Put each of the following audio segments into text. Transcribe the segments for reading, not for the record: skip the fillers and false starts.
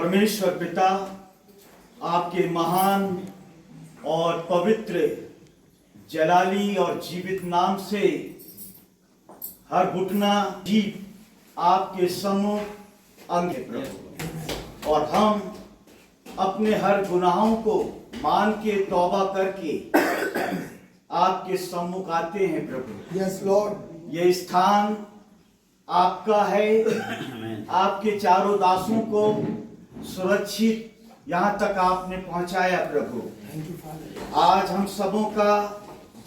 परमेश्वर पिता आपके महान और पवित्र जलाली और जीवित नाम से हर घुटना जीव आपके सम्मुख अंग है प्रभु, और हम अपने हर गुनाहों को मान के तौबा करके आपके सम्मुख आते हैं प्रभु। Yes, Lord. ये स्थान आपका है, आपके चारों दासों को सुरक्षित यहाँ तक आपने पहुँचाया प्रभु। Thank you, Father. आज हम सबों का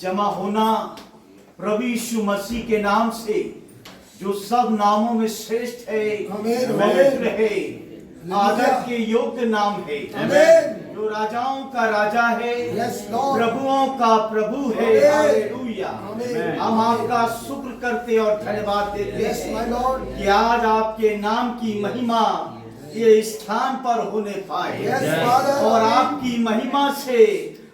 जमा होना प्रभु यीशु मसीह के नाम से, जो सब नामों में श्रेष्ठ है, आमीन। पवित्र है, आदर के योग्य नाम है, आमीन। जो राजाओं का राजा है, Yes, Lord. प्रभुओं का प्रभु है। आमीन। हालेलुया। आमीन। हम आपका शुक्र करते और धन्यवाद देते Yes, my हैं Lord. कि आज आपके नाम की महिमा ये स्थान पर होने पाए, Yes, Father. और आपकी महिमा से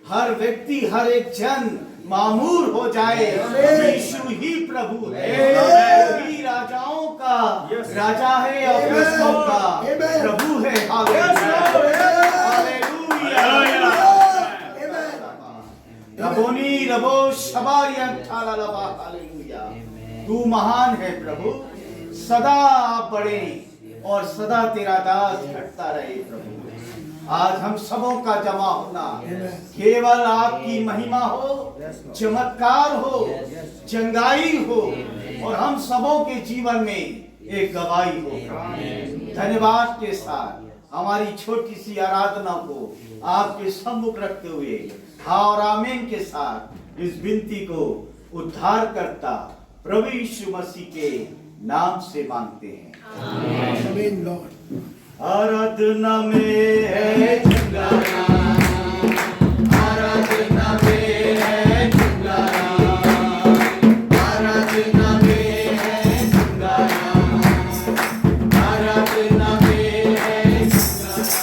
हर व्यक्ति, हर एक जन मामूर हो जाए। आमीन। यीशु ही प्रभु है, आमीन। वही राजाओं का राजा है और आमीन। प्रभुओं का आमीन। प्रभु है। रबोनी रबो शबारिया ठाला लबा। हालेलुया। तू महान है प्रभु, सदा आप बड़े और सदा तेरा दास घटता रहे प्रभु। आज हम सबों का जमा होना केवल आपकी महिमा हो, चमत्कार हो, चंगाई हो, और हम सबों के जीवन में एक गवाही हो। धन्यवाद के साथ हमारी छोटी सी आराधना को आपके सम्मुख रखते हुए हाँ और आमीन के साथ इस विनती को उद्धार करता प्रभु यीशु मसीह के नाम से मांगते हैं। Amen, Lord. आराधना में है चंगारा, आराधना में है चंगारा, आराधना में है चंगारा, आराधना में है चंगारा।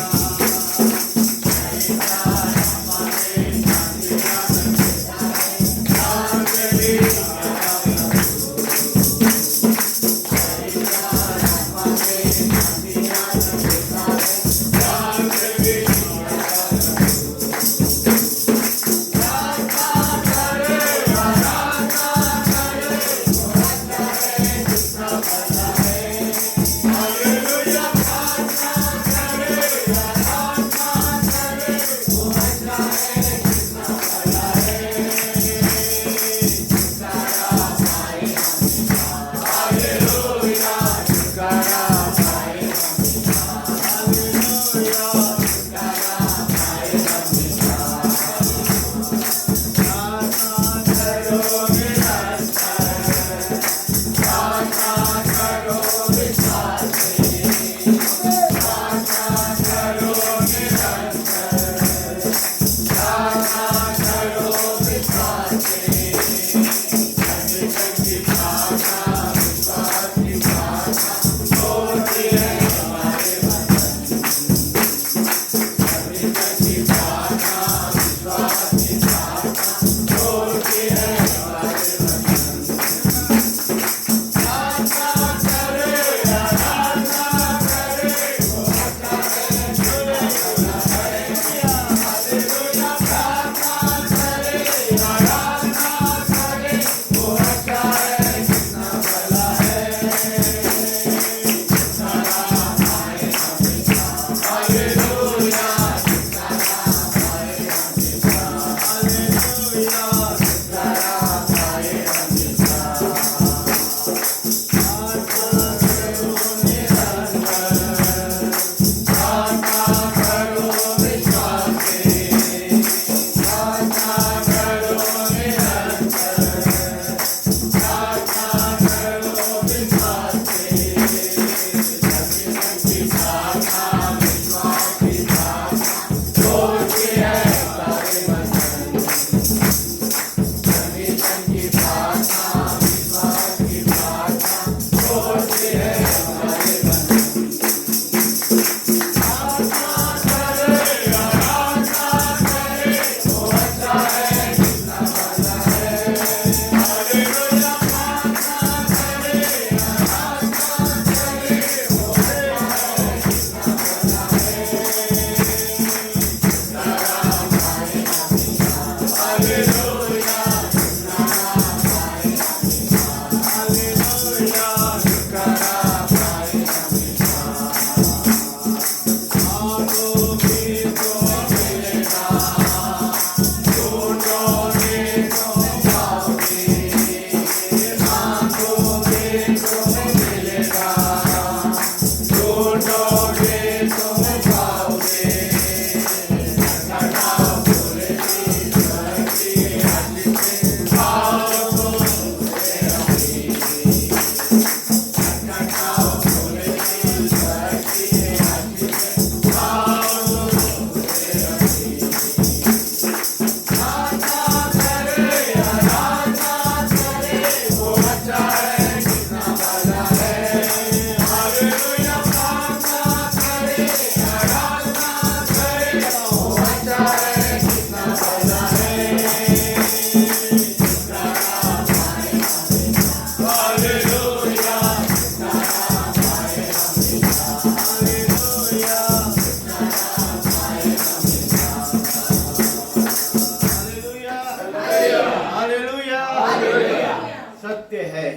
सत्य है,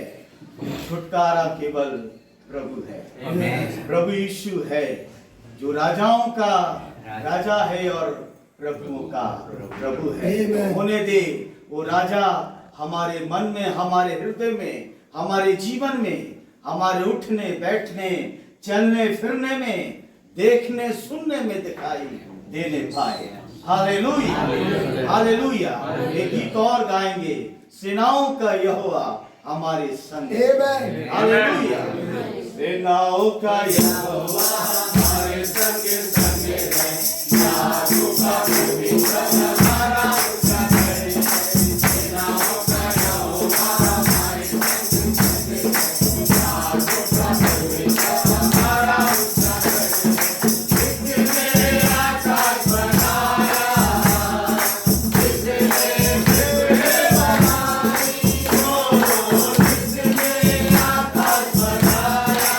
छुटकारा केवल प्रभु है। प्रभु यीशु है जो राजाओं का राजा है और प्रभुओं का प्रभु है। होने दे वो राजा हमारे मन में, हमारे हृदय में, हमारे जीवन में, हमारे उठने बैठने, चलने फिरने में, देखने सुनने में दिखाई देने पाए। Hallelujah, hallelujah. एक गीत और गाएंगे, सेनाओं का यहोवा हमारे संग। हालेलुया। सेनाओं का यहोवा हमारे संग संग है, यारों का पवित्र हमारा संग है। सेनाओं का यहोवा हमारे संग संग है, यारों का पवित्र हमारा संग है। जिसने आकाश बनाया, जिसने पृथ्वी बनाई, जिसने आकाश बनाया,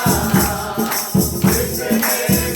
जिसने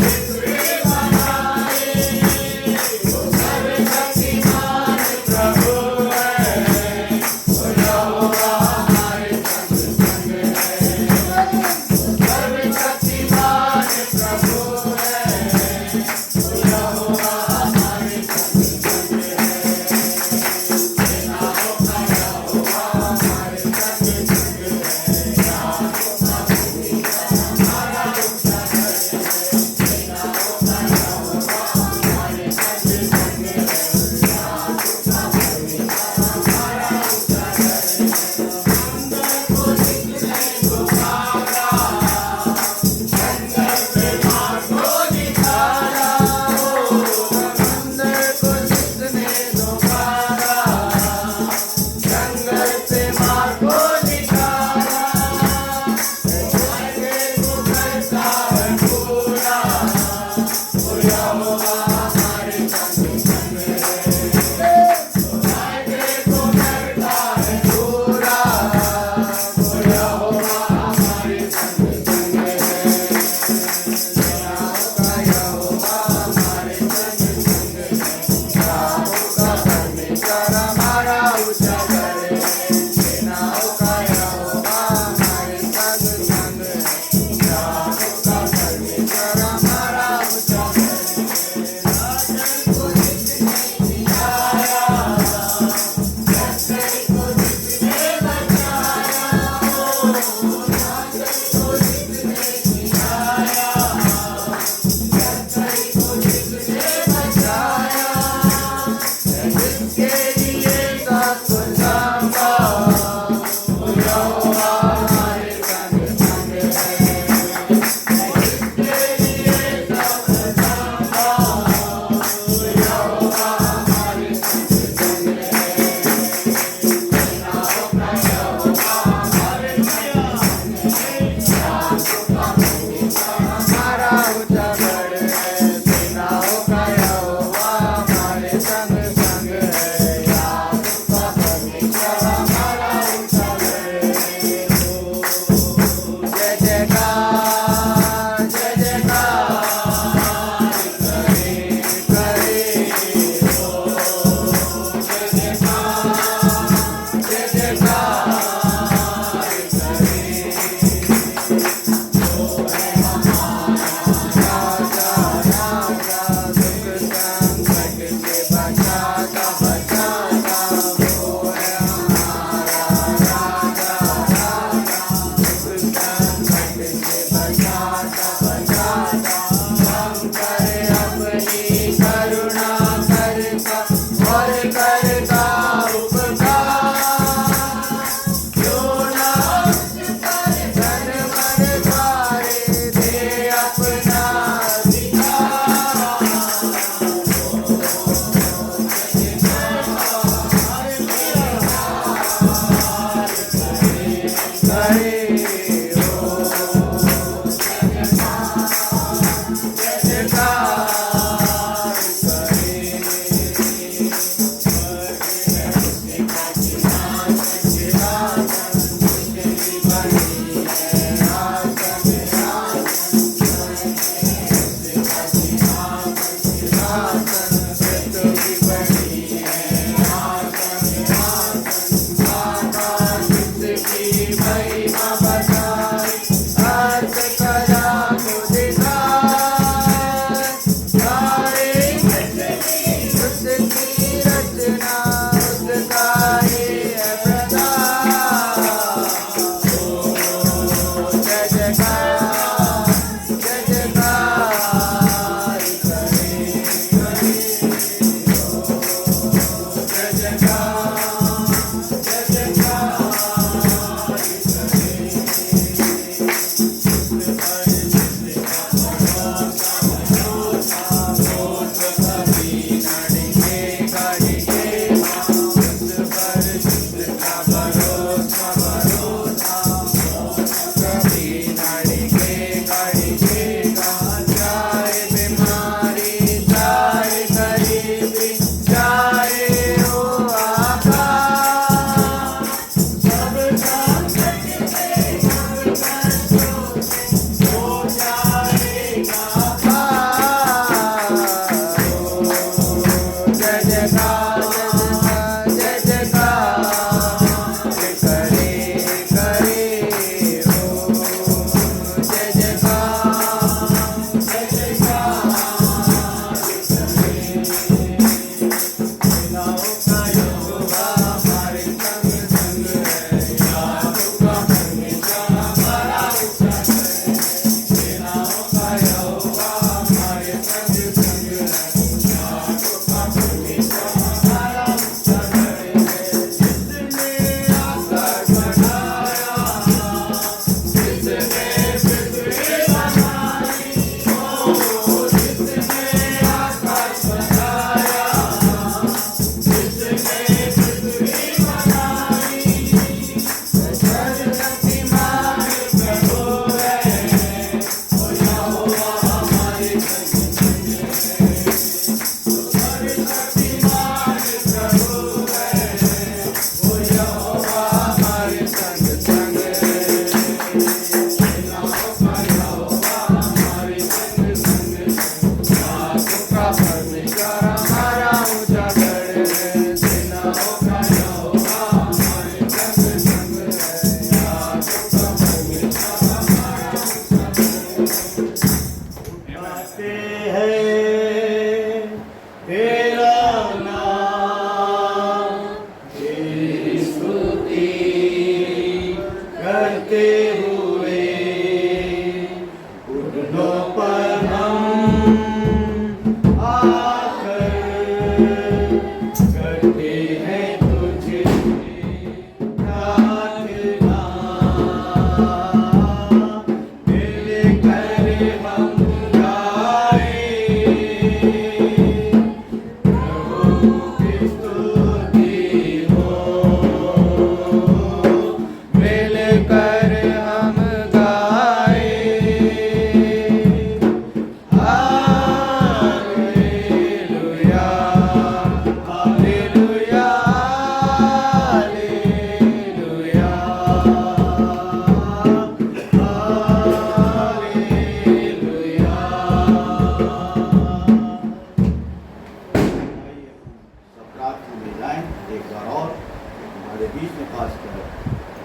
हमारे बीच में पास करो।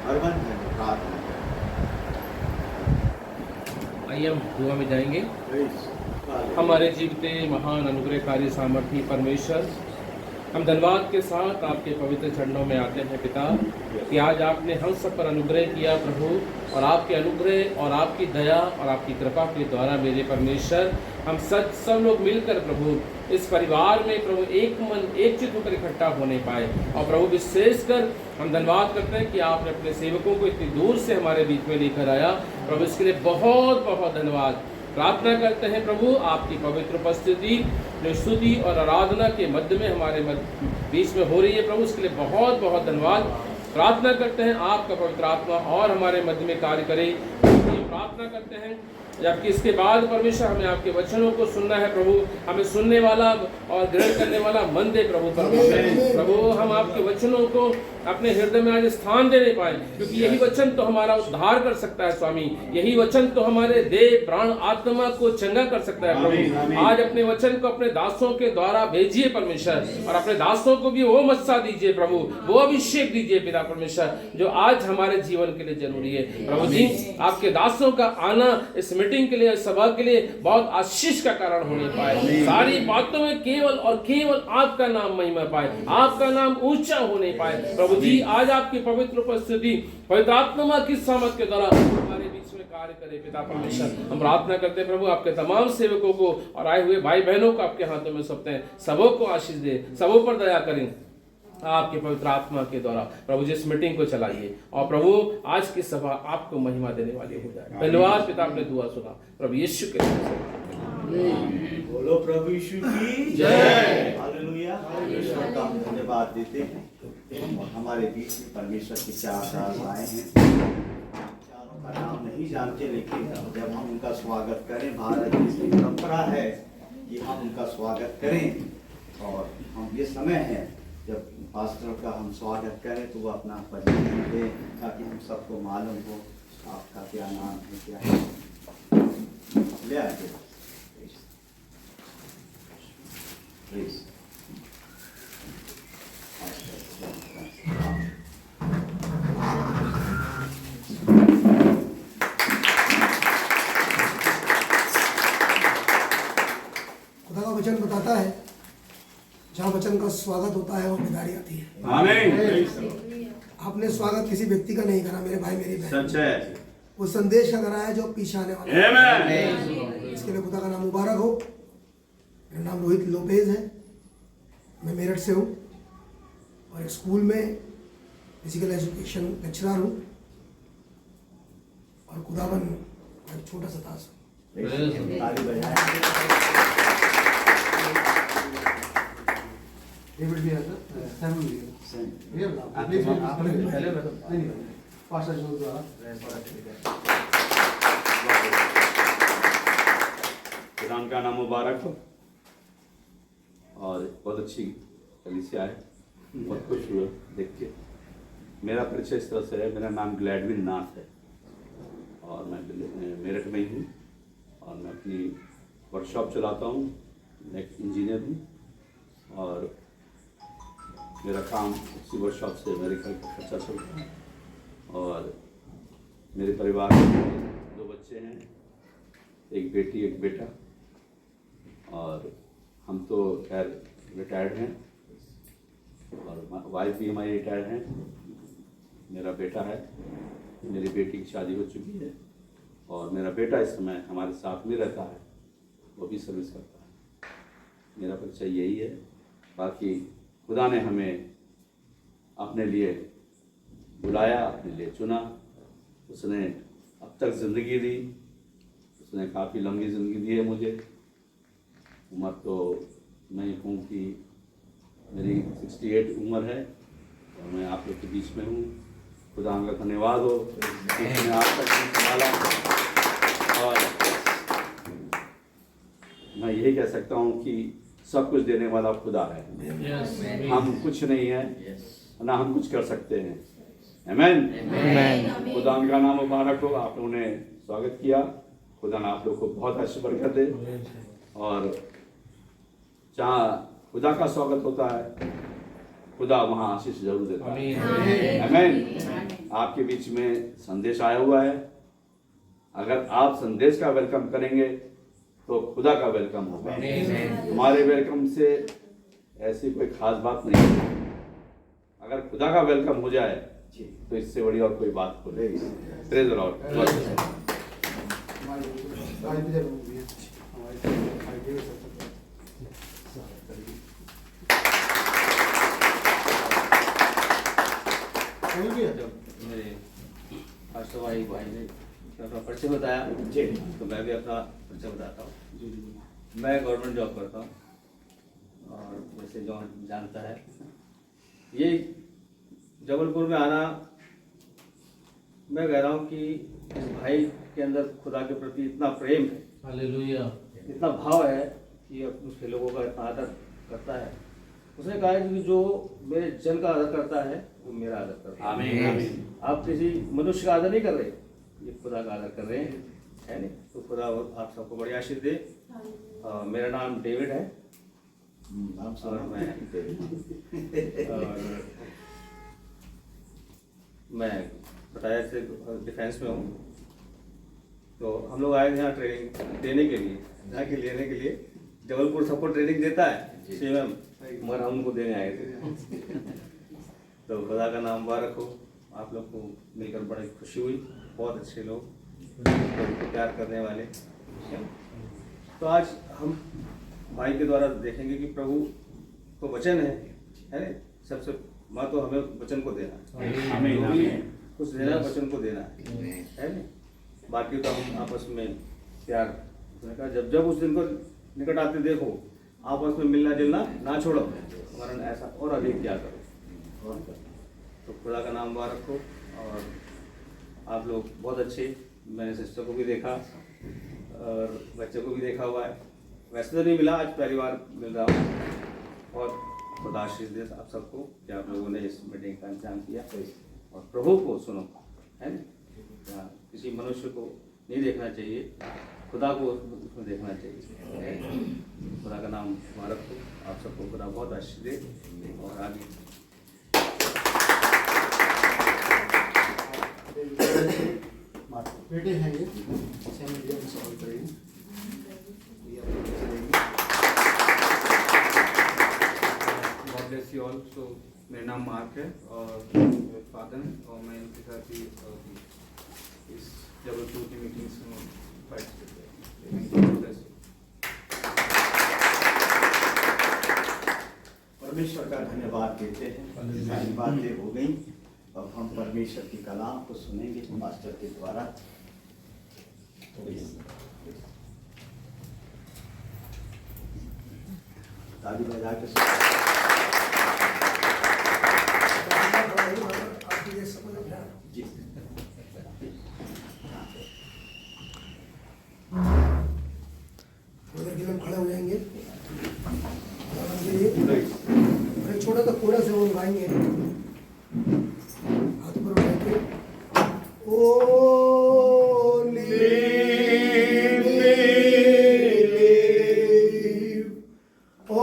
अर्बन है प्रार्थना करें। आइए हम दुआ में जाएंगे। Praise हमारे जीवते महान अनुग्रहकारी सामर्थी परमेश्वर, हम धन्यवाद के साथ आपके पवित्र चरणों में आते हैं पिता, कि आज आपने हम सब पर अनुग्रह किया प्रभु, और आपके अनुग्रह और आपकी दया और आपकी कृपा के द्वारा मेरे परमेश्वर हम सब लोग मिलकर प्रभु इस परिवार में प्रभु एक मन एक चित्त होकर इकट्ठा होने पाए। और प्रभु विशेषकर हम धन्यवाद करते हैं कि आपने अपने सेवकों को इतनी दूर से हमारे बीच में लेकर आया। प्रभु इसके लिए बहुत बहुत धन्यवाद। प्रार्थना करते हैं प्रभु आपकी पवित्र उपस्थिति जो स्तुति और आराधना के मध्य में हमारे बीच में हो रही है प्रभु, उसके लिए बहुत बहुत धन्यवाद। प्रार्थना करते हैं आपका पवित्र आत्मा और हमारे मध्य में कार्य करे। प्रार्थना करते हैं जबकि इसके बाद परमेश्वर हमें आपके वचनों को सुनना है प्रभु, हमें सुनने वाला और ग्रहण करने वाला मन दे प्रभु। प्रभु हम आपके वचनों को अपने हृदय में आज स्थान देने पाए, क्योंकि यही वचन तो हमारा उद्धार कर सकता है स्वामी। यही वचन तो हमारे देह प्राण आत्मा को चंगा कर सकता है प्रभु। आज अपने वचन को अपने दासों के द्वारा भेजिए परमेश्वर, और अपने दासों को भी वो मत्सा दीजिए प्रभु, वो अभिषेक दीजिए पिता परमेश्वर जो आज हमारे जीवन के लिए जरूरी है प्रभु जी। आपके दासों का आना इस मीटिंग के लिए, सभा के लिए बहुत आशीष का कारण होने पाए। सारी बातों में केवल और केवल आपका नाम महिमा पाए, आपका नाम ऊंचा होने पाए प्रभु जी। आज आपकी पवित्र उपस्थिति पवित्र आत्मा की सामर्थ के द्वारा हमारे बीच में कार्य करे पिता परमेश्वर। हम प्रार्थना करते हैं प्रभु आपके तमाम सेवकों को और आए हुए भाई बहनों को आपके हाथों में सौंपते हैं। सबों को आशीष दे, सबों पर दया करें आपके पवित्र आत्मा के द्वारा प्रभु जी। इस मीटिंग को चलाइए और प्रभु आज की सभा आपको महिमा देने वाली हो जाए। धन्यवाद पिता, आपने दुआ सुना प्रभु यीशु के नाम। बोलो प्रभु यीशु की जय। हालेलुया। परमेश्वर का हम धन्यवाद देते हैं और हमारे बीच में परमेश्वर के चार दास आए हैं। चारों का नाम नहीं जानते, लेकिन जब हम उनका स्वागत करें, भारत देश की परंपरा है कि हम उनका स्वागत करें। और हम ये समय है जब पास्टर का हम स्वागत करें तो वो अपना परिचय दें, ताकि हम सबको मालूम हो आपका क्या नाम है, क्या है। ले आइए प्लीज। खुदा का वचन बताता है जहाँ वचन का स्वागत होता है वहाँ बिदारी आती है। आमीन। आपने स्वागत किसी व्यक्ति का नहीं करा मेरे भाई मेरी बहन, सच है। वो संदेश का कराया जो पीछे आने वाला है। इसके लिए खुदा का नाम मुबारक हो। मेरा नाम रोहित लोपेज है, मैं मेरठ से हूँ और एक स्कूल में फिजिकल एजुकेशन लेक्चरर हूँ और खुदावन का एक छोटा सा दास हूँ। ताली बजाएं। डेविड भी है सर, सैमुअल भी है। ये प्लीज पहले नहीं पास्टर जो द्वारा खुदा का नाम मुबारक हो। और बहुत अच्छी कलीसिया है, बहुत खुश हुआ देख के। मेरा परिचय इस तरह से है, मेरा नाम ग्लैडविन नाथ है और मैं मेरठ में ही हूँ और मैं अपनी वर्कशॉप चलाता हूँ। मैं एक इंजीनियर हूँ और मेरा काम उसी वर्कशॉप से मेरे घर का खर्चा चलता है। और मेरे परिवार में 2 बच्चे हैं, एक बेटी एक बेटा। और हम तो खैर रिटायर्ड हैं और वाइफ भी हमारी रिटायर्ड हैं। मेरा बेटा है, मेरी बेटी की शादी हो चुकी है और मेरा बेटा इस समय हमारे साथ में रहता है, वो भी सर्विस करता है। मेरा परिचय यही है। बाकी खुदा ने हमें अपने लिए बुलाया, अपने लिए चुना। उसने अब तक ज़िंदगी दी, उसने काफ़ी लंबी ज़िंदगी दी है मुझे। उम्र तो मैं कहूँ कि मेरी 68 उम्र है और मैं आप लोग के बीच में हूँ। खुदा का धन्यवाद हो कि उसने आप तक संभाला। और मैं यही कह सकता हूँ कि सब कुछ देने वाला खुदा है। हम कुछ नहीं है, ना हम कुछ कर सकते हैं। आमीन। खुदा का नाम मुबारक हो। आप लोगों ने स्वागत किया। खुदा ने आप लोग को बहुत अच्छी बरकत दे। और जहाँ खुदा का स्वागत होता है खुदा वहाँ आशीष जरूर देता है। आमीन। आमीन। आपके बीच में संदेश आया हुआ है, अगर आप संदेश का वेलकम करेंगे तो खुदा का वेलकम होगा। हमारे वेलकम से ऐसी कोई खास बात नहीं है, अगर खुदा का वेलकम हो जाए तो इससे बड़ी और कोई बात हो नहीं। Praise the Lord. हमारी पूजा होगी हमारी देव सब मेरे आशा भाई ने अपना परिचय बताया जी। तो मैं भी अपना परिचय बताता हूँ। मैं गवर्नमेंट जॉब करता हूँ और जैसे जो जानता है ये जबलपुर में आना, मैं कह रहा हूँ कि इस भाई के अंदर खुदा के प्रति इतना प्रेम है, हालेलुया। इतना भाव है कि उसके लोगों का इतना आदर करता है। उसने कहा है कि जो मेरे जन का आदर करता है वो मेरा आदर करता है। आमीन। आप किसी मनुष्य का आदर नहीं कर रहे, ये खुदा का आदर कर रहे हैं, है नहीं? तो खुदा आप सबको बड़ी आशीष दे। मेरा नाम डेविड है और मैं पटाया से डिफेंस में हूँ। तो हम लोग आए थे यहाँ ट्रेनिंग देने के लिए, जाके लेने के लिए। जबलपुर सबको ट्रेनिंग देता है सीएम, मगर हम उनको देने आए थे। तो खुदा का नाम मुबारक हो। आप लोग को मिलकर बड़ी खुशी हुई, बहुत अच्छे लोग, तो प्यार करने वाले। तो आज हम भाई के द्वारा देखेंगे कि प्रभु तो वचन है ना? सबसे माँ तो हमें वचन को देना है, आमीन। जो भी कुछ देना है वचन को देना है ना? बाकी तो हम आपस में प्यार, उसने कहा जब जब उस दिन को निकट आते देखो, आपस में मिलना जुलना ना छोड़ो, वरन ऐसा और अधिक क्या करो। तो खुदा का नाम मुबारक हो। और आप लोग बहुत अच्छे, मैंने सिस्टर को भी देखा और बच्चे को भी देखा हुआ है, वैसे तो नहीं मिला, आज पहली बार मिल रहा हूँ। और खुदा आशीष दे आप सबको कि आप लोगों ने इस मीटिंग का इंतजाम किया और प्रभु को सुनो, है ना? किसी मनुष्य को नहीं देखना चाहिए, खुदा को उसमें देखना चाहिए। खुदा का नाम मुबारक हो। आप सबको खुदा बहुत आशीष दे और आगे बेटे हैं ये सेम सॉल्व करेंगे। God bless you all. So मेरा नाम मार्क है और मेरे फादर हैं और मैं इनके साथ ही इस जबलपुर की मीटिंग्स में पार्टिसिपेट किया। परमेश्वर का धन्यवाद देते हैं। सारी बातें हो गई, अब हम परमेश्वर की कलाम को सुनेंगे मास्टर के द्वारा। ताली बजा के आपको ये समझ में आया? जी। उधर के हम खड़े हो जाएंगे गाने के लिए। और एक छोटा सा कोरस है वो गाएंगे, हाथ पर उठा के। ओ लीव, ओ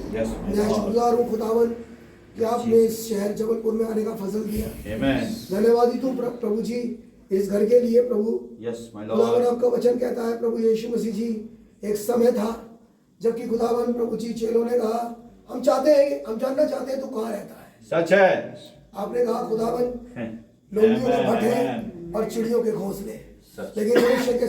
Yes, my मैं Lord. शुक्रगुजार हूँ खुदावन कि आपने इस शहर जबलपुर में आने का फजल दिया। Amen. धन्यवादी तू प्रभु जी इस घर के लिए प्रभु। Yes, my खुदावन Lord. आपका वचन कहता है प्रभु यीशु मसीह जी एक समय था जबकि खुदावन प्रभु जी चेलों ने कहा हम चाहते हैं, हम जानना चाहते हैं तू कहाँ रहता है। सच है। आपने कहा खुदावन लोमड़ियों के भट्ट हैं और चिड़ियों के घोंसले, लेकिन मनुष्य के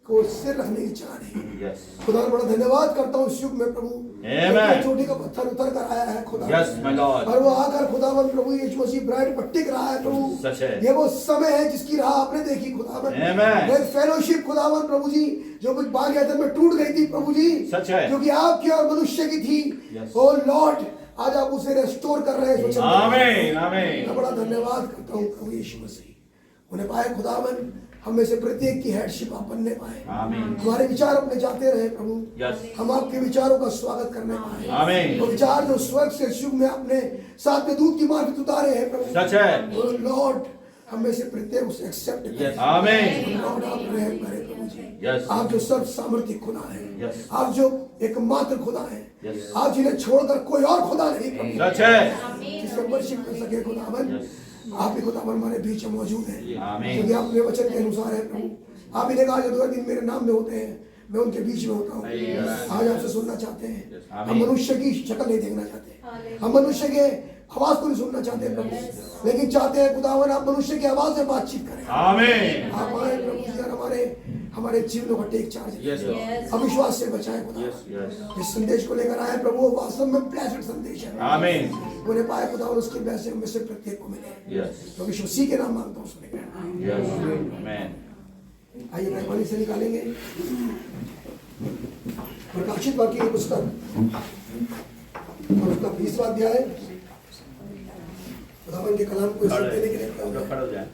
को सिर रखने की चाह नहीं। Yes. खुदा बड़ा धन्यवाद करता हूँ इस युग में प्रभु। Amen. चोटी का पत्थर उतर कर आया है खुदा। Yes, my Lord. और वो आकर खुदावन प्रभु यीशु मसीह ब्राइड पर टिक रहा है प्रभु। सच है। ये वो समय है जिसकी राह आपने देखी खुदावन। Amen. एक फेलोशिप खुदावन प्रभु जी जो कुछ बाग एदन में टूट गई थी प्रभु जी, सच है। क्योंकि आपकी और मनुष्य की थी। Yes. ओ लॉर्ड आज आप उसे रेस्टोर कर रहे हैं इस वचन में। आमीन, आमीन। मैं बड़ा धन्यवाद करता हूँ प्रभु यीशु मसीह। उन्हें पाए खुदावन हम में से प्रत्येक की हेडशिप आप बनने पाए। आमीन। हमारे विचार अपने जाते रहे प्रभु। Yes. हम आपके विचारों का स्वागत करने पाए। आमीन। वो विचार जो स्वर्ग से इस युग में आपने साथ में दूध की मार्फत उतारे हैं प्रभु। सच है। लॉर्ड हम में से प्रत्येक उसे एक्सेप्ट करें। आमीन। लॉर्ड आप रहम करें प्रभु जी। Yes. आप जो सर्व सामर्थ्य खुदा हैं। Yes. आप जो एकमात्र खुदा हैं। Yes. आप जिन्हें छोड़कर कोई और खुदा नहीं प्रभु। सच है। जिससे वर्शिप कर सके खुदावन। आप ही खुदावन हमारे बीच में मौजूद हैं। आमीन। क्योंकि आप अपने वचन के अनुसार है प्रभु। आप ही ने कहा जो 2 दिन मेरे नाम में होते हैं मैं उनके बीच में होता हूँ। आज आपसे सुनना चाहते हैं। हम मनुष्य की शक्ल नहीं देखना चाहते, हम मनुष्य के आवाज को नहीं सुनना चाहते प्रभु, लेकिन चाहते हैं खुदावन आप मनुष्य की आवाज से बातचीत करें। आमीन। आप आए प्रभु जी और हमारे जीवनों का टेक चार्ज Yes, Lord. अविश्वास से बचाए खुदा। Yes, yes. इस संदेश को लेकर आए प्रभु वो वास्तव में ब्लेस्ड संदेश है। आमीन। उन्हें पाए खुदा और उसकी ब्लेसिंग में से प्रत्येक को मिले। Yes. क्योंकि यीशु मसीह के नाम मांगता हूँ सुने। Yes. Amen. आइए मेहरबानी से निकालेंगे प्रकाशित वाक्य की पुस्तक और उसका 20वां अध्याय। खुदावन के कलाम को इज्जत देने के लिए खड़े हो जाएं।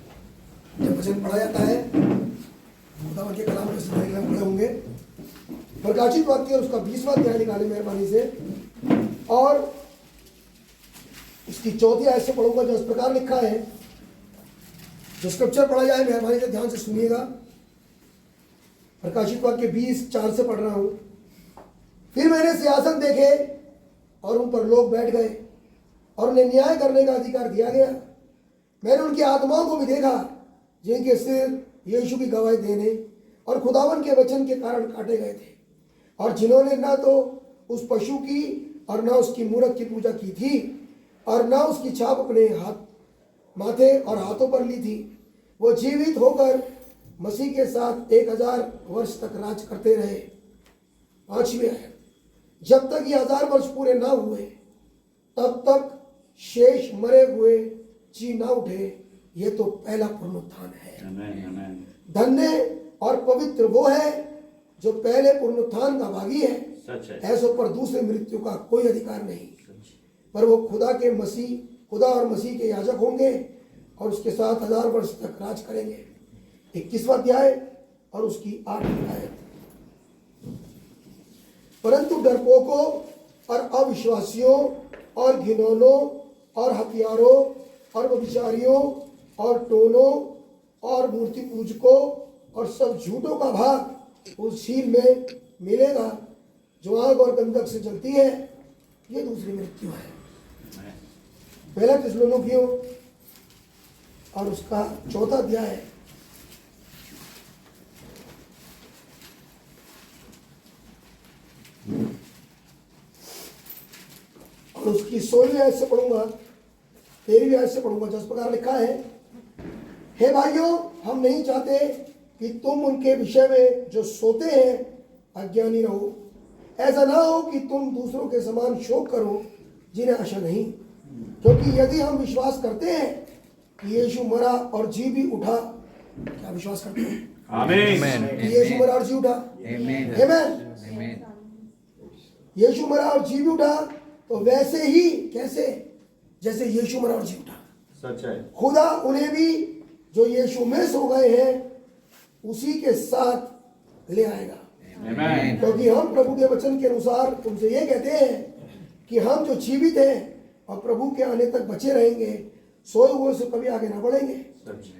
जब वचन पढ़ा जाता है खुदावन के कलाम को इज्जत देने के लिए खड़े होंगे। प्रकाशित वाक्य और उसका 20वां अध्याय निकालें मेहरबानी से, और इसकी 4थी आयत से पढ़ूंगा जो इस प्रकार लिखा है। जो स्क्रिप्चर पढ़ा जाए मेहरबानी से ध्यान से सुनिएगा। प्रकाशित वाक्य 20:4 से पढ़ रहा हूं। फिर मैंने सिंहासन देखे और उन पर लोग बैठ गए और उन्हें न्याय करने का अधिकार दिया गया। मैंने उनकी आत्माओं को भी देखा जिनके सिर यीशु की गवाही देने और खुदावन के वचन के कारण काटे गए थे, और जिन्होंने ना तो उस पशु की और ना उसकी मूरत की पूजा की थी और ना उसकी छाप अपने हाथ माथे और हाथों पर ली थी। वो जीवित होकर मसीह के साथ 1000 वर्ष तक राज करते रहे। 5वीं आयत, जब तक ये 1000 वर्ष पूरे ना हुए तब तक शेष मरे हुए जी ना उठे। ये तो पहला पुनरुत्थान है। Amen. Amen. धन्य और पवित्र वो है जो पहले पुनरुत्थान का भागी है। सच है। ऐसों पर दूसरे मृत्यु का कोई अधिकार नहीं, पर वो खुदा और मसीह के याजक होंगे और उसके साथ 1000 वर्ष तक राज करेंगे। 21वां अध्याय और उसकी 8वीं आयत, परंतु डरपोकों और अविश्वासियों और घिनौनों और हथियारों और व्यभिचारियों और टोनों और मूर्ति पूजकों और सब झूठों का भाग उस झील में मिलेगा जो आग और गंधक से जलती है। ये दूसरी मृत्यु है। पहला थिस्सलुनीकियों और उसका 4था अध्याय और उसकी 16वीं आयत से पढ़ूंगा, 13वीं आयत से पढ़ूंगा। जिस प्रकार लिखा है, हे भाइयों हम नहीं चाहते कि तुम उनके विषय में जो सोते हैं अज्ञानी रहो। ऐसा ना हो कि तुम दूसरों के समान शोक करो जिन्हें आशा नहीं, क्योंकि यदि हम विश्वास करते हैं कि यीशु मरा और जी भी उठा, क्या विश्वास करते हैं? आमीन। कि यीशु मरा और जी उठा। आमीन। यीशु मरा और जी भी उठा, तो वैसे ही कैसे जैसे यीशु मरा और जी उठा, सच है। खुदा उन्हें भी जो यीशु में सो गए हैं उसी के साथ ले आएगा। Amen. क्योंकि हम प्रभु के वचन के अनुसार तुमसे ये कहते हैं कि हम जो जीवित हैं और प्रभु के आने तक बचे रहेंगे, सोए हुए से कभी आगे ना बढ़ेंगे।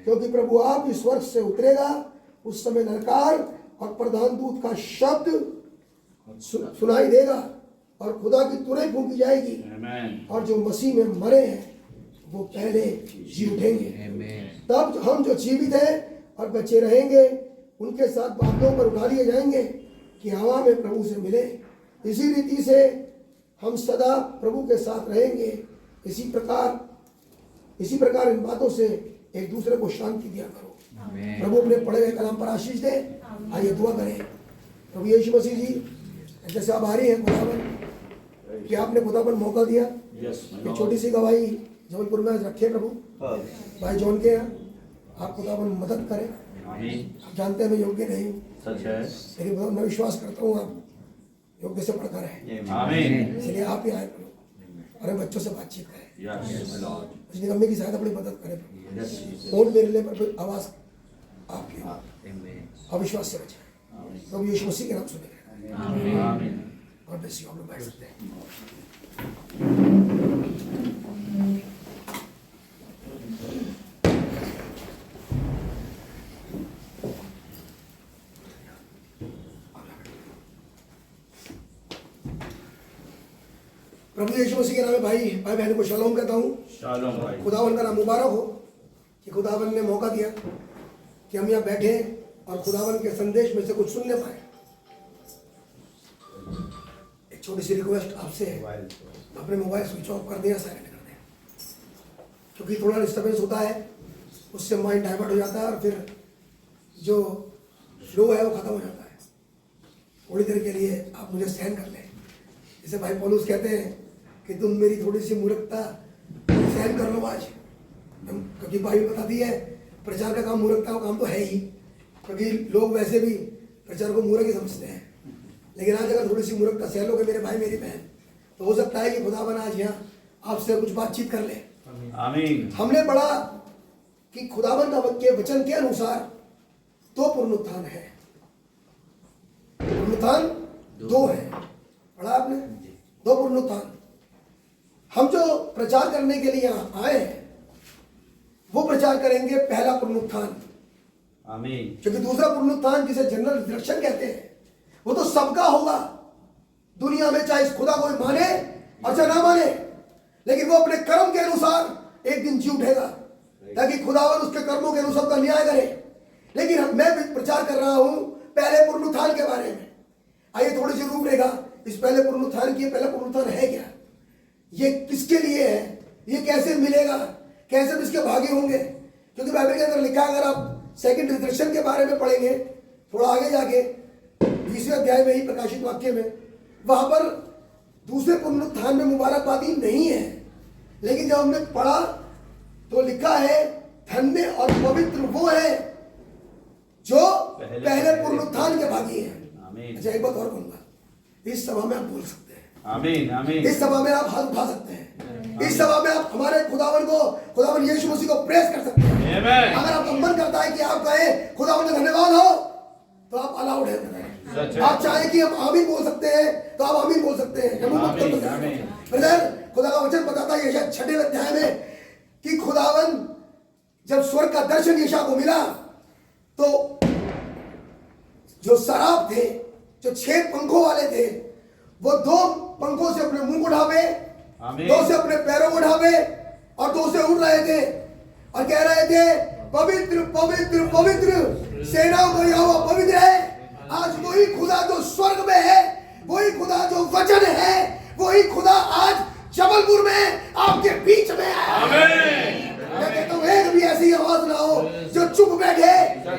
क्योंकि प्रभु आप इस स्वर्ग से उतरेगा, उस समय नरकार और प्रधान दूत का शब्द सुनाई देगा और खुदा की तुरही फूंकी जाएगी आमीन और जो मसीह में मरे हैं वो पहले जी उठेंगे। तब हम जो जीवित हैं और बचे रहेंगे उनके साथ बादलों पर उठा लिए जाएंगे कि हवा में प्रभु से मिले। इसी रीति से हम सदा प्रभु के साथ रहेंगे। इसी प्रकार इन बातों से एक दूसरे को शांति दिया करो। प्रभु अपने पढ़े हुए कलाम पर आशीष दे। आइए दुआ करें। प्रभु यीशु मसीह जी, जैसे आभारी हैं खुदावन कि आपने खुदावन मौका दिया कि छोटी सी गवाही जबलपुर में रखे। प्रभु भाई जॉन के यहाँ आप खुदावन मदद करें। आप जानते हैं मैं योग्य नहीं हूँ, सच है, लेकिन मैं विश्वास करता हूँ आप योग्य से पढ़कर है। आमीन। इसलिए आप ही आए प्रभु और बच्चों से बातचीत करें। यस लॉर्ड, इसलिए अम्मी की सहायता बड़ी मदद करें प्रभु। फोन मेरे लिए पर आवाज आपकी अविश्वास से बचाए प्रभु यीशु मसीह के नाम से। आमीन। और बेसी हम लोग बैठ सकते हैं। प्रभु यीशु मसीह के नाम में भाई बहनों को शालोम कहता हूँ। शालोम भाई। खुदावन का नाम मुबारक हो कि खुदावन ने मौका दिया कि हम यहाँ बैठे और खुदावन के संदेश में से कुछ सुनने पाए। एक छोटी सी रिक्वेस्ट आपसे है, अपने मोबाइल स्विच ऑफ कर दें या साइलेंट कर दें, क्योंकि थोड़ा डिस्टर्बेंस होता है, उससे माइंड डाइवर्ट हो जाता है और फिर जो फ्लो है वो खत्म हो जाता है। थोड़ी देर के लिए आप मुझे सहन कर लें। जैसे भाई पौलुस कहते हैं कि तुम मेरी थोड़ी सी मूर्खता सहन कर लो आज, क्योंकि बाइबल बताती है प्रचार का काम मूर्खता का काम तो है ही, क्योंकि लोग वैसे भी प्रचार को मूर्ख ही समझते हैं। लेकिन आज अगर थोड़ी सी मूर्खता सह लोगे मेरे भाई मेरी बहन, तो हो सकता है कि खुदावन आज यहाँ आपसे कुछ बातचीत कर ले। आमीन। हमने पढ़ा कि खुदावन के वचन के अनुसार दो पुनरुत्थान है। पुनरुत्थान दो है, पढ़ा आपने? दो पुनरुत्थान। हम जो प्रचार करने के लिए यहाँ आए हैं वो प्रचार करेंगे पहला पुनरुत्थान। आमीन। क्योंकि दूसरा पुनरुत्थान जिसे जनरल रिजरेक्शन कहते हैं वो तो सबका होगा दुनिया में, चाहे इस खुदा को माने और चाहे ना माने, लेकिन वो अपने कर्म के अनुसार एक दिन जी उठेगा ताकि खुदावन उसके कर्मों के अनुसार का न्याय करे। लेकिन मैं भी प्रचार कर रहा हूं पहले पुनरुत्थान के बारे में। आइए थोड़ी सी रूपरेखा इस पहले पुनरुत्थान की। पहला पुनरुत्थान है क्या, ये किसके लिए है, ये कैसे मिलेगा, कैसे हम इसके भागी होंगे? क्योंकि बाइबल के अंदर लिखा है, अगर आप सेकंड रिजरेक्शन के बारे में पढ़ेंगे थोड़ा आगे जाके 20वें अध्याय में ही प्रकाशित वाक्य में, वहां पर दूसरे पुनरुत्थान में मुबारकबादी नहीं है। लेकिन जब हमने पढ़ा तो लिखा है धन्य और पवित्र वो है जो पहले पुनरुत्थान के भागी है। अच्छा एक बात और कहूंगा, इस सभा में आप बोल सकते हैं। आमीन। आमीन। इस सभा में आप हाथ उठा सकते हैं। इस सभा में आप हमारे खुदावन यीशु मसीह को प्रेस कर सकते हैं। अगर आपका मन करता है कि आप कहे खुदावन का धन्यवाद हो तो आप अलाउड है। आप चाहे कि हम आमीन बोल सकते हैं तो आप आमीन बोल सकते हैं। ब्रदर, खुदा का वचन बताता है यशायाह 6वें अध्याय में कि खुदावन जब स्वर्ग का दर्शन यशायाह को मिला तो जो सराफ थे, जो 6 पंखों वाले थे, वो 2 पंखों से अपने मुंह को ढापे, 2 से अपने पैरों को ढापे और 2 से उड़ रहे थे और कह रहे थे पवित्र पवित्र पवित्र सेनाओं का यहोवा पवित्र है। आज वही खुदा जो स्वर्ग में है, वही खुदा जो वचन है, वही खुदा आज जबलपुर में आपके बीच में है। मैं कहता हूं एक भी ऐसी आवाज ना हो जो चुप बैठे।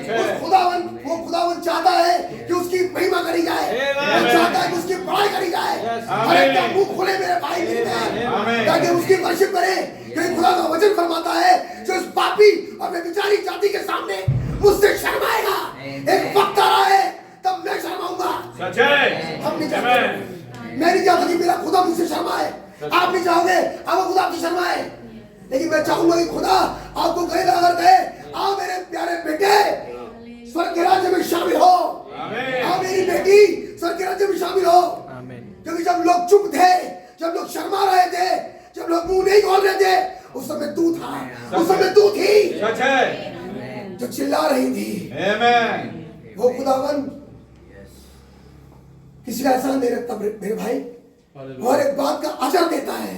वो खुदावन चाहता है कि उसकी महिमा करी जाए, वो चाहता है कि उसकी बड़ाई करी जाए। हर एक मुंह खुले मेरे भाई मेरी बहन, ताकि उसकी वर्शिप करें। क्योंकि खुदा का वचन फरमाता है जो इस पापी और बेचारी जाति के सामने मुझसे शर्माएगा, एक वक्त आ रहा है तब मैं शर्माऊंगा। हम नहीं चाहते, मैं नहीं चाहता कि मेरा खुदा मुझसे शर्माए। आप नहीं चाहोगे आप खुदा आपकी शर्माए, लेकिन मैं चाहूंगा कि खुदा आपको कहेगा, अगर कहे आओ मेरे प्यारे बेटे स्वर्ग के राज्य में शामिल हो, आओ मेरी बेटी स्वर्ग के राज्य में शामिल हो। क्योंकि जब लोग चुप थे, जब लोग शर्मा रहे थे, जब लोग मुंह नहीं खोल रहे थे, उस समय तू था, उस समय तू थी जो चिल्ला रही थी। वो खुदावन किसी का एहसान नहीं रखता मेरे भाई। और एक बात का अजर देता है।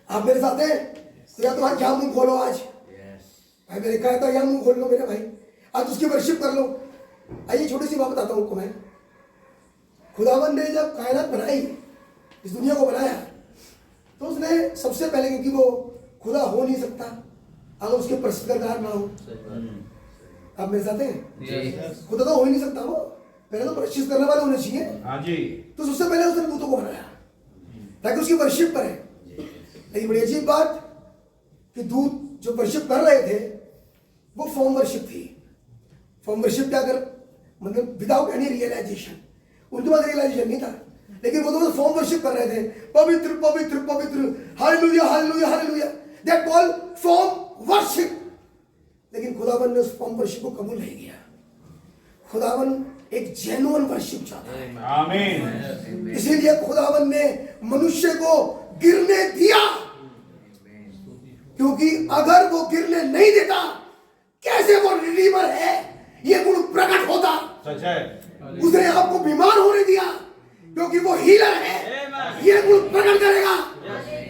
आप मेरे साथ हैं तो या तो आज क्या मुंह खोलो, आज भाई मेरे कहा था या मुंह खोल लो मेरे भाई, आज उसकी वर्शिप कर लो। आइए छोटी सी बात बताता हूँ आपको मैं। खुदावन ने जब कायनात बनाई, इस दुनिया को बनाया, तो उसने सबसे पहले, क्योंकि वो खुदा हो नहीं सकता अगर उसके प्रस्तुतकार ना हो। आप मेरे साथ हैं? खुदा तो हो ही नहीं सकता, वो पहले तो प्रशिक्षित करने वाले होने चाहिए। हाँ जी। तो सबसे पहले उसने दूतों को बनाया ताकि उसकी वर्शिप करें। लेकिन बड़ी अजीब बात कि दूत जो वर्शिप कर रहे थे वो फॉर्म वर्शिप थी। फॉर्म वर्शिप क्या कर, मतलब विदाउट एनी रियलाइजेशन, उनके पास रियलाइजेशन नहीं था, लेकिन वो तो फॉर्म वर्शिप कर रहे थे, पवित्र पवित्र पवित्र, hallelujah hallelujah hallelujah, that call form worship. लेकिन खुदावन ने उस फॉर्म वर्शिप को कबूल नहीं किया। खुदावन एक जेन्युइन वर्शिप चाहता है। आमीन। इसीलिए खुदावन ने मनुष्य को गिरने दिया, क्योंकि अगर वो गिरने नहीं देता, कैसे वो रिडीमर है ये गुण प्रकट होता। सच है। उसने आपको बीमार होने दिया क्योंकि वो हीलर है, ये गुण प्रकट करेगा।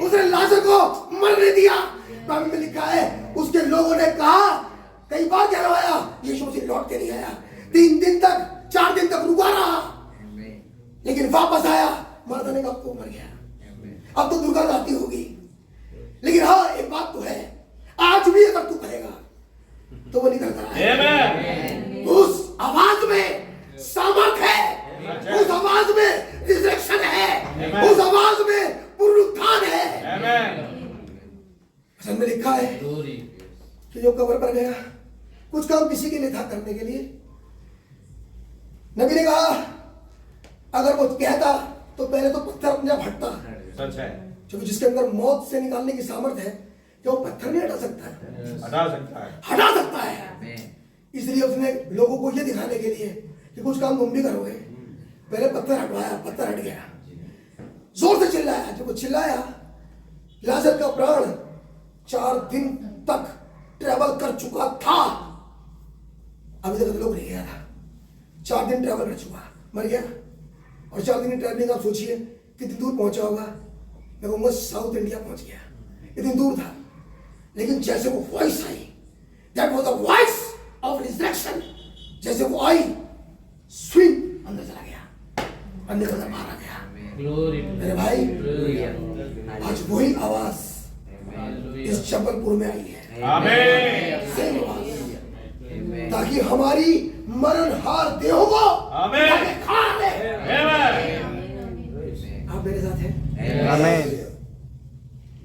उसने लाजर को मरने दिया, बाइबल में लिखा है उसके लोगों ने कहा, कई बार कहलवाया, यीशु मसीह लौट के नहीं आया। 3 दिन तक 4 दिन तक रुका रहा, लेकिन वापस आया। मार्था ने कहा अब तो मर गया, अब तो दुर्गा आती होगी। लेकिन हाँ एक बात तो है, आज भी अगर तू कहेगा तो वो निकल कर आएगा। उस आवाज में सामर्थ है, उस आवाज में रिजरेक्शन है, उस आवाज में पुनरुत्थान है। असल में लिखा है कि जो कब्र पर गया, कुछ काम किसी के लिए था करने के लिए। नबी ने कहा अगर वो कहता तो पहले तो पत्थर अपने आप हटता। सच है। क्योंकि जिसके अंदर मौत से निकालने की सामर्थ्य है, क्या वो पत्थर नहीं हटा सकता है? हटा सकता है, हटा सकता है। इसलिए उसने लोगों को ये दिखाने के लिए कि कुछ काम तुम भी करोगे, पहले पत्थर हटवाया, पत्थर हट गया। जोर से चिल्लाया, जब वो चिल्लाया, लाजर का प्राण 4 दिन तक ट्रेवल कर चुका था, अभी तक लोग नहीं गया था। 4 दिन ट्रेवल कर चुका, मर गया। और 4 दिन की ट्रैवलिंग आप सोचिए कितनी दूर पहुंचा होगा। मैं कहूँगा साउथ इंडिया पहुंच गया, इतनी दूर था। लेकिन जैसे वो voice I, that was the voice of resurrection. जैसे वो आई, स्विंग अंदर चला गया, अंदर से बाहर आ गया। मेरे भाई, आज वही आवाज इस जबलपुर में आई है। आमीन। सेम आवाज, ताकि हमारी मरणहार देहों को खा ले। आप मेरे साथ हैं?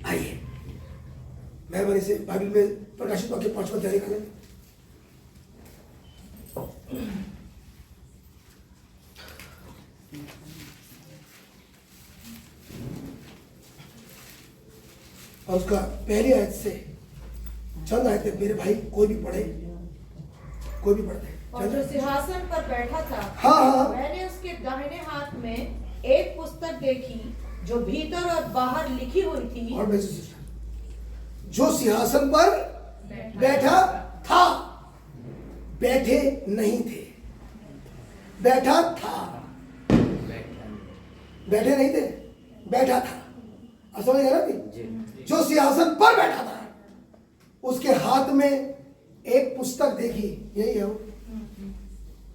आइए मेहरबानी से बाइबल में प्रकाशित वाक्य 5वां अध्याय करें। और उसका पहली आयत से चंद आयतें मेरे भाई कोई भी पढ़े, कोई भी पढ़ते। और जो सिंहासन पर बैठा था, हाँ। मैंने उसके दाहिने हाथ में एक पुस्तक देखी जो भीतर और बाहर लिखी हुई थी। और जो सिंहासन पर बैठा था, बैठे नहीं थे, बैठा था, बैठे नहीं थे, बैठा था। समझ गए ना भी? जो सिंहासन पर बैठा था उसके हाथ में एक पुस्तक देखी, यही है वो,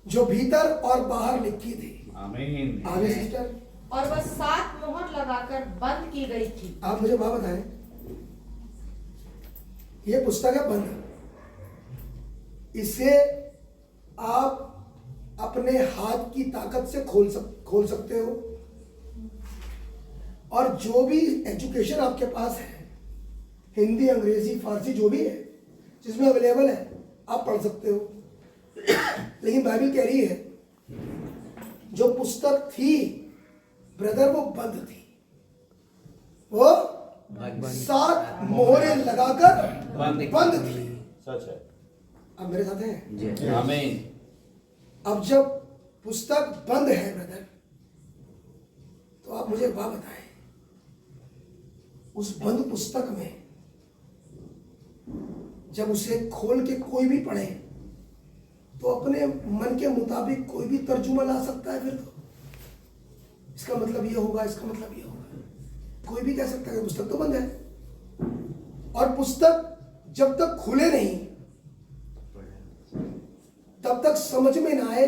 जो भीतर और बाहर लिखी थी। आमीन। आगे सिस्टर। और वह 7 मोहर लगाकर बंद की गई थी। आप मुझे बात बताएं, ये पुस्तक है बंद, इसे आप अपने हाथ की ताकत से खोल सकते हो, और जो भी एजुकेशन आपके पास है, हिंदी अंग्रेजी फारसी जो भी है जिसमें अवेलेबल है, आप पढ़ सकते हो। लेकिन बाइबल कह रही है जो पुस्तक थी ब्रदर वो बंद थी, वो 7 मोहरें लगाकर बंद थी। सच है। अब मेरे साथ हैं? आमीन। अब जब पुस्तक बंद है ब्रदर, तो आप मुझे एक बात बताएं, उस बंद पुस्तक में जब उसे खोल के कोई भी पढ़े तो अपने मन के मुताबिक कोई भी तर्जुमा ला सकता है। फिर तो इसका मतलब ये होगा, इसका मतलब ये होगा। कोई भी कह सकता है कि पुस्तक तो बंद है, और पुस्तक जब तक खुले नहीं तब तक समझ में ना आए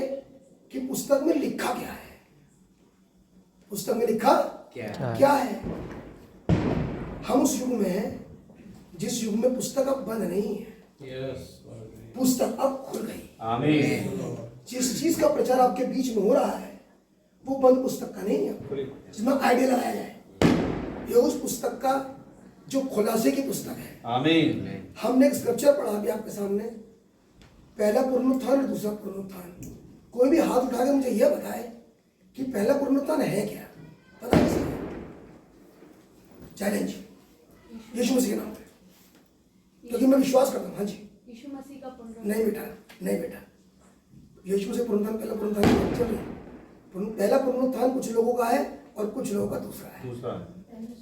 कि पुस्तक में लिखा क्या है। पुस्तक में लिखा क्या है। हम उस युग में हैं जिस युग में पुस्तक अब बंद नहीं है, पुस्तक अब खुल गई। आमीन। जिस चीज का प्रचार आपके बीच में हो रहा है वो बंद पुस्तक का नहीं है जिसमें आइडिया लगाया जाए। ये उस पुस्तक का जो खुलासे की पुस्तक है। आमीन। हमने एक स्क्रिप्चर पढ़ा अभी आपके सामने, पहला पुनरुत्थान और दूसरा पुनरुत्थान। कोई भी हाथ उठा के मुझे यह बताए कि पहला पुनरुत्थान है क्या, पता है किसी को? चैलेंज यीशु मसीह के नाम पे, क्योंकि मैं विश्वास करता हूँ। हाँ जी, यीशु मसीह का पुनरुत्थान। नहीं बेटा, नहीं बेटा, यीशु से पुनरुत्थान, पहला पुनरुत्थान चल रही। पहला पुनरुत्थान कुछ लोगों का है और कुछ लोगों का दूसरा है।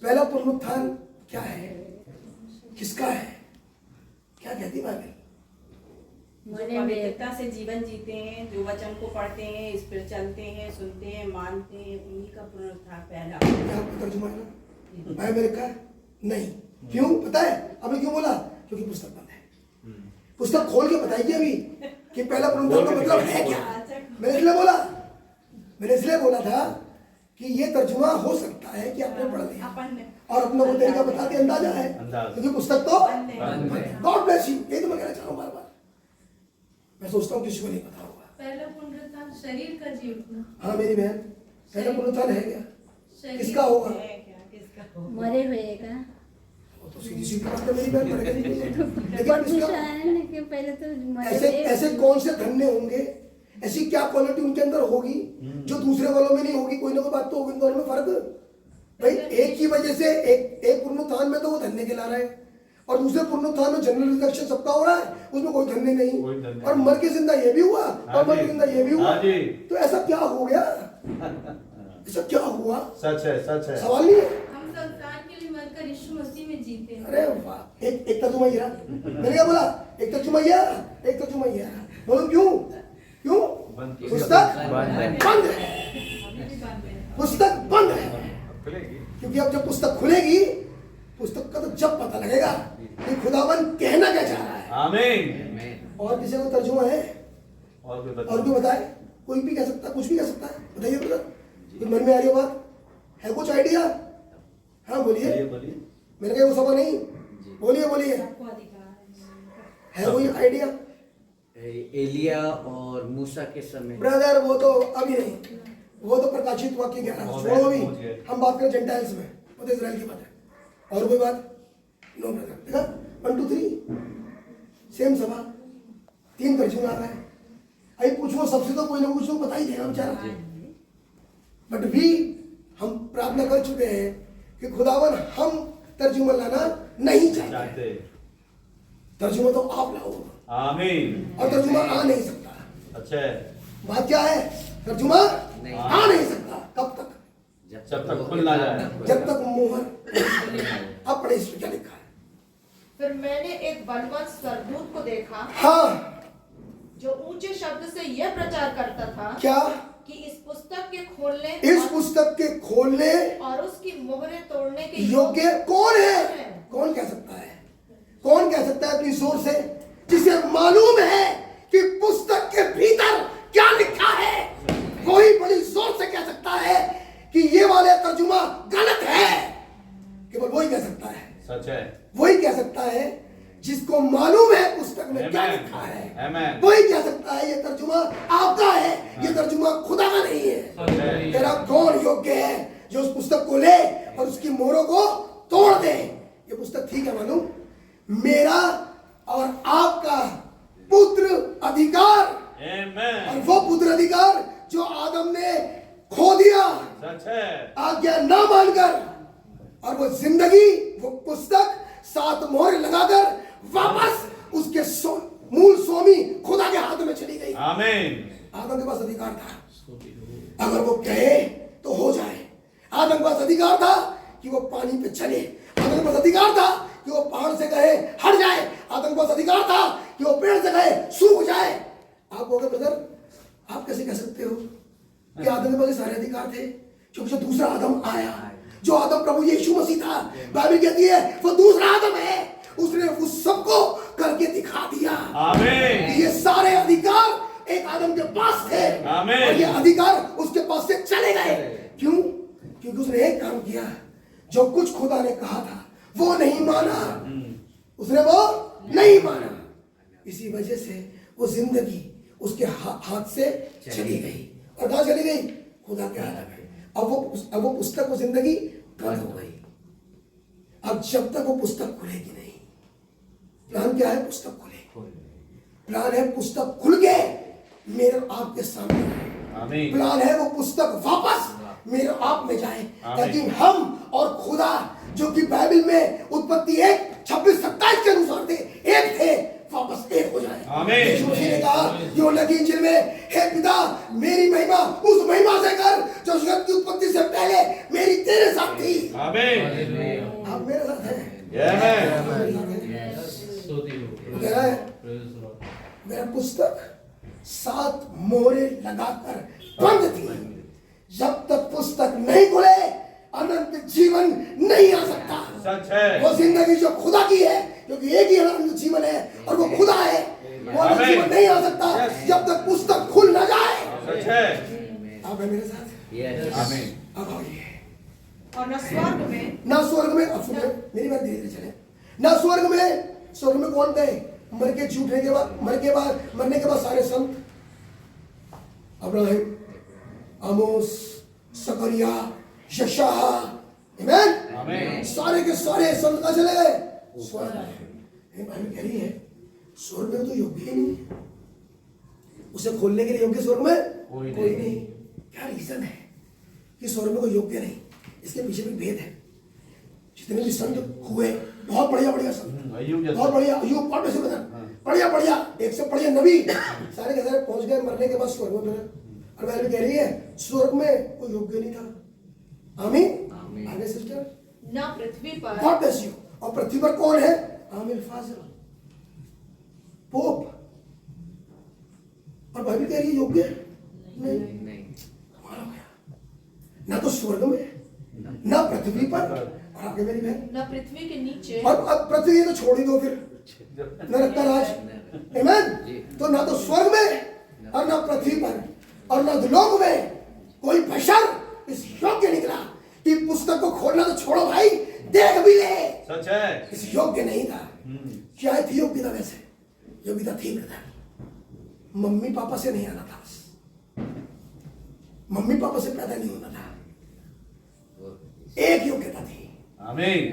पहला पुनरुत्थान क्या है, किसका है, क्या कहती बाइबल? पवित्रता से जीवन जीते हैं, जो वचन को पढ़ते हैं, इस पर चलते हैं, सुनते हैं, मानते हैं, उन्हीं का पुनरुत्थान पहला। क्या आपका तर्जुमा है ना बाइबल का? नहीं। क्यों पता है? अभी क्यों बोला? क्योंकि पुस्तक बंद है। पुस्तक खोल के बताइए अभी कि पहला पुनरुत्थान का मतलब है क्या। मैंने इसलिए बोला था कि ये तर्जुमा हो सकता है कि आपने पढ़ लिया और अपना वो तरीका बता के अंदाजा है, क्योंकि पुस्तक तो गॉड ब्लेस यू। यही तो मैं कहना चाह रहा हूँ बार बार। मैं सोचता हूँ किसी को नहीं पता होगा। पहला पुनरुत्थान शरीर का जी उठना। हाँ मेरी बहन, पहला पुनरुत्थान है क्या? किसका होगा? मरे हुए का। वो तो सीधी सीधी बात है मेरी बहन, पढ़ के लेकिन पहले तो ऐसे कौन से धन्य होंगे, ऐसी क्या क्वालिटी उनके अंदर होगी जो दूसरे वालों में नहीं होगी? कोई ना कोई बात तो होगी इन दोनों में फर्क। भाई एक ही वजह से एक पुनरुत्थान में तो वो धन्य कहला रहा है और दूसरे पुनरुत्थान में जनरल रिजरेक्शन सबका हो रहा है, उसमें कोई धन्य नहीं। और मर के जिंदा ये भी हुआ और मर के जिंदा ये भी हुआ। तो ऐसा क्या हो गया? ऐसा क्या हुआ? सच है, सच है। सवाल नहीं है। हम संसार के लिए मरकर यीशु मसीह में जीते हैं। अरे वाह, एक तर्जुमा ये रहा। मैंने क्या बोला? एक तर्जुमा ये, एक तर्जुमा ये। बोलो क्यों? क्यों? पुस्तक बंद है। पुस्तक बंद है क्योंकि अब जब पुस्तक खुलेगी, पुस्तक का तो जब पता लगेगा कि खुदावन कहना क्या चाह रहा है। आमीन। और किसी को तर्जुमा है? और कोई बताए? कोई भी कह सकता है, कुछ भी कह सकता है। बताइए ब्रदर, कुछ मन में आ रही है बात? है कुछ आइडिया? हाँ बोलिए। मैंने कहा वो सभा नहीं, बोलिए बोलिए। है कोई आइडिया? एलिया और मूसा के समय। ब्रदर वो तो अभी नहीं, वो तो प्रकाशित वाक्य 11 छोड़ो अभी। हम बात करें जेंटाइल्स में, वो तो इजराइल की बात है। और कोई बात? No brother. देखा 1 2 3 सेम सभा, 3 तर्जुमा आ रहा है। अभी पूछो सबसे तो कोई ना कुछ तो बता ही देगा बेचारा। बट भी हम प्रार्थना कर चुके हैं कि खुदावन हम तर्जुमा लाना नहीं चाहते। तर्जुमा तो आप लाओ। आमीन। और तर्जुमा आ नहीं सकता। अच्छा है। बात क्या है? तर्जुमा आ नहीं सकता। कब तक? जब तक खुल ना जाए, जब तक मोहर अपने इस पे क्या लिखा है। फिर मैंने एक बलवंत स्वर्गदूत को देखा, हाँ, जो ऊंचे शब्द से यह प्रचार करता था क्या? कि इस पुस्तक के खोलने इस पुस्तक के खोलने और उसकी मोहरें तोड़ने के योग्य कौन है? कौन कह सकता है? कौन कह सकता है अपनी जोर से, जिसे मालूम है कि पुस्तक के भीतर क्या लिखा है? कोई बड़ी जोर से कह सकता है कि ये वाले तर्जुमा गलत है? केवल वही कह सकता है। सच है। वही कह सकता है जिसको मालूम है पुस्तक में क्या लिखा है। वही कह सकता है ये तर्जुमा आपका है, ये तर्जुमा खुदा का नहीं है। तेरा कौन योग्य है जो उस पुस्तक को ले और उसकी मोहरों को तोड़ दे? ये पुस्तक ठीक है मालूम, मेरा और आपका पुत्र अधिकार, और वो पुत्र अधिकार जो आदम ने खो दिया आज्ञा ना मानकर, और वो जिंदगी, वो पुस्तक 7 मोहर लगाकर वापस उसके मूल स्वामी खुदा के हाथ में चली गई। आमीन। आदम के पास अधिकार था, अगर वो कहे तो हो जाए। आदम के पास अधिकार था कि वो पानी पे चले। आदम के पास अधिकार था कि वो पहाड़ से कहे हट जाए। आदम के पास अधिकार था कि वो पेड़ से कहे सूख जाए। आप बोले ब्रदर, आप कैसे कह सकते हो कि आदम के पास सारे अधिकार थे? क्योंकि जो दूसरा आदम आया, जो आदम प्रभु यीशु मसीह था, बाइबल कहती है वो दूसरा आदम है, उसने उस सबको करके दिखा दिया। आमीन। ये सारे अधिकार एक आदम के पास थे आमीन। और ये अधिकार उसके पास से चले गए। क्यों? क्योंकि उसने एक काम किया, जो कुछ खुदा ने कहा था वो नहीं माना, उसने वो नहीं माना। इसी वजह से वो जिंदगी उसके हाथ से चली गई। और कहां चली गई? खुदा के हाथ में। अब वो पुस्तक, वो जिंदगी बंद हो गई। अब जब तक वो पुस्तक खुलेगी नहीं, प्लान क्या है? पुस्तक खुले। प्लान है पुस्तक खुल के मेरे आपके सामने आए। प्लान है वो पुस्तक वापस मेरे आप में जाए, ताकि हम और खुदा, जो कि बाइबल में उत्पत्ति 1:26-27 के अनुसार थे, एक थे, वापस एक हो जाए। यीशु मसीह ने कहा यूहन्ना की इंजील में, हे पिता मेरी महिमा उस महिमा से कर जो जगत की उत्पत्ति से पहले मेरी तेरे साथ थी। आमीन। आप मेरे साथ हैं। मेरा पुस्तक 7 मोहरे लगाकर बंद थी। जब तक पुस्तक नहीं खुले अनंत जीवन नहीं आ सकता। सच है। वो जिंदगी जो खुदा की है, क्योंकि एक ही अनंत जीवन है और वो खुदा है, वो अनंत जीवन नहीं आ सकता जब तक पुस्तक खुल ना जाए। सच है। आप है मेरे साथ? आमीन। अब आइए। और न स्वर्ग में, ना स्वर्ग में, अब सुनिए मेरी बात धीरे धीरे चले। ना स्वर्ग में कौन थे? मर के झूठने के बाद, मरने के बाद सारे संत, अब्राहिम, आमोस, सकरिया, यशायाह, आमीन, सारे के सारे संत कहां चले गए? स्वर्ग में। बाइबल कह रही है स्वर्ग में तो योग्य ही नहीं, उसे खोलने के लिए योग्य स्वर्ग में कोई नहीं। क्या रीजन है कि स्वर्ग में कोई योग्य नहीं? इसके पीछे भी भेद है। जितने भी संत हुए, बहुत बढ़िया संत, बहुत बढ़िया, अय्यूब बहुत ऐसे बता, बढ़िया एक से बढ़िया नबी, सारे के सारे पहुंच गए मरने के बाद स्वर्ग में। और बाइबल कह रही है स्वर्ग में कोई योग्य नहीं था। आमीन। आगे सिस्टर। न पृथ्वी पर, गॉड ब्लेस यू। और पृथ्वी पर कौन है? आमिर फाजिल, पोप। और बाइबल कह रही है योग्य नहीं। कमाल हो गया। ना तो स्वर्ग में, ना पृथ्वी पर, और आगे मेरी बहन, न पृथ्वी के नीचे। और अब पृथ्वी तो छोड़ ही दो फिर, नरक का राज। आमीन। तो ना तो स्वर्ग में और ना पृथ्वी पर और ना लोक में कोई बशर इस योग्य निकला कि पुस्तक को खोलना तो छोड़ो भाई, देख भी ले। सच है। इस योग्य नहीं था। क्या थी योग्यता? वैसे योग्यता थी ब्रदर, मम्मी पापा से नहीं आना था, बस मम्मी पापा से पैदा नहीं होना था, एक योग्यता थी। आमीन।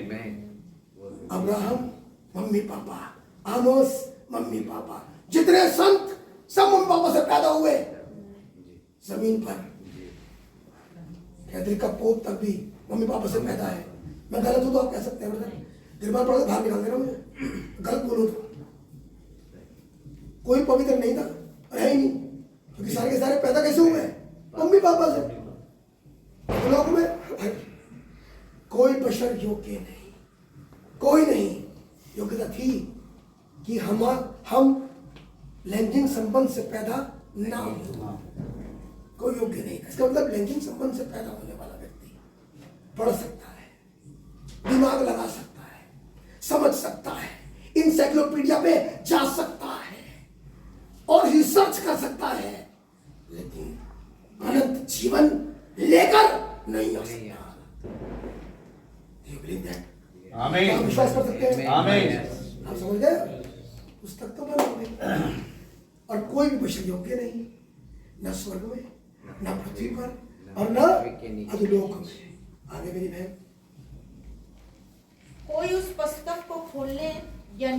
अब्राहम मम्मी पापा, आमोस मम्मी पापा, जितने संत सब मम्मी पापा से पैदा हुए जमीन पर। कैथोलिक का पोप तक भी मम्मी पापा से पैदा है। मैं गलत हूं तो आप कह सकते हैं, गिरबान पढ़ के बाहर निकाल देना मुझे, गलत बोलूं तो। कोई पवित्र नहीं था, है ही नहीं, क्योंकि सारे के सारे पैदा कैसे हुए? मम्मी पापा से। लोग में कोई बशर योग्य नहीं, कोई नहीं। योग्यता थी कि हम लैंगिक संबंध से पैदा ना हो, कोई योग्य नहीं था। इसका मतलब लैंगिक संबंध से पैदा होने वाला व्यक्ति पढ़ सकता है, दिमाग लगा सकता है, समझ सकता है, इंसाइक्लोपीडिया पे जा सकता है और रिसर्च कर सकता है, लेकिन अनंत जीवन लेकर नहीं आ सकता। आमीन। आप विश्वास कर सकते हैं? आमीन। आप समझ गए? पुस्तक तो बंद हो गई और कोई भी बशर योग्य नहीं, न स्वर्ग में, न पृथ्वी पर और न अधोलोक में। आगे मेरी बहन। कोई उस पुस्तक को खोलने या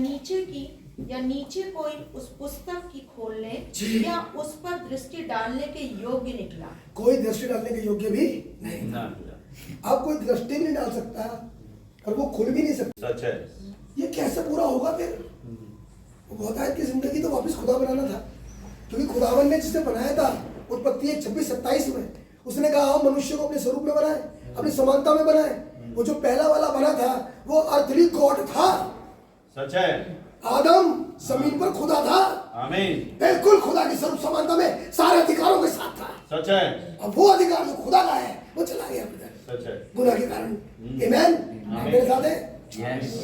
नीचे कोई उस पुस्तक की खोलने या उस पर दृष्टि डालने के योग्य निकला। कोई दृष्टि डालने के योग्य भी नहीं। आप कोई दृष्टि नहीं डाल सकता और वो खुल भी नहीं सकता। सच है। ये कैसे पूरा होगा फिर? वो बहुतायत की जिंदगी तो वापस खुदा बनाना था, क्योंकि खुदावन ने जिसे बनाया था उत्पत्ति 1:26-27 में, उसने कहा हम मनुष्य को अपने स्वरूप में बनाए, अपनी समानता में बनाए। वो जो पहला वाला बना था वो अर्थली गॉड था। सच है। आदम जमीन पर खुदा था। आमीन। बिल्कुल खुदा की स्वरूप समानता में सारे अधिकारों के साथ था। सच है। अब वो अधिकार जो खुदा का है वो चला गया ब्रदर, सच है। गुनाह के कारण। आमीन। आप मेरे साथ है?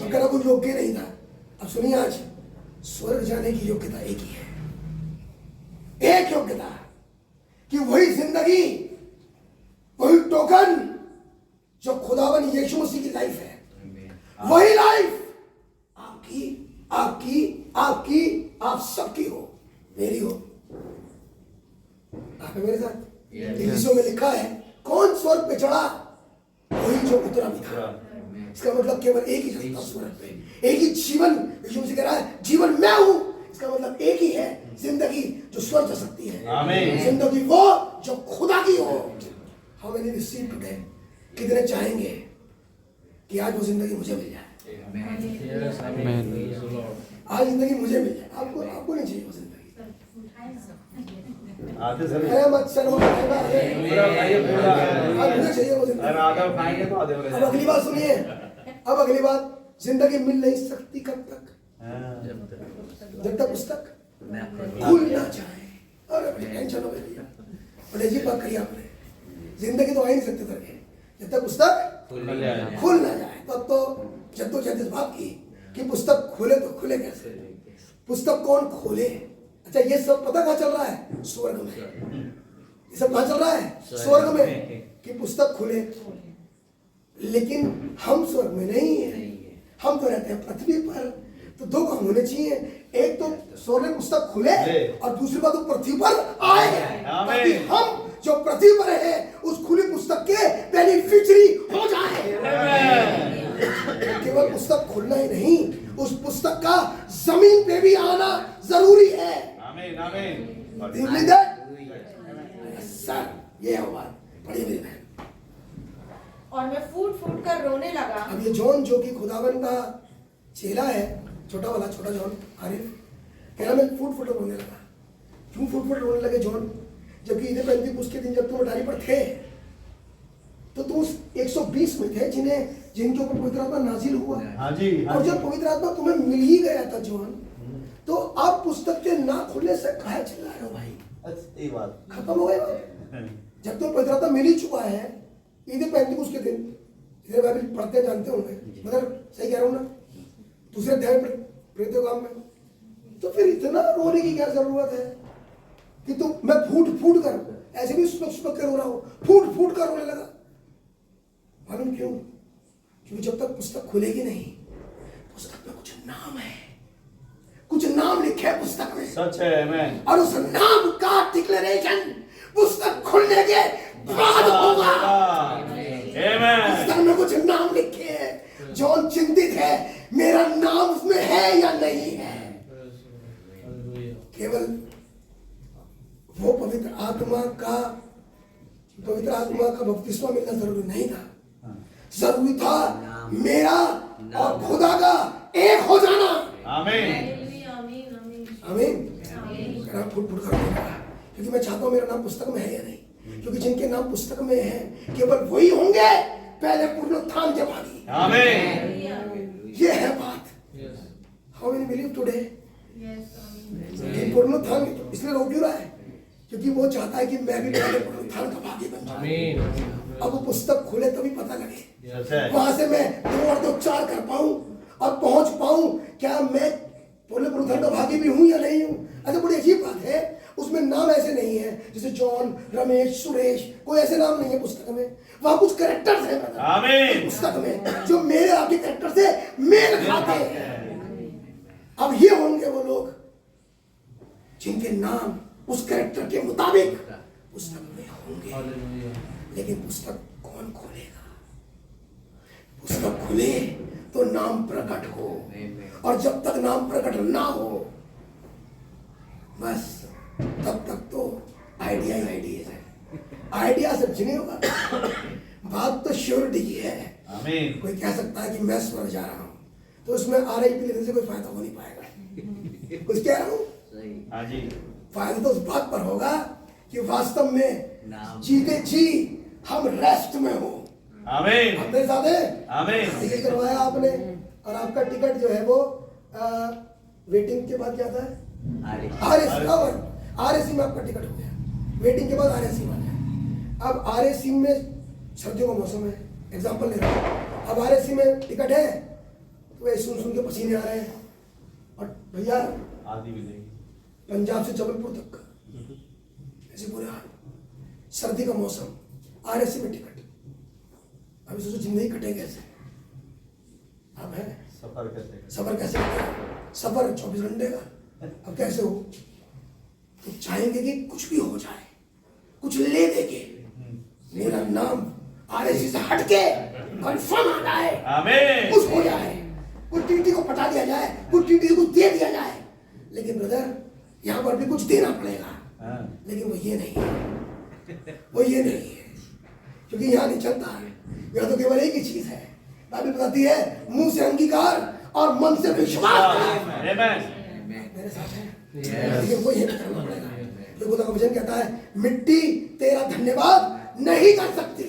अगर कोई योग्य नहीं था, अब सुनिए, आज स्वर्ग जाने की योग्यता एक ही है, एक योग्यता, कि वही जिंदगी, वही टोकन जो खुदावन यीशु मसीह की लाइफ है, वही लाइफ आपकी आपकी आपकी आप सबकी हो, मेरी हो। आप मेरे साथ? इक्कीसों में लिखा है, कौन स्वर्ग पे चढ़ा? वही जो उतरा भी था। इसका मतलब केवल एक ही चढ़ता स्वर्ग पे, एक ही जीवन। यीशु मसीह कह रहा है, जीवन मैं हूं। इसका मतलब एक ही है, जिंदगी जो स्वर्ग जा सकती है, जिंदगी वो जो खुदा की हो। How many receive today? कितने चाहेंगे कि आज वो जिंदगी मुझे मिल जाए? आज जिंदगी मुझे मिल जाए। आपको आपको नहीं चाहिए वो जिंदगी। आते सर अरे मत शर्मा, पूरा खाइए, पूरा। आज मुझे चाहिए वो जिंदगी। अरे आधा खाएंगे तो आधे अब अगली बात सुनिए, अब अगली बात, जिंदगी मिल नहीं सकती कब तक? जब तक पुस्तक खुल ना जाए। अरे टेंशन हो गई, बड़े अजीब बात कही आपने। जिंदगी तो आ ही नहीं सकती तरह, जब तक पुस्तक खुल ना जाए। तब तो जद्दोजहद इस बात की कि पुस्तक खुले तो खुले कैसे? पुस्तक कौन खोले? अच्छा, ये सब पता कहाँ चल रहा है? स्वर्ग में। ये सब कहाँ चल रहा है? स्वर्ग में, कि पुस्तक खुले। लेकिन हम स्वर्ग में नहीं है, हम तो रहते हैं पृथ्वी पर। तो दो काम होने चाहिए, एक तो स्वर्ग में पुस्तक खुले, और दूसरी बात वो पृथ्वी पर आए, ताकि हम जो पृथ्वी पर है उस खुली पुस्तक के बेनिफिशियरी हो जाए। केवल पुस्तक खुलना ही नहीं, उस पुस्तक का जमीन पे भी आना जरूरी है। आमीन, आमीन। सर, ये है बात। पढ़िए मेरी बहन। और मैं फूट फूट कर रोने लगा। अब ये जॉन जो कि खुदावन का चेला है, छोटा वाला, छोटा जॉन आरिफ, कह रहा मैं फूट फूट रोने लगा। क्यों फूट फूट रोने लगे जॉन? जबकि ईद पेंतीकोस्त के दिन जब तुम अटारी पर थे, तो तुम 120 में थे जिनके ऊपर पवित्र आत्मा नाजिल हुआ। हाँ जी, हाँ और जी। जब पवित्र आत्मा तुम्हें मिल ही गया था जॉन, तो आप पुस्तक के ना खुलने से काहे चिल्ला रहे हो भाई? अच्छी बात। खत्म हो गया। जब तो पवित्र आत्मा मिल ही चुका है, ईद पेंतीकोस्त के दिन, इधर बाइबल पढ़ते जानते होंगे, मतलब सही कह रहा हूँ ना? दूसरे अध्याय पर प्रेरितों काम में, तो फिर इतना रोने की क्या जरूरत है कि तुम, मैं फूट फूट कर, ऐसे भी सुबह के रो रहा हूँ, फूट फूट कर रोने लगा। मालूम क्यों? क्योंकि जब तक पुस्तक खुलेगी नहीं, पुस्तक में कुछ नाम है, कुछ नाम लिखे हैं पुस्तक में। सच है। मैं और उस नाम का डिक्लेरेशन पुस्तक खुलने के बाद होगा। पुस्तक में कुछ नाम लिखे हैं। जॉन चिंतित है, मेरा नाम उसमें है या नहीं है। केवल वो पवित्र आत्मा का बपतिस्मा मिलना जरूरी नहीं था, जरूरी था मेरा और खुदा का एक हो जाना। आमीन, आमीन। फुट फुट कर रहा, क्योंकि मैं चाहता हूं मेरा नाम पुस्तक में है या नहीं, क्योंकि जिनके नाम पुस्तक में है केवल वही होंगे पहले पुनरुत्थान के भागी। आमीन। ये है बात। How many believe today? पुनरुत्थान इसलिए रोक क्यों रहा है? क्योंकि वो चाहता है कि मैं भी पहले पुनरुत्थान का भागी बन जाऊं। अब वो पुस्तक खुले तभी पता लगे, वहां से मैं 2 और 2 4 कर पाऊं और पहुंच पाऊं, क्या मैं पहले पुनरुत्थान का भागी भी हूं या नहीं हूं। अच्छा, बड़ी अजीब बात है, उसमें नाम ऐसे नहीं है जैसे जॉन, रमेश, सुरेश, कोई ऐसे नाम नहीं है पुस्तक में। वहां कुछ कैरेक्टर्स हैं आमीन पुस्तक में जो मेरे आपके कैरेक्टर से मेल खाते हैं। अब ये होंगे वो लोग जिनके नाम उस कैरेक्टर के मुताबिक पुस्तक में होंगे। लेकिन पुस्तक कौन खोलेगा? पुस्तक खुले तो नाम प्रकट हो, और जब तक नाम प्रकट ना हो, बस तब तक तो आइडिया ही आइडिया है। आइडिया से कुछ नहीं होगा। बात तो श्योरिटी की है। आमीन। कोई कह सकता है कि मैं स्वर्ग जा रहा हूं, तो उसमें RIP लिखने से कोई फायदा हो नहीं पाएगा। कुछ कह रहा हूं? हाँ जी। फायदा तो उस बात पर होगा कि वास्तव में जीते जी हम रेस्ट में हो। आमीन। अपने साथ है। आमीन। टिकट करवाया आपने, और आपका टिकट जो है वो वेटिंग के बाद क्या था? RAC में आपका टिकट हो गया। वेटिंग के बाद RAC में। अब RAC में सर्दियों का मौसम है, एग्जाम्पल ले रहा हूँ। अब RSC में टिकट है तो वही सुन के पसीने आ रहे हैं। और भैया आदि भी नहीं, पंजाब से जबलपुर तक का ऐसे बुरे हाल, सर्दी का मौसम, RSC में टिकट। अभी सोचो जिंदगी कटे कैसे। अब है सफर कैसे सफर कैसे करेगा? सफर 24 घंटे का, अब कैसे हो? तो चाहेंगे कि कुछ भी हो जाए, कुछ ले देके मेरा नाम RSC से हटके कंफर्म आ जाए, आमीन, कुछ हो जाए, कुछ टीटी को पटा दिया जाए, कुछ टीटी को दे दिया जाए। लेकिन ब्रदर यहाँ पर भी कुछ देना पड़ेगा, लेकिन वो ये नहीं है, वो ये नहीं है, क्योंकि यहाँ नहीं चलता है। यहाँ तो केवल एक ही चीज है, बाइबल बताती है, मुंह से अंगीकार और मन से विश्वास मेरे साथ है। लेकिन वो ये नहीं करना पड़ेगा। खुदा का वचन कहता है, मिट्टी तेरा धन्यवाद नहीं कर सकती,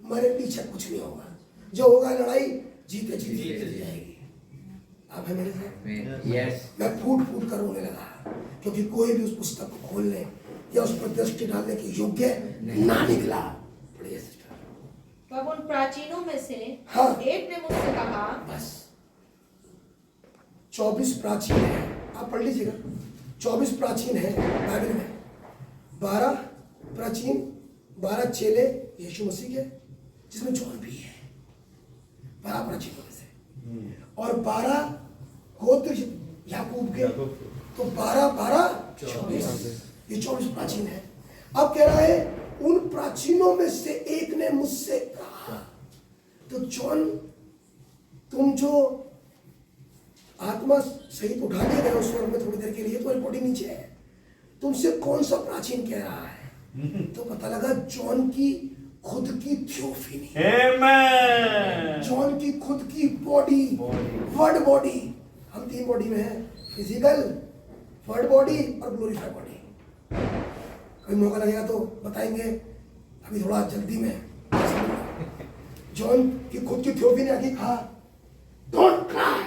मेरे पीछे कुछ नहीं होगा, जो होगा लड़ाई जीते जीते जाएगी। आप है मेरे साथ? यस। मैं फूट फूट कर रोने लगा, क्योंकि कोई भी उस पुस्तक को खोलने या उस पर दृष्टि डालने के योग्य ना निकला। पढ़िए सिस्टर। तब उन प्राचीनों में से हाँ। एक ने मुझसे कहा, बस 24 प्राचीन है, आप पढ़ लीजिएगा। 24 प्राचीन है बाइबल में, 12 प्राचीन, 12 चेले यीशु मसीह के, जिसमें जॉन भी है, 12 प्राचीनों में से, और 12 गोत्र याकूब के, तो 12 12 24, ये 24 प्राचीन है। अब कह रहा है, उन प्राचीनों में से एक ने मुझसे कहा, तो जॉन, तुम जो आत्मा सहित उठा दिए गए उस स्वर्ग में थोड़ी देर के लिए, तो रिपोर्टिंग नीचे है, तुमसे कौन सा प्राचीन कह रहा है? तो पता लगा जॉन की खुद की थियोफनी, जॉन की खुद की बॉडी, वर्ड बॉडी। हम 3 बॉडी में हैं, फिजिकल, वर्ड बॉडी और ग्लोरीफाइड बॉडी। कभी मौका लगेगा तो बताएंगे, अभी थोड़ा जल्दी में। जॉन की खुद की थियोफनी आके कहा, डोंट क्राई।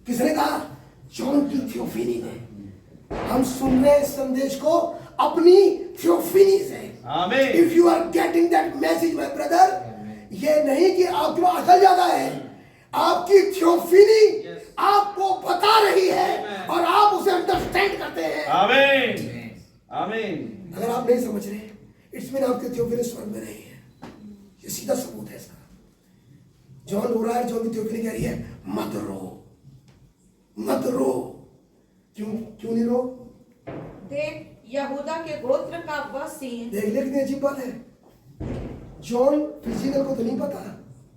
किसने कहा? जॉन की थियोफनी ने। हम सुन रहे हैं संदेश को अपनी थियोफनी से। आमीन। If you are getting that message my brother, ये नहीं कि आपके पास अकल ज्यादा है, आपकी थियोफनी आपको बता रही है और आप उसे अंडरस्टैंड करते हैं। आमीन, आमीन। अगर आप नहीं समझ रहे, इट्स मीन आपकी थियोफनी स्वर्ग में नहीं है। ये सीधा सबूत है इसका। जॉन रो रहा है, जॉन की थियोफनी कह रही है, मत रो, मत रो। क्यों नहीं रो? देख यहूदा के गोत्र का वह सीन। देख ले कितनी अजीब बात है। जॉन फिजिकल को तो नहीं पता,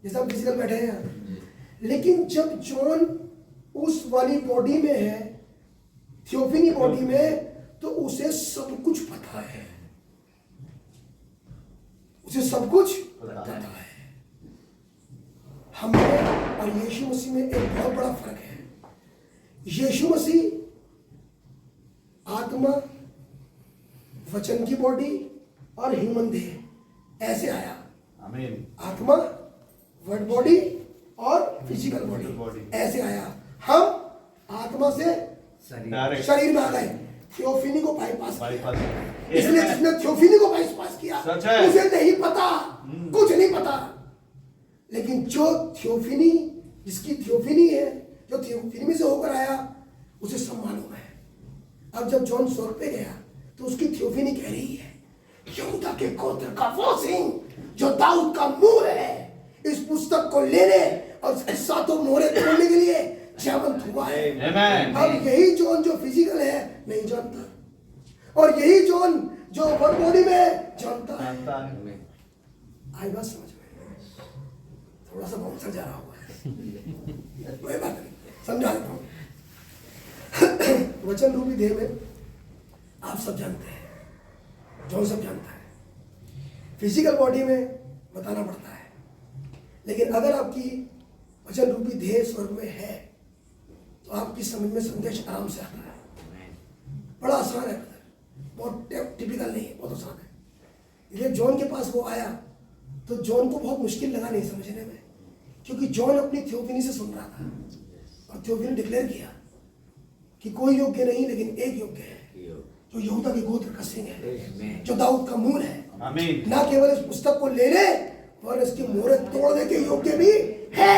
जैसे हम फिजिकल बैठे हैं, लेकिन जब जॉन उस वाली बॉडी में है, थियोफनी बॉडी में, तो उसे सब कुछ पता है, उसे सब कुछ पता है। हमें और यीशु मसीह में एक बहुत बड़ा फर्क है। यीशु मसीह आत्मा, वचन की बॉडी और ह्यूमन देह ऐसे आया। आमीन। आत्मा, वर्ड बॉडी और फिजिकल बॉडी ऐसे आया। हम आत्मा से शरीर में आ गए, थियोफनी को बाईपास किया। इसलिए जिसने थियोफनी को बाईपास किया उसे नहीं पता, कुछ नहीं पता। लेकिन जो थियोफनी, जिसकी थियोफनी है, जो थियोफनी में से होकर आया, उसे सब मालूम है। अब जब जॉन स्वर्ग पे गया तो उसकी थियोफनी कह रही है, यहूदा के गोत्र का वो सिंह जो दाऊद का मूल है, इस पुस्तक को लेने और सातों मोहरें तोड़ने के लिए जयवंत हुआ है। अब यही जॉन जो फिजिकल है नहीं जानता, और यही जॉन जो वर्ड बॉडी में जानता है। आई बात समझ में? थोड़ा सा बाउंसर जा रहा हुआ है, कोई बात नहीं, समझा देता हूँ। वचन रूपी देह में आप सब जानते हैं, जॉन सब जानता है। फिजिकल बॉडी में बताना पड़ता है, लेकिन अगर आपकी वचन रूपी देह स्वर्ग में है तो आपकी समझ में संदेश आराम से आता है। बड़ा आसान है, बहुत टिपिकल नहीं है, बहुत आसान है। इसलिए जॉन के पास वो आया तो जॉन को बहुत मुश्किल लगा नहीं समझने में, क्योंकि जॉन अपनी थियोफनी से सुन रहा था और थियोफनी डिक्लेयर किया कि कोई योग्य नहीं लेकिन एक योग्य है, जो यहूदा के गोत्र का सिंह है, जो दाऊद का मूल है। आमीन। ना केवल इस पुस्तक को लेने और इसकी मोहरें तोड़ने के योग्य भी है।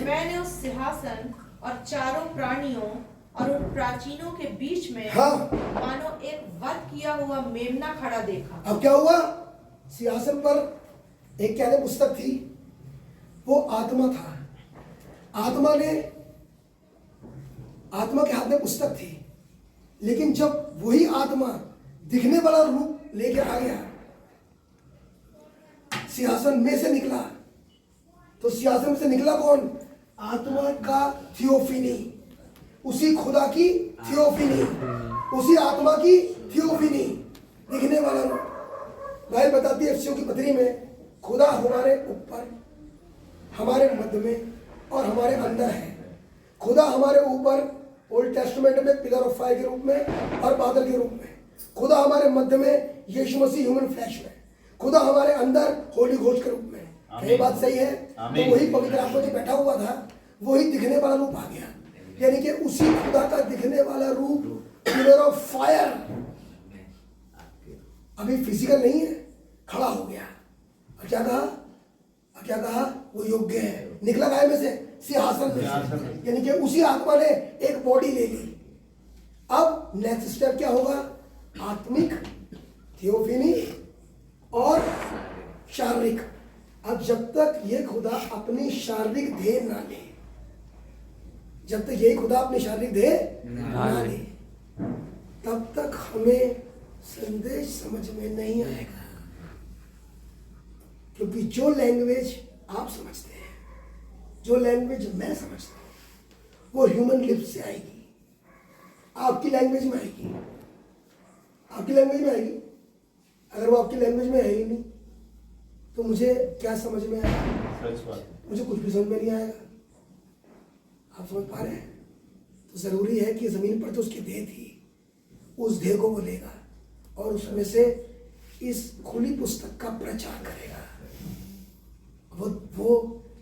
मैंने उस सिंहासन और चारों प्राणियों और उन प्राचीनों के बीच में हाँ। मानो एक वध किया हुआ मेमना खड़ा देखा। अब क्या हुआ? सिंहासन पर एक क्या पुस्तक थी, वो आत्मा था। आत्मा के हाथ में पुस्तक थी, लेकिन जब वही आत्मा दिखने वाला रूप लेके आ गया, सिंहासन में से निकला, तो सिंहासन में से निकला कौन? आत्मा का थियोफनी, उसी खुदा की थियोफनी, उसी आत्मा की थियोफनी, दिखने वाला रूप। बाइबल बताती है एफिसियों की पत्री में, खुदा हमारे ऊपर, हमारे मध्य में और हमारे अंदर है। खुदा हमारे ऊपर ओल्ड टेस्टामेंट में पिलर ऑफ फायर के रूप में और बादल के रूप में, खुदा हमारे मध्य में यीशु मसीह ह्यूमन फ्लैश में, खुदा हमारे अंदर होली घोष के रूप में। ये बात सही है? तो वही पवित्र आत्मा जो बैठा हुआ था, वही दिखने वाला रूप आ गया, यानी कि उसी खुदा का दिखने वाला रूप पिलर ऑफ फायर अभी फिजिकल नहीं है, खड़ा हो गया। और क्या कहा? वो योग्य है। निकला गाय में से, सिंहासन में, यानी कि उसी आत्मा ने एक बॉडी ले ली। अब नेक्स्ट स्टेप क्या होगा? आत्मिक, थियोफनी और शारीरिक। अब जब तक ये खुदा अपनी शारीरिक देह ना ले, जब तक ये खुदा अपनी शारीरिक देह ना ले, तब तक हमें संदेश समझ में नहीं आएगा। क्योंकि जो लैंग्वेज आप समझते हैं, जो लैंग्वेज मैं समझता हूं, वो ह्यूमन लिप्स से आएगी, आपकी लैंग्वेज में आएगी, आपकी लैंग्वेज में आएगी। अगर वो आपकी लैंग्वेज में है ही नहीं, तो मुझे क्या समझ में आएगा? मुझे कुछ भी समझ में नहीं आएगा। आप समझ पा रहे हैं? तो जरूरी है कि जमीन पर जो उसकी देह थी, उस देह को वो लेगा और उसमें से इस खुली पुस्तक का प्रचार करेगा। वो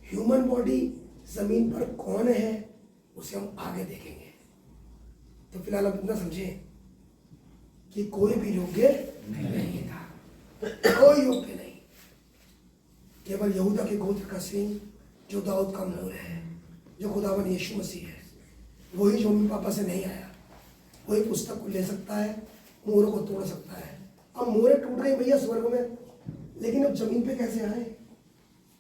ह्यूमन बॉडी जमीन पर कौन है, उसे हम आगे देखेंगे। तो फिलहाल आप इतना समझें कि कोई भी योग्य नहीं था, कोई योग्य नहीं। केवल यहूदा के गोत्र का सिंह, जो दाऊद का मूल है, जो खुदावन यीशु मसीह है, वही जो मम्मी पापा से नहीं आया, वही पुस्तक को ले सकता है, मोहरों को तोड़ सकता है। अब मोहरें टूट गई भैया स्वर्ग में, लेकिन अब जमीन पे कैसे आए?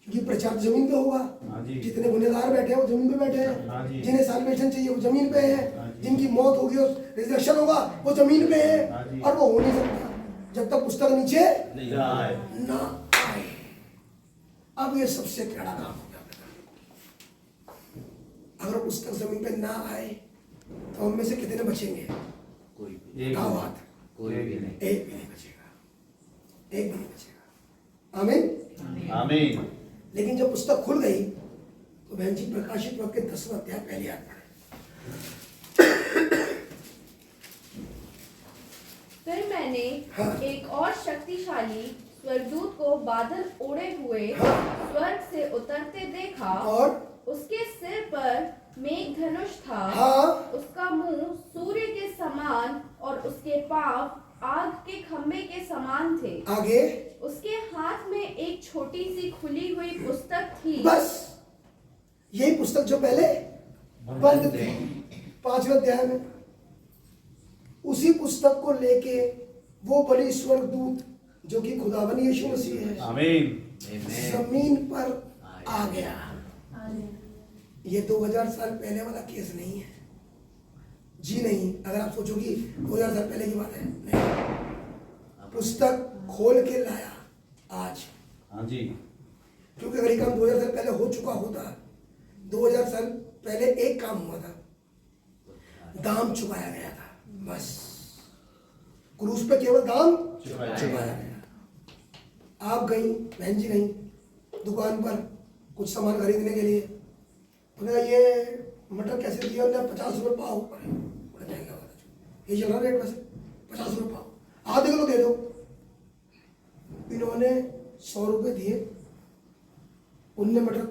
क्योंकि प्रचार जमीन पे होगा। जितने गुनहगार बैठे हैं वो जमीन पे बैठे हैं, जिन्हें साल्वेशन चाहिए वो जमीन पे है, जिनकी मौत होगी और रिजरेक्शन होगा वो जमीन पे है। और वो हो नहीं सकता जब तक पुस्तक नीचे ना आए। अब ये सबसे टेढ़ा काम हो गया। अगर पुस्तक जमीन पे ना आए तो हम में से कितने बचेंगे? कोई भी नहीं, एक भी नहीं बचेगा, एक भी नहीं बचेगा। आमीन, आमीन। लेकिन जब पुस्तक खुल गई तो बहन जी प्रकाशित वाक्य 10वां अध्याय पहली आयत पढ़े। फिर मैंने एक और शक्तिशाली स्वर्गदूत को बादल ओढ़े हुए स्वर्ग से उतरते देखा, और उसके सिर पर मेघ धनुष था। उसका मुंह सूर्य के समान और उसके पांव आग के खंभे के समान थे। आगे उसके हाथ में एक छोटी सी खुली हुई पुस्तक थी। बस यही पुस्तक जो पहले बंद थी 5वें अध्याय में, उसी पुस्तक को लेके वो बड़ी स्वर्गदूत जो कि खुदावन यीशु मसीह है, आमीन, जमीन पर आ गया। ये 2000 साल पहले वाला केस नहीं है जी, नहीं। अगर आप सोचो कि 2000 साल पहले की बात है, नहीं। पुस्तक खोल के लाया आज। हाँ जी। क्योंकि अगर ये काम 2000 साल पहले हो चुका होता, 2000 साल पहले एक काम हुआ था, दाम चुकाया गया था, बस क्रूस पे केवल दाम चुकाया गया। आप गई, बहन जी गई दुकान पर कुछ सामान खरीदने के लिए, उन्होंने ये मटर कैसे दिया? उन्होंने 50 रुपये पाव। बड़ा महंगा वाला, ये चल रहा रेट वैसे 50 रुपये पाव, आधे किलो दे दो। इन्होंने 100 रुपये दिए, उनने मटर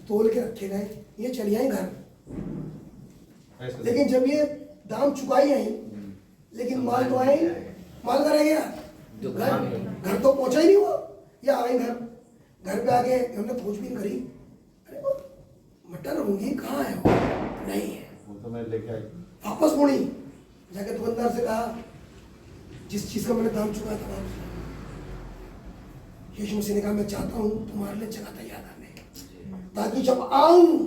तोल के रखे गए, ये चली आई घर। लेकिन जब ये दाम चुकाई आई, लेकिन माल तो आए ही, माल का रह गया, घर तो पहुंचा ही नहीं वो, या आ गए घर पे आके हमने खोजबीन करी, अरे वो मटर मुर्गी कहाँ है, वो नहीं है, वो तो मैं लेके आई। वापस मुड़ी जाके दुकानदार से कहा जिस चीज का मैंने दाम चुकाया था, यीशु मसीह ने कहा मैं चाहता हूँ तुम्हारे लिए जगह तैयार करने, ताकि जब आऊं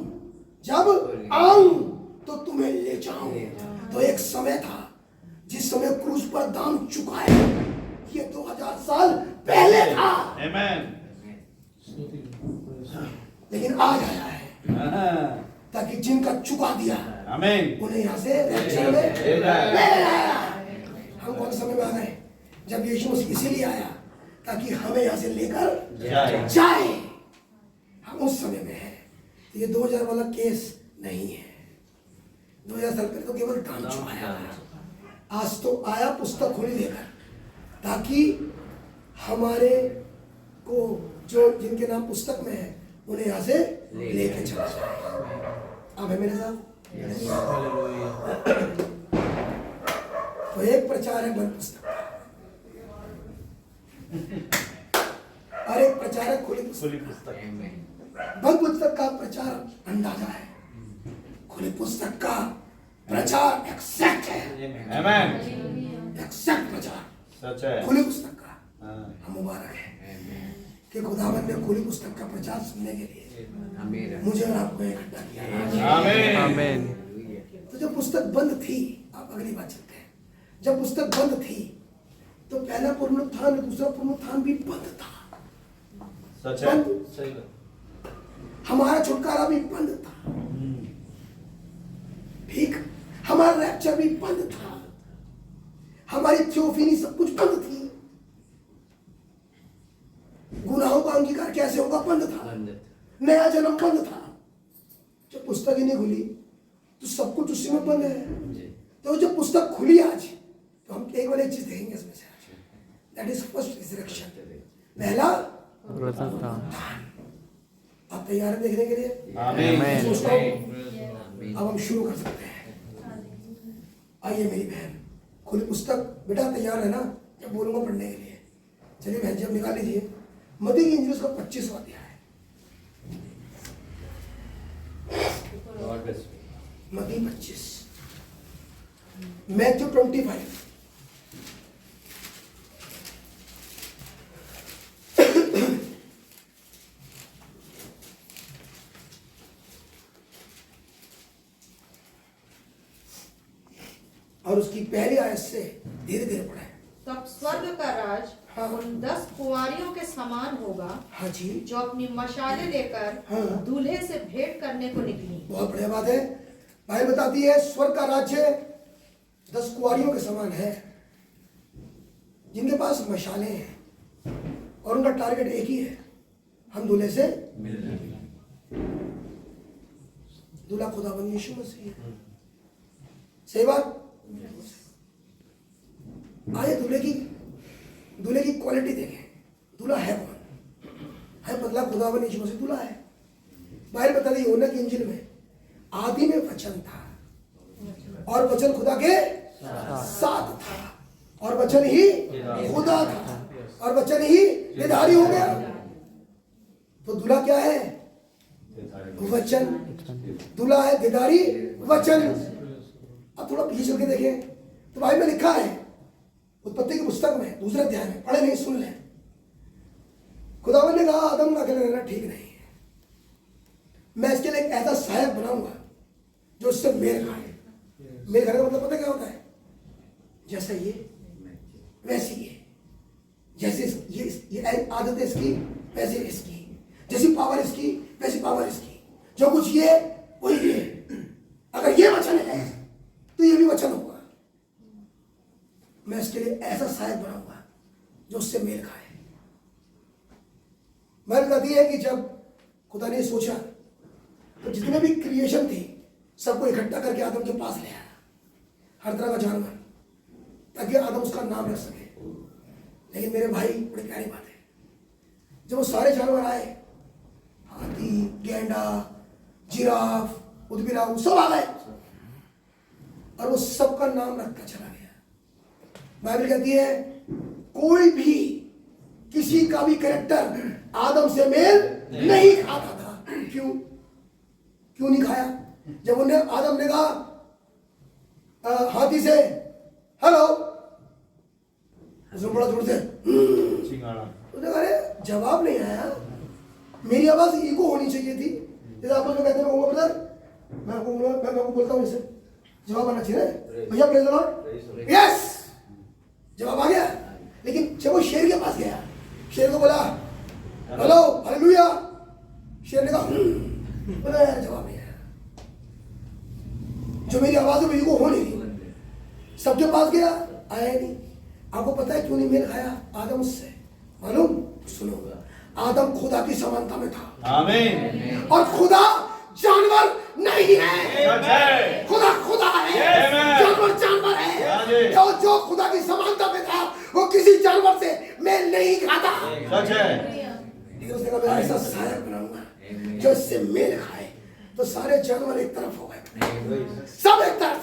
तो तुम्हें ले जाऊं। तो एक समय था जिस समय क्रूस पर दाम चुकाया, ये 2000 साल पहले था, लेकिन आज आया है ताकि जिनका चुका दिया उन्हें यहाँ से रैप्चर में ले आया। हम कौन समय में आ गए? जब यीशु मसीह इसीलिए आया ताकि हमें यहाँ से लेकर जाए। हम उस समय में हैं। तो ये 2000 वाला केस नहीं है। 2000 साल पहले तो केवल दाम चुकाया, आज तो आया पुस्तक खोली लेकर, ताकि हमारे को जो जिनके नाम पुस्तक में है उन्हें यहाँ से लेके चला जाए। अब है मेरे साथ। तो एक प्रचार है बंद पुस्तक का, और एक प्रचार है खुली पुस्तक। बंद पुस्तक का प्रचार अंदाजा है, खुली पुस्तक का प्रचार एक्सैक्ट है। एक्सैक्ट प्रचार सच है। खुली पुस्तक का। हम मुबारक है कि खुदावंद ने खुली पुस्तक का प्रचार सुनने के लिए मुझे और आपको इकट्ठा किया। आमीन। तो जब पुस्तक बंद थी, आप अगली बात चलते हैं, जब पुस्तक बंद थी तो पहला पुनरुत्थान दूसरा पुनरुत्थान भी बंद था। सच है। सही बात। हमारा छुटकारा भी बंद था, ठीक, हमारा रैप्चर भी बंद था, हमारी थियोफनी सब कुछ बंद थी, गुनाहों का अंगीकार कैसे होगा बंद था, नया जन्म बंद था। जब पुस्तक ही नहीं खुली तो सब कुछ उसी में बंद है। तो जब पुस्तक खुली आज, तो हम केवल एक चीज देखेंगे इसमें से, दैट इज फर्स्ट रिजरेक्शन, पहला पुनरुत्थान। आप तैयार हैं देखने के लिए? आमीन। अब हम शुरू कर सकते हैं। आइए मेरी बहन, खुली पुस्तक बेटा तैयार है ना? जब बोलूंगा पढ़ने के लिए, चलिए बहन जी अब निकाल लीजिए मत्ती की इंजील का 25वां अध्याय, मत्ती 25, मैथ्यू 25। और उसकी पहली आयत से धीरे धीरे पढ़े। तब स्वर्ग का राज उन 10 कुंवारियों के समान होगा, हाँ जी, जो अपनी मशाले लेकर दूल्हे से भेंट करने को निकली। बहुत बढ़िया बात है। बाइबल बताती है स्वर्ग का राज्य 10 कुंवारियों के समान है, जिनके पास मशाले हैं और उनका टारगेट एक ही है, हम दूल्हे से मिलना। दूल्हा खुदावंद यीशु मसीह है। सही बात। आइए दूल्हे की क्वालिटी देखें। दूल्हा है कौन? है पतला खुदावंद यीशु मसीह दूल्हा है। बाइबल बता रही है यूहन्ना की इंजील में, आदि में वचन था और वचन खुदा के साथ था और वचन ही खुदा था और वचन ही निधारी हो गया। तो दूल्हा क्या है? वचन। दूल्हा है दिदारी वचन। अब थोड़ा पीछे चल के देखें तो भाई में लिखा है उत्पत्ति की पुस्तक में 2 अध्याय में, पढ़े नहीं सुन लें। खुदावंद ने कहा आदम का अकेले रहना ठीक नहीं है, मैं इसके लिए एक ऐसा सहायक बनाऊंगा जो उससे मेल खाए। मेल खाने का मतलब पता क्या होता है? जैसा ये वैसी ये, जैसे ये आदत है इसकी वैसे इसकी, जैसी पावर इसकी वैसी पावर इसकी, जो कुछ ये वही ये। अगर ये वचन है तो ये भी वचन होगा। मैं इसके लिए ऐसा सहायक बनाऊंगा जो उससे मेल खाए। मैं बताती है कि जब खुदा ने सोचा तो जितने भी क्रिएशन थी सबको इकट्ठा करके आदम के पास ले आया, हर तरह का जानवर, ताकि आदम उसका नाम रख सके। लेकिन मेरे भाई बड़ी प्यारी बात है, जब वो सारे जानवर आए, हाथी, गेंडा, जिराफ, उदबिलाऊ सब आ गए और वो सबका नाम रखकर चला गया। बाइबल कहती है कोई भी किसी का भी कैरेक्टर आदम से मेल नहीं खाता था। क्यों नहीं खाया? जब उन्हें आदम ने कहा हाथी से हेलो, उसने बड़ा जोर से उसने कहा अरे जवाब नहीं आया। मेरी आवाज ईगो होनी चाहिए थी, जैसे आपस में कहते हैं ब्रदर, मैं बोलता हूँ इससे जवाब आना चाहिए भैया, प्रेज द लॉर्ड, यस जवाब आ गया। लेकिन जब वो शेर के पास गया, शेर को बोला हेलो हालेलुया, शेर ने कहा जवाब नहीं आया। जो मेरी आवाज है वो हो नहीं रही, सबके पास गया आया नहीं। आपको पता है क्यों नहीं मेल खाया आदम उससे? मालूम? सुनो, आदम खुदा की समानता में था, आमीन, और खुदा जानवर नहीं है। खुदा खुदा है, जानवर जानवर है। जो खुदा की समानता में था वो किसी जानवर से मेल नहीं खाता। लेकिन उसने कहा मैं ऐसा साया बनाऊंगा जो इससे मेल खाए, तो सारे जानवर एक तरफ हो गए, सब एक तरफ।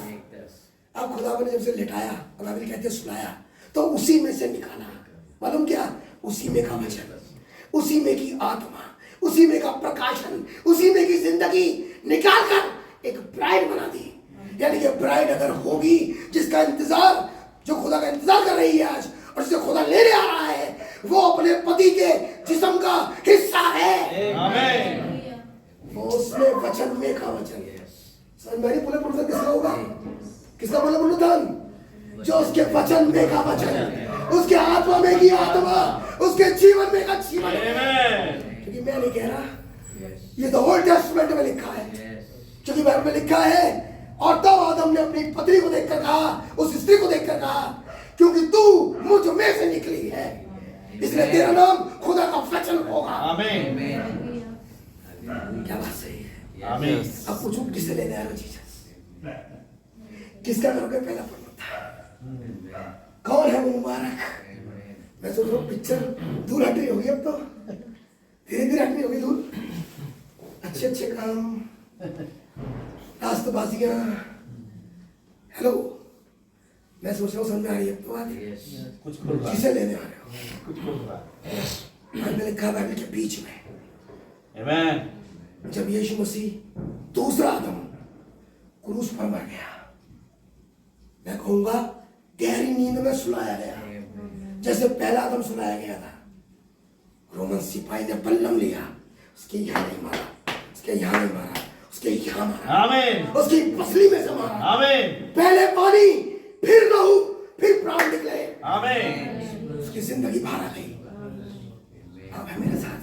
अब खुदा ने जब से लिटाया, बाइबल कहते सुलाया, तो उसी में से निकाला। मालूम क्या? उसी में का वचन, उसी में की आत्मा, उसी में का प्रकाशन, उसी में की जिंदगी निकाल कर एक ब्राइड बना दी। यानी कि ब्राइड अगर होगी जिसका इंतजार, जो खुदा का इंतजार कर रही है आज, और जिसे खुदा लेने आ रहा है, वो अपने पति के जिस्म का हिस्सा है। आमीन। वो उसमें वचन में का वचन है। मेरी बोले पुरुष किसका होगा? किसका बोले पुरुष? जो उसके वचन में का वचन, उसके आत्मा में की आत्मा, उसके जीवन में का जीवन है। क्योंकि मैं नहीं कह रहा, ये तो ओल्ड टेस्टमेंट में लिखा है, क्योंकि बाइबल में लिखा है और तब आदम ने अपनी पत्नी को देखकर कहा, उस स्त्री को देखकर कहा, क्योंकि तू मुझ में से निकली है, इसलिए तेरा नाम खुदा का वचन होगा। आमीन। क्या बात सही है? आमीन। अब पूछो किसे लेने आया जीसस? किसका करोगे पहला पढ़ना था? कौन है वो मुबारक? मैं सोच रहा हूँ पिक्चर दूर हट रही होगी, अब तो धीरे धीरे हट रही होगी दूर। अच्छे अच्छे काम, रास्तबाजियां, हेलो, मैं सोच रहा हूँ समझ में आ रही है तो बात, किसे लेने आ रहे हो? मैंने लिखा बाइबल के बीच में, आमीन, जब यीशु मसीह दूसरा आदम क्रूस पर मर गया, मैं कहूंगा गहरी नींद में सुलाया गया, जैसे पहला आदम सुलाया गया था। रोमन सिपाही ने बल्लम लिया, उसके यहाँ नहीं मारा, उसके यहाँ नहीं मारा, उसके यहाँ मारा, आमीन, उसकी पसली में से मारा, आमीन, पहले पानी फिर लहू फिर प्राण निकले, आमीन, उसकी जिंदगी बाहर आ गई। आप है मेरे साथ?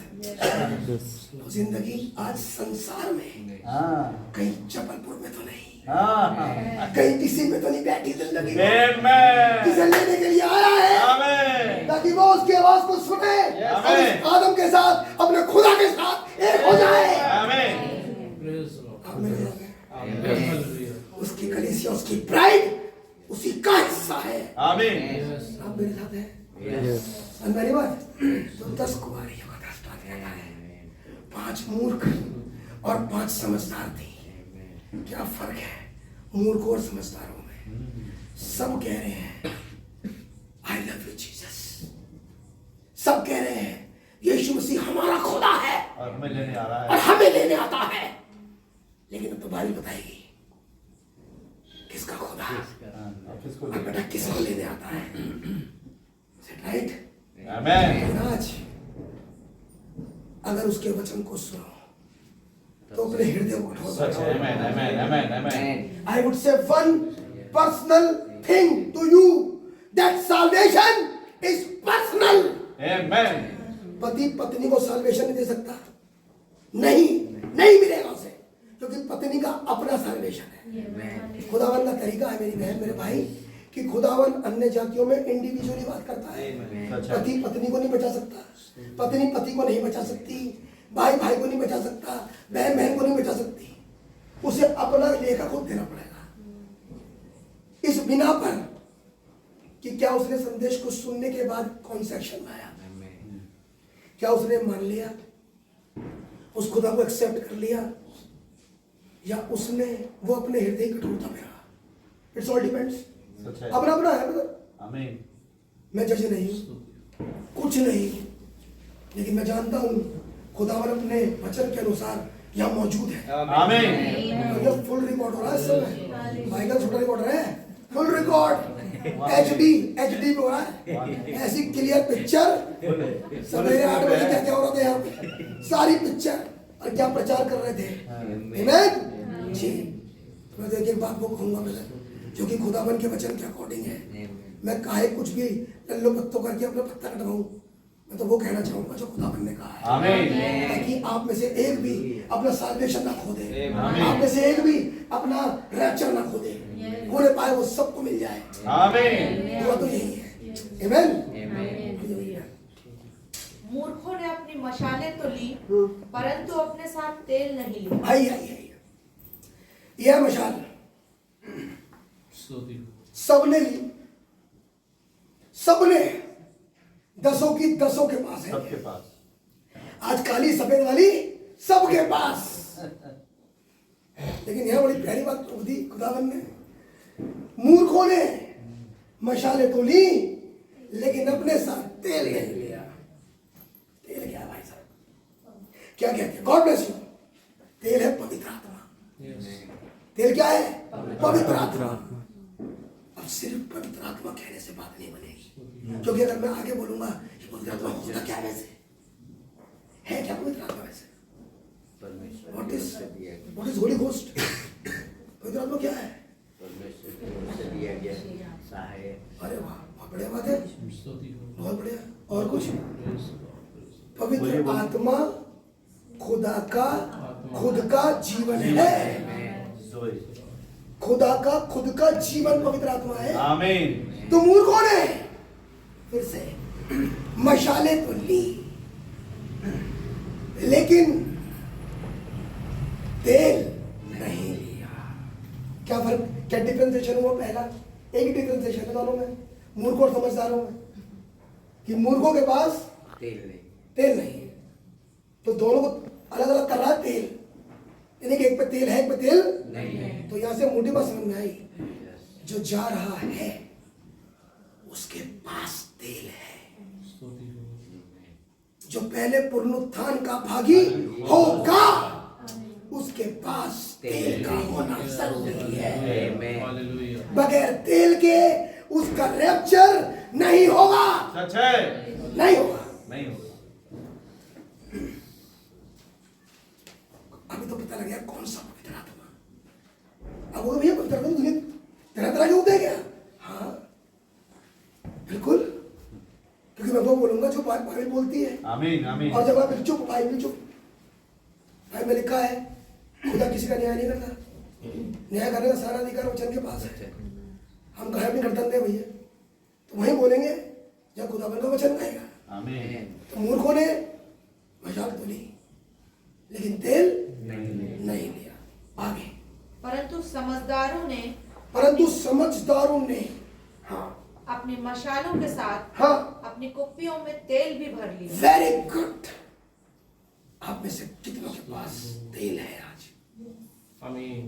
तो जिंदगी आज संसार में कहीं जबलपुर में तो नहीं, कहीं किसी में तो नहीं बैठी जिंदगी, किसे लेने के लिए आया है, ताकि वो उसकी आवाज को सुने और उस आदम के साथ, अपने खुदा के साथ एक हो जाए। उसकी कलीसिया, उसकी प्राइड उसी का हिस्सा है। आमीन। आप मेरे साथ हैं? मेरी बात तो 10 कुमारियों का दृष्टांत कहता है, 5 मूर्ख और 5 समझदार थी। क्या फर्क है मूर्ख और समझदारों में? सब कह रहे हैं आई लव यू जीसस, सब कह रहे हैं यीशु मसीह हमारा खुदा है और हमें लेने आ रहा है, और हमें लेने आता है। लेकिन अब तो बाइबल बताएगी किसका खुदा, और बेटा किसको लेने आता है। राइट? आमीन। आज अगर उसके वचन को सुनो तो अपने हृदय को कठोर। I would say one personal thing to you, that salvation is personal. Amen. पति पत्नी को salvation नहीं दे सकता, नहीं मिलेगा उसे, क्योंकि पत्नी का अपना salvation है। खुदावन का तरीका है मेरी बहन मेरे भाई, कि खुदावन अन्य जातियों में इंडिविजुअली बात करता है। पति पत्नी को नहीं बचा सकता, पत्नी पति को नहीं बचा सकती, भाई भाई को नहीं बचा सकता, बहन बहन को नहीं बचा सकती, उसे अपना लेखा खुद देना पड़ेगा। इस बिना पर कि क्या उसने संदेश को सुनने के बाद कौन सा एक्शन में आया, क्या उसने मान लिया, उस खुदा को एक्सेप्ट कर लिया, या उसने वो अपने हृदय की कठोरता में रहा। It's all depends. अपना अपना है, आमीन। मैं जज नहीं हूं, कुछ नहीं, लेकिन मैं जानता हूं खुदावन अपने वचन के अनुसार यहाँ मौजूद है। आमीन। ये फुल रिकॉर्ड हो रहा है इस समय। माइकल छोटा रिकॉर्डर है, फुल रिकॉर्ड HD पे हो रहा है। ऐसी क्लियर पिक्चर सवेरे 8 बजे क्या क्या हो रहा था यहाँ पे, सारी पिक्चर, और क्या प्रचार कर रहे थे। आमीन जी। मैं देखिए बात को कहूंगा मैं, जो कि खुदावन के वचन के अकॉर्डिंग है। मैं काहे कुछ भी लल्लो पत्तो करके अपना पत्ता कटवाऊं, मैं तो वो कहना चाहूंगा जो खुदावन ने कहा है। आमीन। ताकि आप में से एक भी अपना साल्वेशन ना खो दे, आप में से एक भी अपना रैप्चर ना खो दे, होने पाए वो सबको मिल जाए। आमीन। दुआ तो यही है। आमीन। मूर्खों ने अपनी मशालें तो ली, परंतु अपने साथ तेल नहीं लिया। आई यह मशाल सबने ली, सबने दसों की दसों के पास है। सबके पास आज काली सफेद वाली सबके पास। लेकिन यह बड़ी प्यारी बात दी खुदावन ने, मूर्खों ने मशाले तो ली लेकिन अपने साथ तेल नहीं लिया। तेल क्या है भाई साहब, क्या कहते हैं? God bless you. तेल है पवित्र आत्मा। तेल क्या है? पवित्र आत्मा। अब सिर्फ पवित्र आत्मा कहने से बात नहीं बनेगी, क्योंकि अगर मैं आगे बोलूंगा पवित्र आत्मा होता क्या वैसे है, क्या पवित्र आत्मा वैसे, व्हाट इज होली घोस्ट? पवित्र आत्मा क्या है? अरे वाह, बहुत बढ़िया बात है, बहुत बढ़िया। और कुछ? पवित्र आत्मा खुदा का खुद का जीवन है। खुदा का खुद का जीवन पवित्र आत्मा है। आमीन। तो मूर्खों ने फिर से मशाले तो ली लेकिन तेल नहीं लिया। क्या फर्क, क्या डिफरेंशिएशन हुआ? पहला एक ही डिफरेंशिएशन है दोनों में, मूर्ख और समझदारों में, कि मूर्खों के पास तेल नहीं है, तो दोनों को अलग अलग कर रहा है तेल, यानी कि एक पे तेल है एक पे तेल नहीं है। तो यहां से मोटी बात समझ में आई, जो जा रहा है उसके पास तेल है। जो पहले पुनरुत्थान का भागी होगा उसके पास तेल का होना जरूरी है। बगैर तेल के उसका रैप्चर नहीं होगा। सच है, नहीं होगा, नहीं होगा। अभी तो पता लग गया कौन सा पवित्र आत्मा। अब वो भैया पवित्र आत्मा दुनिया तरह तरह के होते हैं क्या? हाँ बिल्कुल, क्योंकि मैं वो बोलूंगा जो बाइबल बोलती है। आमीन आमीन। और जब आप चुप, बाइबल चुप, बाइबल में लिखा है खुदा किसी का न्याय नहीं करता, न्याय करने का सारा अधिकार वचन के पास है। हम कहे अपनी गणतंत्र है भैया, तो वहीं बोलेंगे जब खुदा का वचन कहेगा। आमीन। तो मूर्खों ने मशाल तो ली लेकिन तेल नहीं लिया। आगे, परंतु समझदारों ने हाँ अपनी मशालों के साथ हाँ अपनी कुप्पियों में तेल भी भर लिया। Very good. आप में से कितनों के पास तेल है आज? आमीन।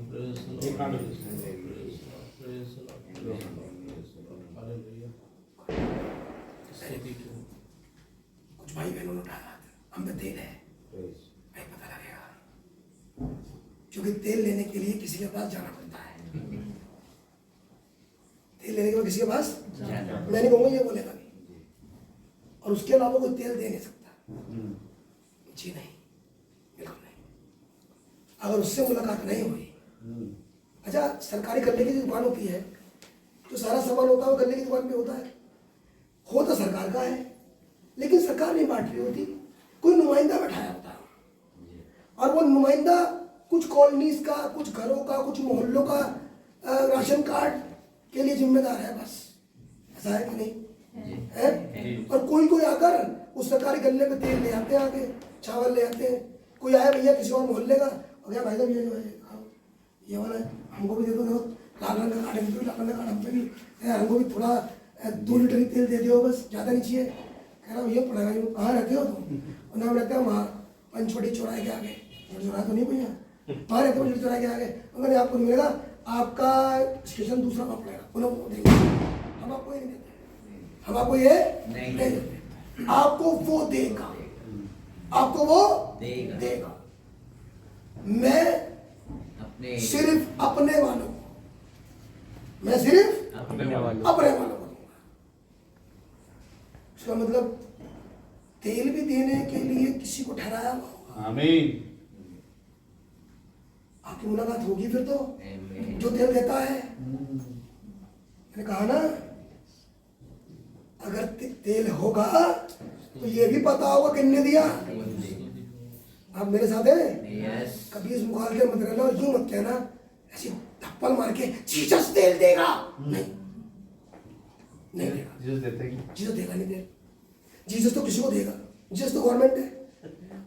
कुछ भाई बहनों ने उठाया, हम पे तेल है, भाई पता लगेगा, क्योंकि तेल लेने के लिए किसी के पास जाना पड़ता है। तेल लेने के बाद किसी के पास मैं नहीं कहूँगा ये बोलेगा नहीं, और उसके अलावा कोई तेल दे नहीं सकता। जी नहीं, बिल्कुल नहीं। अगर उससे मुलाकात नहीं हुई, अच्छा सरकारी गल्ले की दुकान होती है, जो सारा सामान होता है वो गल्ले की दुकान पे होता है, होता सरकार का है, लेकिन सरकार नहीं बांट रही होती, कोई नुमाइंदा बैठाया होता है, और वो नुमाइंदा कुछ कॉलोनीज का, कुछ घरों का, कुछ मोहल्लों का राशन कार्ड के लिए जिम्मेदार है बस। ऐसा है कि नहीं है? और कोई कोई आकर उस सरकारी गल्ले पे तेल ले आते हैं, आके चावल ले आते हैं। कोई आया भैया किसी और मोहल्ले का, और क्या भाई साहब ये जो है ये वाला है, हमको भी दे दो, लाल रंग का कार्ड हमको भी, लाल रंग का कार्ड हमको भी, हमको भी थोड़ा 2 लीटर ही तेल दे दियो बस, ज़्यादा नहीं चाहिए। कह रहा भैया पड़ेगा, कहाँ रहते हो तुम? और नाम रहते हैं वहाँ पंचवटी चौराहे के आगे। चौराहा तो नहीं भैया, वहाँ रहते हो चौराहे के आगे। अगर आपको नहीं मिलेगा, आपका स्टेशन दूसरा वहाँ पड़ेगा, उन्हें देंगे, हम आपको नहीं देते। हम आपको ये नहीं देते, आपको वो देगा, आपको वो देगा। मैं सिर्फ अपने वालों को, मैं सिर्फ अपने वालों को दूंगा। इसका मतलब तेल भी देने के लिए किसी को ठहराया हुआ होगा। आमीन। आपकी मुलाकात होगी फिर तो, जो तेल देता है। मैंने कहा ना, अगर तेल होगा तो ये भी पता होगा किसने दिया। आप मेरे साथ हैं? कभी इस मुखालते मत रहना और यूं मत कहना ऐसे थप्पड़ मार के जीसस तेल देगा। नहीं देगा। जीसस देगा नहीं तेल। जीसस तो किसी को देगा। जीसस तो गवर्नमेंट है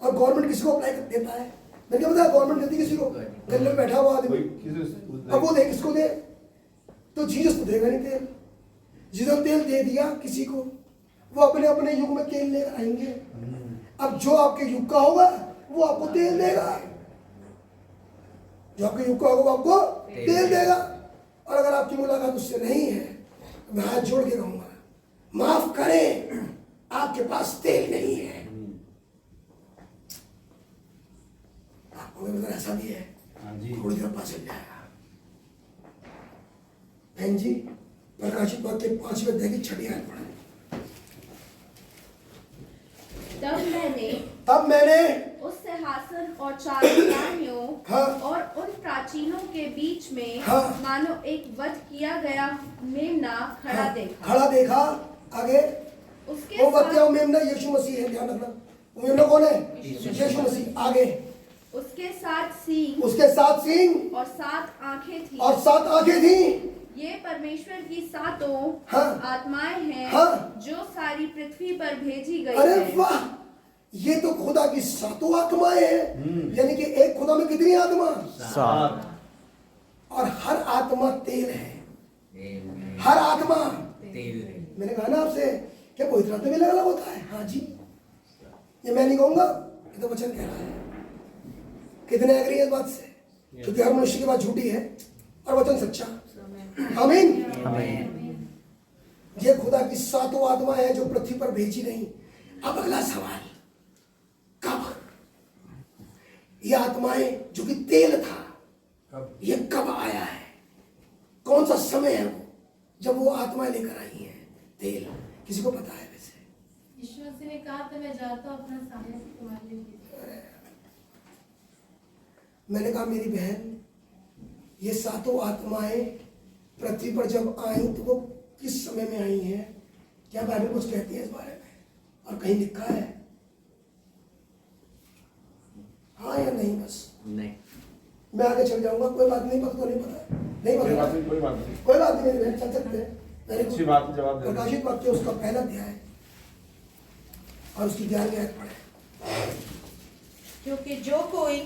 और गवर्नमेंट किसी को अप्लाई कर देता है। मैंने क्या बताया, गवर्नमेंट देती किसी को, गले में बैठा हुआ आदमी, अब वो दे किसको दे? तो जीसस तो देगा नहीं तेल। जीसस तेल दे दिया किसी को, वो अपने अपने युग में तेल लेकर आएंगे। अब जो आपके युग का होगा वो आपको तेल देगा, जो आपके युग का होगा वो आपको तेल देगा। और अगर आपकी मुलाकात उससे नहीं है तो मैं हाथ जोड़ के कहूंगा, माफ करें, आपके पास तेल नहीं है। आपको अगर ऐसा भी है थोड़ी देर पास चल जाएगा। बहन जी, प्रकाशित वाक्य 5वें अध्याय की 6वीं आयत पढ़ा। तब मैंने उस सिंहासन और चारों प्राणियों और उन प्राचीनों के बीच में मानो एक वध किया गया मेमना खड़ा देखा। आगे उसके वो वध किया मेमना यीशु मसीह है, ध्यान रखना। वो मेमना कौन है? यीशु मसीह। आगे उसके 7 सींग और 7 आंखें थी। और 7 आंखें थी। ये परमेश्वर की 7 आत्माएं हैं जो सारी पृथ्वी पर भेजी गई। अरे वाह, ये तो खुदा की 7 आत्माएं हैं। यानी कि एक खुदा में कितनी आत्मा? 7। और हर आत्मा तेल है। हर आत्मा तेल है। मैंने कहा ना आपसे, क्या पवित्र आत्मा भी अलग अलग होता है? हाँ जी, ये मैं नहीं कहूंगा, ये तो वचन कह रहा है। कितने एग्री है इस बात से? क्योंकि हर मनुष्य की बात झूठी है और वचन सच्चा। आमीन। ये खुदा की 7 आत्माएं हैं जो पृथ्वी पर भेजी नहीं। अब अगला सवाल, कब? ये आत्माएं जो कि तेल था, ये कब आया है? कौन सा समय है वो जब वो आत्माएं लेकर आई हैं तेल? किसी को पता है? वैसे यीशु मसीह ने कहा था, मैं जाता हूं अपना सामने तुम्हारे लिए। मैंने कहा मेरी बहन, ये 7 आत्माएं पृथ्वी पर जब आई तो वो किस समय में आई हैं? क्या बाइबल कुछ कहती है इस बारे में? और कहीं लिखा है? हाँ या नहीं? बस नहीं। मैं आगे चल जाऊंगा, कोई बात नहीं। पता नहीं पता, नहीं पता, कोई बात नहीं मेरी बहन, चल सकते हैं। अच्छी बात, जवाब दे। प्रकाशित वाक्य उसका पहला अध्याय और उसकी 11वीं आयत पढ़े। क्योंकि जो कोई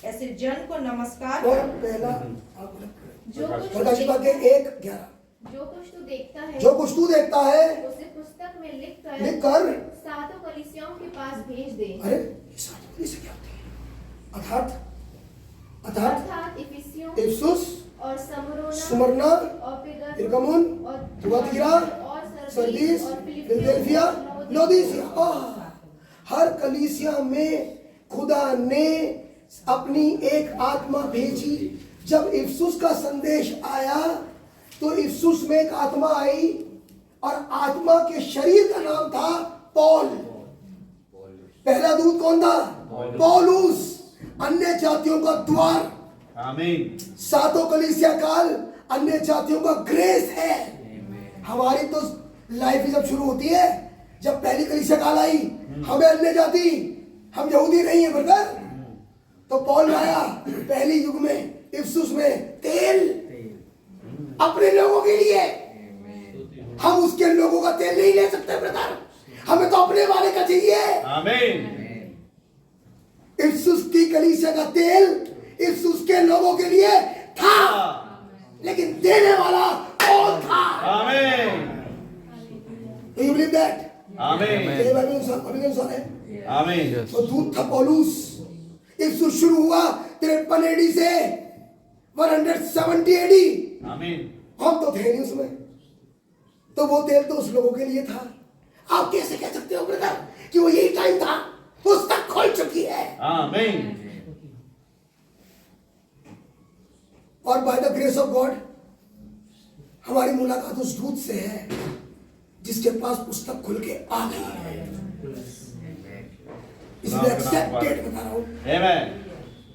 ऐसे जन को नमस्कार पहला प्रकाशित वाक्य 1:11। जो कुछ तू देखता है, जो कुछ तू देखता है उसे पुस्तक में लिखकर 7 कलीसियाओं के पास भेज दे। अरे ये 7 कलीसिया क्या होती है? अर्थात इफिसुस और स्मुरना और पेरगामुन और थुआतीरा, सरदीस, फिलदेल्फिया, लौदीसिया। हर कलीसिया में खुदा ने अपनी एक आत्मा भेजी। जब इफिसुस का संदेश आया तो इफिसुस में एक आत्मा आई और आत्मा के शरीर का नाम था पौल। पहला दूत कौन था? पौलुस, अन्य जातियों का द्वार। आमीन। 7 कलीसिया काल अन्य जातियों का ग्रेस है। हमारी तो लाइफ जब शुरू होती है, जब पहली कलीसिया काल आई, हमें अन्य जाति, हम यहूदी नहीं है ब्रदर। तो पौल आया पहली युग में इफिसुस में तेल अपने लोगों के लिए। हम उसके लोगों का तेल नहीं ले सकते ब्रदर, हमें तो अपने वाले का चाहिए। आमीन। इफिसुस की कलीसिया का तेल इफिसुस के लोगों के लिए था, लेकिन देने वाला कौन था? आमीन। Do you believe that? आमीन। ये बाइबल अनुसार है। आमीन। तो दूत था पौलुस। इफिसुस शुरू हुआ 53 AD से 170 AD। आमीन। हम तो थे नहीं उसमें। तो वो तेल तो उस लोगों के लिए था। आप कैसे कह सकते हो ब्रदर कि वो यही टाइम था? पुस्तक खोल चुकी है। आमीन। और by the grace of God हमारी मुलाकात उस दूत से है जिसके पास पुस्तक खुल के आ गई है। इसलिए एक्सेप्टेड बता रहा हूं। आमीन।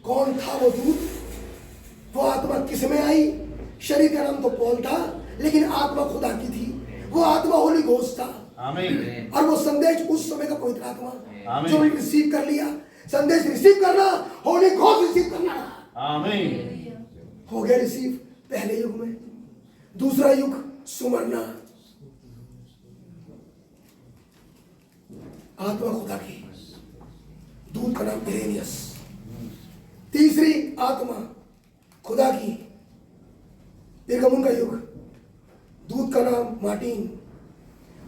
कौन था वो दूत? वो आत्मा किस में आई? शरीर का नाम तो पौल था, लेकिन आत्मा खुदा की थी। वो आत्मा होली घोस्ट था। आमीन। और वो संदेश उस समय का पवित्र आत्मा आमीन। जो रिसीव कर लिया। संदेश रिसीव करना, होली घोस्ट रिसीव करना। आमीन। हो गया रिसीव पहले युग में। दूसरा युग सुमरना, आत्मा खुदा की, दूत का नाम इरेनियस। तीसरी आत्मा खुदा की, पेगमुन का युग, दूत का नाम मार्टिन।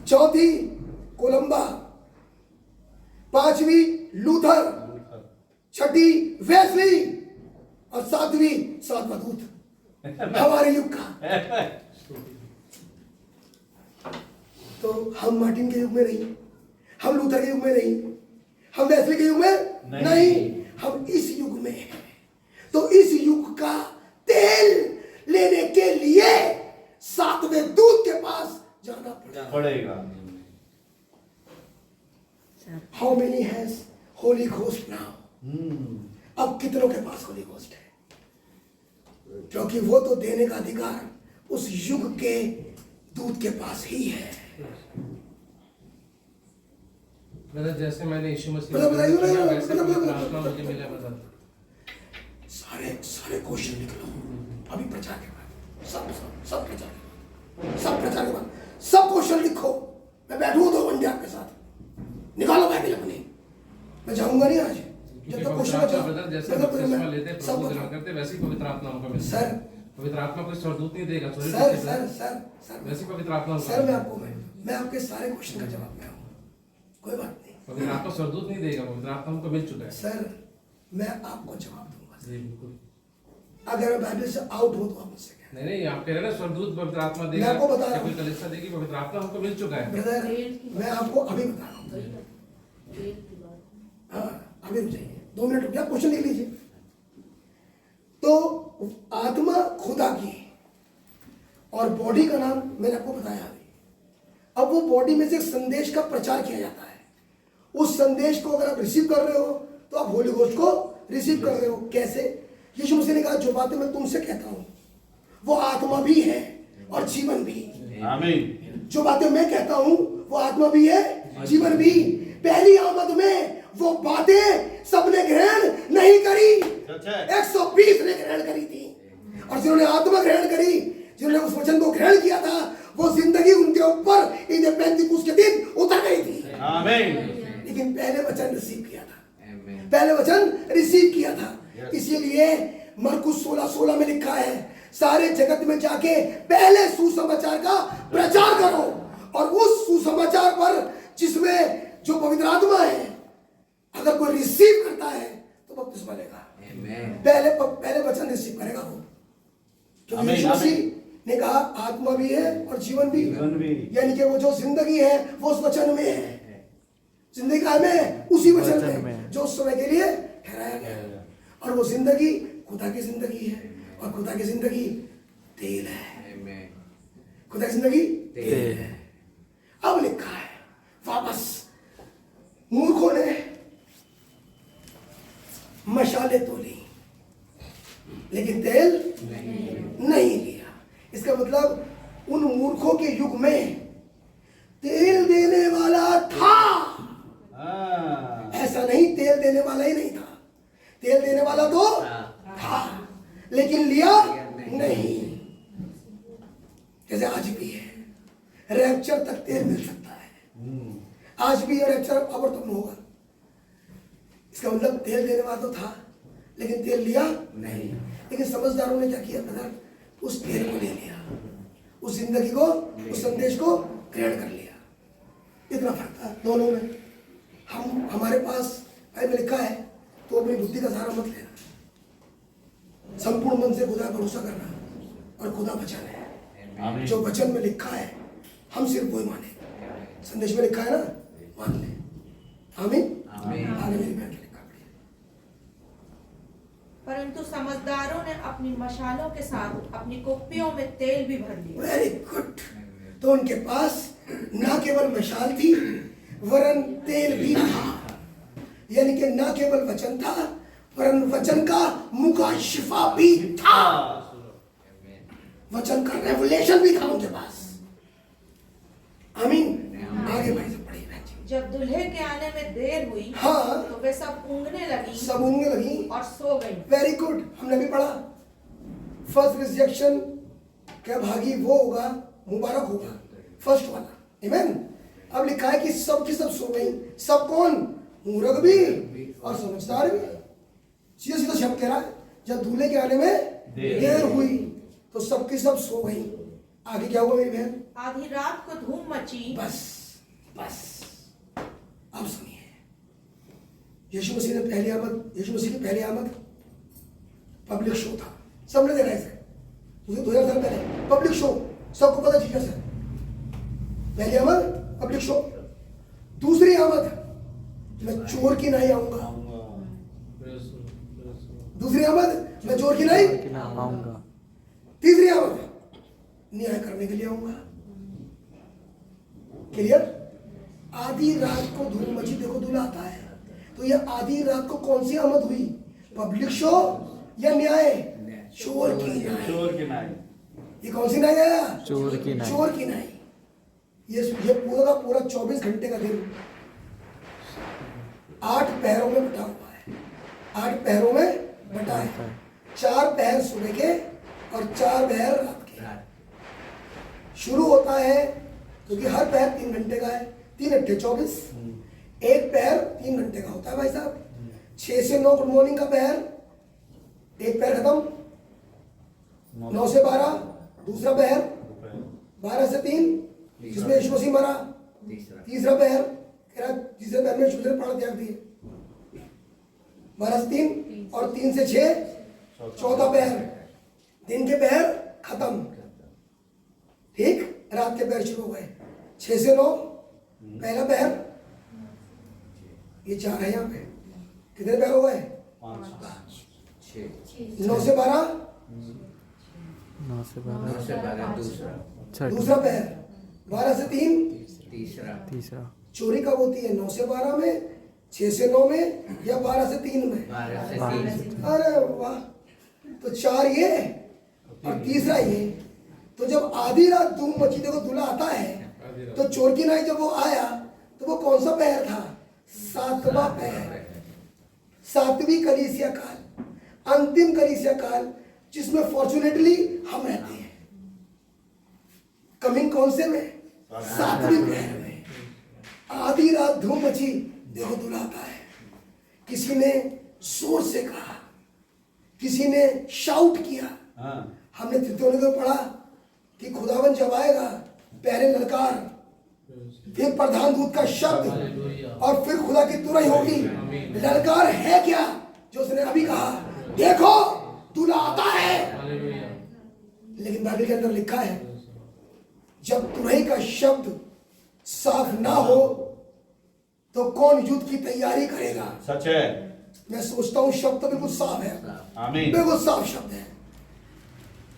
चौथी कोलंबा, पांचवी लूथर, छठी वेस्ली और सातवां दूत हमारे युग का। तो हम मार्टिन के युग में नहीं, हम लूथर के युग में नहीं, हम वेस्ली के युग में नहीं, हम इस युग में हैं। तो इस युग का तेल लेने के लिए सातवें दूत के पास जाना पड़ेगा। How many has Holi ghost now? अब कितनों के पास होली घोस्ट है? क्योंकि वो तो देने का अधिकार उस युग के दूत के पास ही है। जैसे मैंने यीशु मसीह सारे क्वेश्चन लिख लो अभी प्रचार के बाद। सब प्रचार के बाद सब क्वेश्चन लिखो। मैं बैठूंगा 2 घंटे आपके साथ। निकालो बाइबल अपनी। मैं जाऊंगा नहीं आज जब तक क्वेश्चन का जवाब जैसे बपतिस्मा लेते प्रभु ग्रहण करते वैसे ही पवित्र आत्मा हमको मिलता सर। है। पवित्र आत्मा कोई स्वर्गदूत नहीं देगा। सर वैसे ही पवित्र आत्मा सर मैं आपके सारे क्वेश्चन का जवाब में हूँ। कोई बात नहीं। पवित्र आत्मा स्वर्गदूत नहीं देगा। पवित्र आत्मा हमको मिल चुका है। सर मैं आपको जवाब दूंगा। जी बिल्कुल। अगर मैं बाइबल से आउट हो तो आप मुझसे कहें। नहीं आप कह रहे हैं ना स्वर्गदूत पवित्र आत्मा देगा। मैं आपको बता रहा कोई कलीसिया देगी। पवित्र आत्मा हमको मिल चुका है। ब्रदर मैं आपको अभी बता रहा हूँ। हाँ अभी रुक जाइए 2 मिनट रुक जाइए। क्वेश्चन लिख लीजिए। तो आत्मा खुदा की और बॉडी का नाम मैंने आपको बताया अभी। अब वो बॉडी में से एक संदेश का प्रचार किया जाता है। उस संदेश को अगर आप रिसीव कर रहे हो तो आप होली घोस्ट को रिसीव कर रहे हो। कैसे? यीशु मसीह ने कहा जो बातें मैं तुमसे कहता हूं वो आत्मा भी है और जीवन भी। आमीन। जो बातें मैं कहता हूं वो आत्मा भी है, जीवन भी। पहली आमद में वो बातें सबने ग्रहण नहीं करी, 120 ने ग्रहण करी थी। और जिन्होंने आत्मा ग्रहण करी, जिन्होंने उस वचन को ग्रहण किया था, वो जिंदगी उनके ऊपर ईद पेंतिकुस्त के दिन उतर गई थी। आमीन। लेकिन पहले वचन रिसीव किया था। पहले वचन रिसीव किया था। इसीलिए मरकुस 16:16 में लिखा है सारे जगत में जाके पहले सुसमाचार का प्रचार करो। और उस सुसमाचार पर जिसमें जो पवित्र आत्मा है अगर कोई रिसीव करता है तो बपतिस्मा लेगा। पहले वचन रिसीव करेगा वो। क्योंकि यीशु मसीह ने कहा आत्मा भी है और जीवन भी। यानी कि वो जो जिंदगी है वो उस वचन में है। जिंदगी का में उसी वचन में जो उस समय के लिए ठहराया गया। और वो जिंदगी खुदा की जिंदगी है। और खुदा की जिंदगी तेल है। खुदा की जिंदगी तेल है। अब लिखा है वापस मूर्खों ने मशाले तो ली लेकिन तेल नहीं लिया। इसका मतलब उन मूर्खों के युग में तेल देने वाला था। ऐसा नहीं तेल देने वाला ही नहीं था। तेल देने वाला तो था लेकिन लिया नहीं। जैसे आज भी है, रैप्चर तक तेल मिल सकता है। आज भी रैप्चर अब तक होगा। इसका मतलब तेल देने वाला तो था लेकिन तेल लिया नहीं। लेकिन समझदारों ने क्या किया ब्रदर? उस तेल को ले लिया, उस जिंदगी को, उस संदेश को ग्रहण कर लिया। इतना फर्क था दोनों में। हमारे पास बाइबल में लिखा है तो अपनी बुद्धि का सहारा मत लेना, संपूर्ण मन से खुदा भरोसा करना। और खुदा वचन है। जो वचन में लिखा है हम सिर्फ वही माने। संदेश में लिखा है ना, मान ले। आमीन। आगे मेरी बहन लिखा है। परंतु समझदारों ने अपनी मशालों के साथ अपनी कुप्पियों में तेल भी भर लिया। Very good. तो उनके पास ना केवल मशाल थी वरन तेल भी था, यानी कि ना केवल वचन था वरन वचन का मुकाशिफा भी था, वचन का रेवलेशन भी था उनके पास। आमीन। आगे भाई से पढ़िए। जब दूल्हे के आने में देर हुई, हाँ, तो वे सब ऊँघने लगी, सब ऊँघने लगी और सो गई। Very good. हमने भी पढ़ा फर्स्ट रिजेक्शन क्या भागी वो होगा, मुबारक होगा, फर्स्ट वाला। आमीन। अब लिखा है कि सब की सब सो गई। सब कौन? मूर्ख भी और समझदार भी। सीधा सीधा शब्द कह रहा है, जब दूल्हे के आने में देर हुई तो सबकी सब सो गई। आगे क्या हुआ मेरी बहन? आधी रात को धूम मची। बस बस अब सुनिए, यीशु मसीह ने पहली आमद, यीशु मसीह की पहली आमद पब्लिक शो था, सबने देखा इसे। 2000 साल पहले पब्लिक शो, सबको पता जीसस है। पहली आमद पब्लिक शो। दूसरी आमद, मैं चोर की नहीं आऊंगा। दूसरी आमद, मैं चोर की नहीं आऊंगा। तीसरी आमद, न्याय करने के लिए आऊंगा। क्लियर? आधी रात को धूम मची, देखो दूल्हा आता है, तो ये आधी रात को कौन सी आमद हुई? पब्लिक शो या न्याय? चोर की न्याय। चोर की नाई। ये कौन सी न्याय आया? चोर की न्याय। चोर की न्याय। ये पूरा का पूरा 24 घंटे का दिन 8 पहरों में बटा हुआ है। 8 पहरों में बटा है। 4 पहर सुबह के और 4 पहर रात के। शुरू होता है क्योंकि हर पहर 3 घंटे का है, 3 अट्ठे 24। एक पहर 3 घंटे का होता है भाई साहब। 6 से 9 गुड मॉर्निंग का पहर, एक पहर खत्म। 9 से 12 दूसरा पहर, 12 से 3 जिसमें यीशु मसीह मरा, तीसरा पहर जिसे पहर में यीशु ने प्राण त्याग दिए। 12 से 3 और 3 से 6 चौथा पहर। दिन के पहर खत्म, ठीक। रात के पहर शुरू हो गए। 6 से 9 पहला पहर, ये 4 है यहाँ पे। कितने पहर हो गए? 5। 9 से 12 दूसरा पहर, 12 से 3 तीसरा। चोरी कब होती है? 9 से 12 में, 6 से 9 में, या 12 से 3 में? 12 से 3। अरे वाह, तो 4 ये और तीसरा ये। तो जब आधी रात धूम मची, देखो दूल्हा आता है, तो चोर की नाई जब वो आया तो वो कौन सा पहर था? 7वां पहर। 7वीं कलीसिया काल, अंतिम कलीसिया काल, जिसमें फॉर्चुनेटली हम रहते हैं। कमिंग कौन से में? 7वीं पहर में। आधी रात धूम मची, देखो दूल्हा आता है। किसी ने जोर से कहा, किसी ने शाउट किया। हमने तृतीयों पढ़ा कि खुदावन जब आएगा, पहले ललकार, फिर प्रधान दूत का शब्द, और फिर खुदा की तुरही होगी। ललकार है क्या? जो उसने अभी कहा, देखो दूल्हा आता है। लेकिन बाइबल के अंदर लिखा है, जब तुरही का शब्द साफ ना हो तो कौन युद्ध की तैयारी करेगा? सच है। मैं सोचता हूँ शब्द तो बिल्कुल साफ है, आमीन। बिल्कुल साफ शब्द है।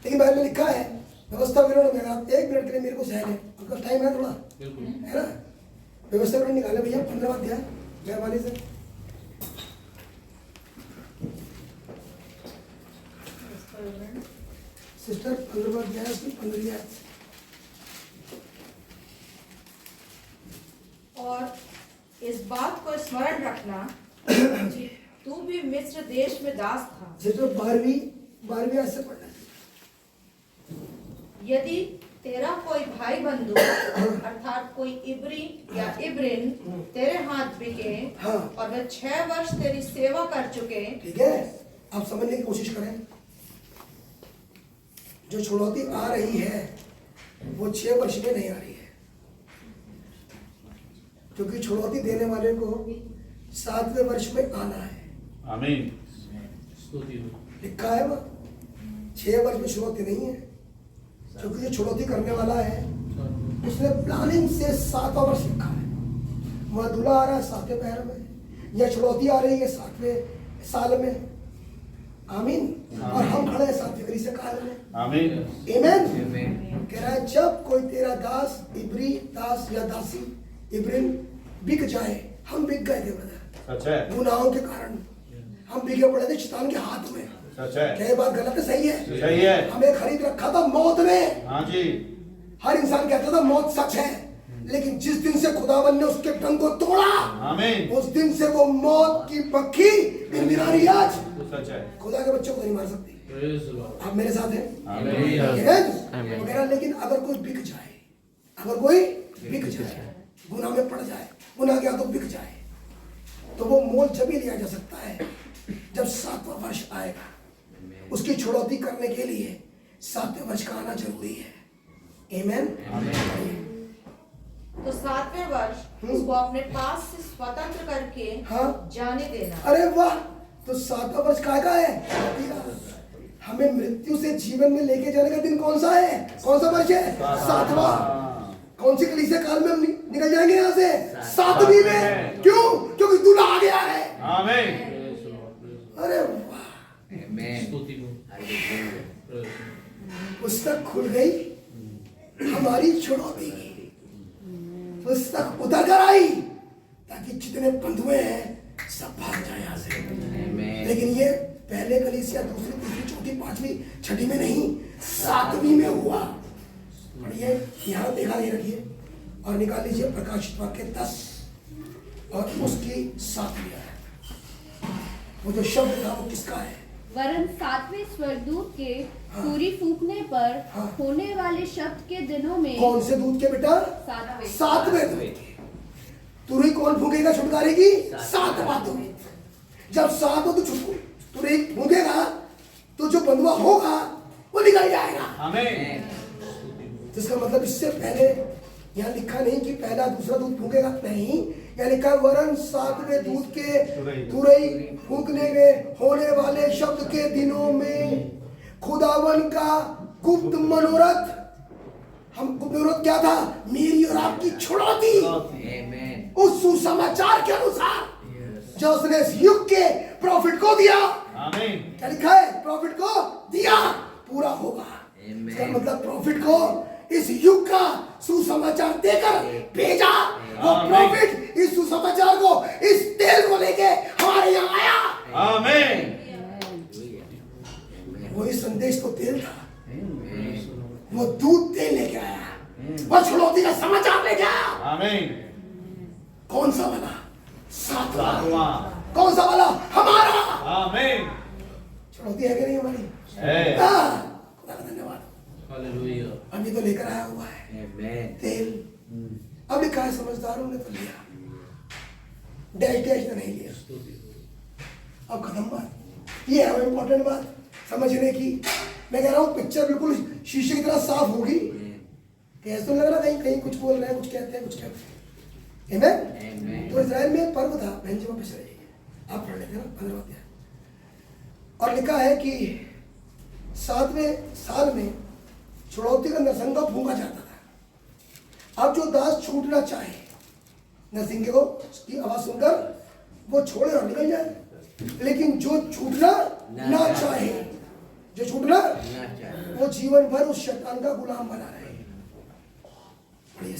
लेकिन बाइबल में लिखा है, व्यवस्था विवरण में, आप 1 मिनट के लिए मेरे को सहन है, आपका टाइम है थोड़ा, है ना? व्यवस्था विवरण निकाले भैया, 15वां अध्याय, मेहरबानी से। सिस्टर 15वां अध्याय, उसकी 15वीं आयत। और इस बात को स्मरण रखना, तू भी मिस्र देश में दास था। सिस्टर 12वीं आयत से पढ़ना। यदि तेरा कोई भाई बंधु अर्थात कोई इब्री या इब्रिन तेरे हाथ बिके, और वह 6 वर्ष तेरी सेवा कर चुके। ठीक है, आप समझने की कोशिश करें। जो छुड़ौती आ रही है वो 6 वर्ष में नहीं आ रही है, क्योंकि छुड़ौती देने वाले को 7वें वर्ष में आना है। आमीन। लिखा है वह 6 वर्ष में छुड़ौती नहीं है, क्योंकि जो छुड़ौती करने वाला है इसने प्लानिंग से 7वां वर्ष लिखा है। वह दूल्हा आ रहा है 7वें पहर में, यह छुड़ौती आ रही है 7वें साल में। आमीन। और हम खड़े हैं 7वीं कलीसिया काल में। आमीन। आमीन। कह रहा है जब कोई तेरा दास इब्री दास या दासी इब्रिन बिक जाए, हम बिक गए थे ब्रदर, सच है, गुनाहों के कारण हम बिके पड़े थे शैतान के हाथ में। सच है, क्या ये बात गलत है? सही है, सही है। हमें खरीद रखा था मौत ने। हाँ जी। हर इंसान कहता था मौत सच है, लेकिन जिस दिन से खुदावन ने उसके टंग को तोड़ा, आमीन, उस दिन से वो मौत की पक्षी दिन रही आज। सच है। खुदा के बच्चों को नहीं मार सकती। आप मेरे साथ हैं? आमीन। मेरा लेकिन अगर कोई बिक जाए, अगर कोई बिक जाए, गुनाह में पड़ जाए, गुनाह के हाथों बिक जाए, तो वो मोल जब ही लिया जा सकता है जब 7वां वर्ष आएगा। उसकी छुड़ौती करने के लिए 7वें वर्ष का आना जरूरी है। आमीन। तो 7वें वर्ष उसको अपने पास से स्वतंत्र करके जाने देना। अरे वाह, तो 7वां वर्ष का है? हमें मृत्यु से जीवन में लेके जाने का दिन कौन सा है? कौन सा वर्ष है? 7वां। कौन सी कलीसिया काल में हम निकल जाएंगे यहाँ से? 7वीं में। क्यों? क्योंकि दूल्हा आ गया है। आमीन। अरे वाह, पुस्तक खुल गई हमारी छुड़ौती की, पुस्तक उतर कर आई ताकि जितने बंधुए हैं सब भाग जाए यहाँ से। लेकिन ये पहले कलीसिया दूसरी तीसरी चौथी पांचवी छठी में नहीं, 7वीं में हुआ। पढ़िए, यहाँ देखा नहीं रखिए और निकाल लीजिए प्रकाशित वाक्य 10 और उसकी 7वीं आयत। वो जो शब्द था वो किसका है? वरन 7वें स्वर्गदूत के तुरी फूंकने पर होने वाले शब्द के दिनों में। कौन से दूत के बेटा? 7वें दूत। तुरी कौन फूंकेगा छुटकारे की? 7वां दूत। जब 7वां दूत तुरी फूंकेगा तो जो बंधुआ होगा वो निकल जाएगा। आमीन। जिसका मतलब इससे पहले यहाँ लिखा नहीं कि पहला दूसरा दूत फूंकेगा, नहीं, यहाँ लिखा वरन 7वें दूत के तुरई फूंकने में होने वाले शब्द के दिनों में खुदावन का गुप्त मनोरथ। हम गुप्त मनोरथ क्या था? मेरी और आपकी छुड़ौती। उस सुसमाचार के अनुसार जो उसने इस युग के प्रॉफिट को दिया। आमीन। क्या लिखा है? प्रॉफिट को दिया, पूरा होगा। इसका मतलब प्रॉफिट को इस युग का सुसमाचार देकर भेजा। वो प्रॉफिट इस सुसमाचार को, इस तेल को लेके हमारे यहाँ आया। आमीन। वही संदेश तो तेल था, वो दूध तेल लेके आया, वो छुड़ौती का समाचार लेके आया। आमीन। कौन सा वाला? 7वां। 7वां। कौन सा वाला? हमारा। आमीन। छुड़ौती है कि नहीं हमारी? है। खुदा का धन्यवाद। हालेलुया। अभी तो लेकर आया हुआ है तेल। अब लिखा है समझदारों ने तो लिया, डैश डैश ने नहीं लिया। अब खत्म बात। ये है इंपॉर्टेंट बात समझने की। मैं कह रहा हूँ पिक्चर बिल्कुल शीशे की तरह साफ होगी। कैसे तो लग रहा कहीं कहीं कुछ बोल रहे हैं, कुछ कहते हैं, कुछ कहते हैं। आमीन। तो इजराइल में एक पर्व था, बहन जी वापस रहिए, आप पढ़ लेते ना 15 अध्याय। और लिखा है कि 7वें साल में छुड़ौती का नरसिंगा फूंका जाता था। अब जो दास छूटना चाहे, नरसिंगे की आवाज सुनकर वो छोड़े और निकल जाए, लेकिन जो छूटना ना चाहे, जो छूटना वो जीवन भर उस शैतान का गुलाम बना रहे। पढ़िए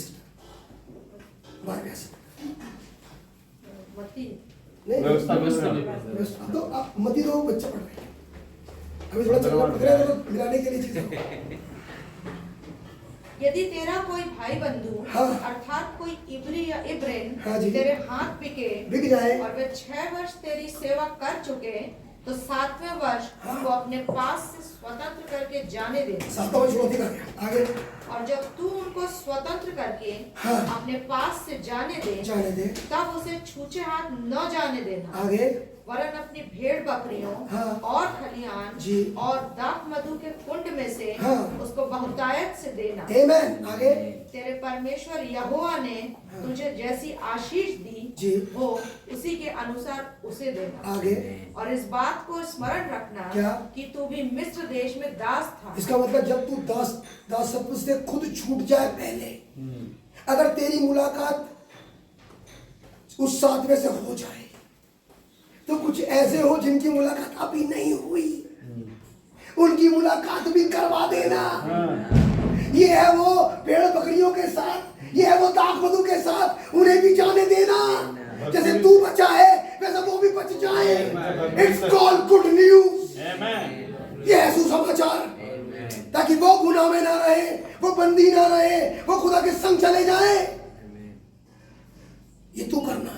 व्यवस्था तो आप मती दो, बच्चा पढ़ रहे हैं अभी थोड़ा चलना पड़ रहा है तो मिलाने के लिए चीजें। यदि तेरा कोई भाई बंधु अर्थात कोई इब्री या इब्रेन तेरे हाथ बिक जाए और वे 6 वर्ष तेरी सेवा कर चुके, तो 7वें वर्ष उनको अपने पास से स्वतंत्र करके जाने दे। 7वां वर्ष छुड़ौती का आगे। और जब तू उनको स्वतंत्र करके अपने पास से जाने दे तब उसे छूचे हाथ न जाने देना। आगे। वरन अपनी भेड़ बकरियों और खलिहान और दाख मधु के कुंड में से उसको बहुतायत से देना। आमीन। आगे। तेरे परमेश्वर यहोवा ने तुझे जैसी आशीष दी जी वो उसी के अनुसार उसे देना। आगे और इस बात को स्मरण रखना क्या? कि तू भी मिस्र देश में दास था। इसका मतलब जब तू दासत्व से खुद छूट जाए पहले, अगर तेरी मुलाकात उस 7वें से हो जाए, तो कुछ ऐसे हो जिनकी मुलाकात अभी नहीं हुई, उनकी मुलाकात भी करवा देना। ये है वो पेड़ बकरियों के साथ, ये है वो दाख मधु के साथ, उन्हें भी जाने देना। जैसे तू बचा है वैसे वो भी बच जाए। It's called good news. ये है सुसमाचार, ताकि वो गुनाह में ना रहे, वो बंदी ना रहे, वो खुदा के संग चले जाए। ये तू करना,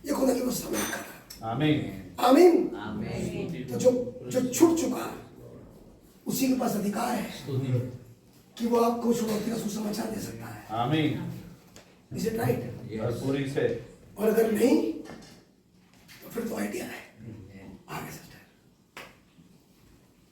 ये खुदा की वो समय करना। आमीन आमीन। तो जो छूट चुका उसी के पास अधिकार है कि वो आपको चुनौती का सुसमाचार दे सकता है। आमीन। Is it right? पूरी से। और अगर नहीं तो फिर तो आइडिया है आगे सिस्टर।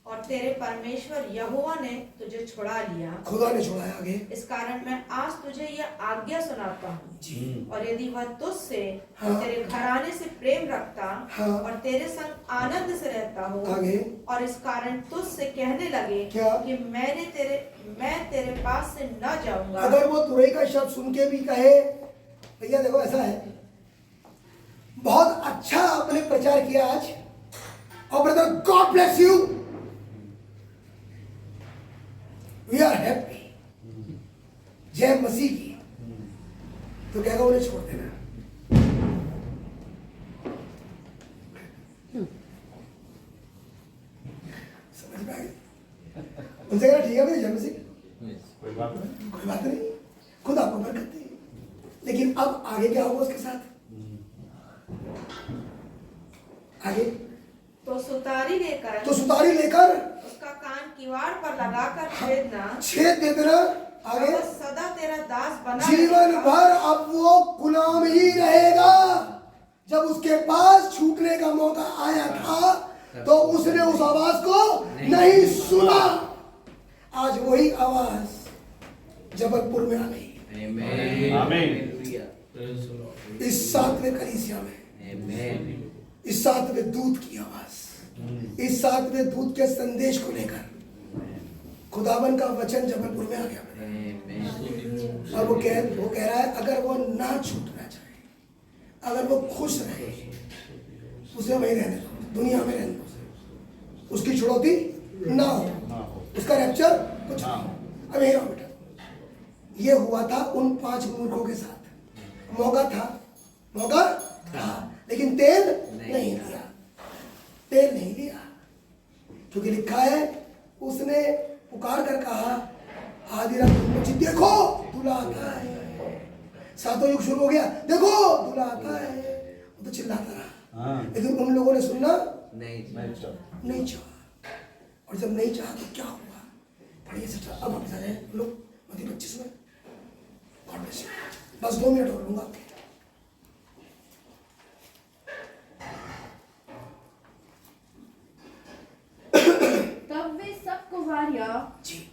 और तेरे परमेश्वर यहोवा ने तुझे छुड़ा लिया, खुदा ने छुड़ाया। आगे इस कारण मैं आज तुझे यह आज्ञा सुनाता हूँ जी। और यदि वह तुझसे हाँ। तेरे घराने से प्रेम रखता हाँ। और तेरे संग आनंद से रहता हो आगे और इस कारण तुझसे कहने लगे क्या? कि मैं तेरे पास से न जाऊंगा। अगर वो तुरई का शब्द सुन के भी कहे, भैया देखो ऐसा है, बहुत अच्छा आपने प्रचार किया आज, और brother God bless you, we are happy, जय मसीह की, तो कहेगा उन्हें छोड़ देना। समझ में आ गया? उनसे कहना ठीक है भैया, जय मसीह, कोई बात नहीं, खुद आपको बरकत दे। लेकिन अब आगे क्या होगा उसके साथ? आगे तो सुतारी लेकर उसका कान किवाड़ पर लगाकर छेद दे देना। आगे अब सदा तेरा दास बना जीवन भर अब वो गुलाम ही रहेगा। जब उसके पास छूटने का मौका आया था तो उसने उस आवाज को नहीं सुना। आज वही आवाज जबलपुर में आ गई। आमीन। इस 7वें कलीसिया में, इस 7वें दूत की आवाज, इस 7वें दूत के संदेश को लेकर खुदावन का वचन जबलपुर में आ गया। और वो कह रहा है अगर वो ना छूटना चाहे, अगर वो खुश रहे, उसे वहीं रहने दो, दुनिया में रहने दो, उसकी छुड़ौती ना हो, उसका रैप्चर कुछ नहीं। अब यही रहो बेटा। ये हुआ था उन 5 मूर्खों के साथ। मौका था, लेकिन तेल नहीं लिया, क्योंकि लिखा है उसने पुकार कर कहा आधी रात में, देखो दूल्हा आता है। 7वां युग शुरू हो गया, देखो दूल्हा आता है, वो तो चिल्लाता रहा। लेकिन उन लोगों ने सुनना नहीं चाहा। और जब नहीं चाहा तो क्या हुआ? पढ़िए सिस्टर, अब हम सारे लोग मत्ती 25 में। God bless you. बस 2 मिनट और लूंगा आपके। तब वे सब कुंवारियां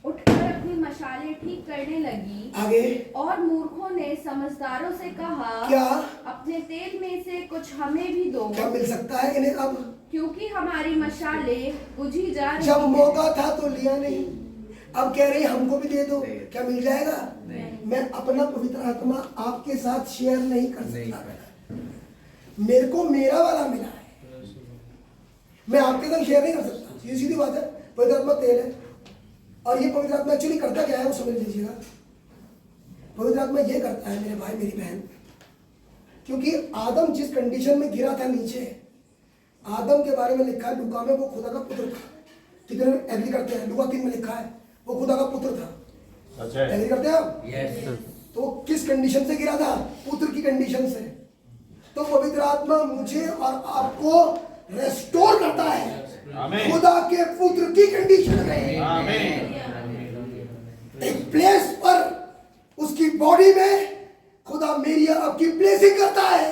उठकर अपनी मशालें ठीक करने लगी। आगे और मूर्खों ने समझदारों से कहा, क्या? अपने तेल में से कुछ हमें भी दो। क्या मिल सकता है इन्हें अब? क्योंकि हमारी मशालें बुझी जा रही। जब मौका था तो लिया नहीं, अब कह रही हमको भी दे दो। क्या मिल जाएगा? मैं अपना पवित्र आत्मा आपके साथ शेयर नहीं कर सकता। मेरे को मेरा वाला मिला है, मैं आपके साथ शेयर नहीं कर सकता। सीधी बात है। पवित्र आत्मा तेल है, और ये पवित्र आत्मा एक्चुअली करता क्या है वो समझ लीजिएगा। पवित्र आत्मा ये करता है मेरे भाई मेरी बहन, क्योंकि आदम जिस कंडीशन में गिरा था नीचे, आदम के बारे में लिखा है लूका में, वो खुदा का पुत्र था। कितने एग्री करते हैं? लूका 3 में लिखा है वो खुदा का पुत्र था। एग्री करते हैं आप? तो किस कंडीशन से गिरा था? पुत्र की कंडीशन से। तो पवित्र आत्मा मुझे और आपको रेस्टोर करता है खुदा के पुत्र की कंडीशन में। एक प्लेस पर उसकी बॉडी में खुदा मेरी और आपकी ब्लेसिंग करता है।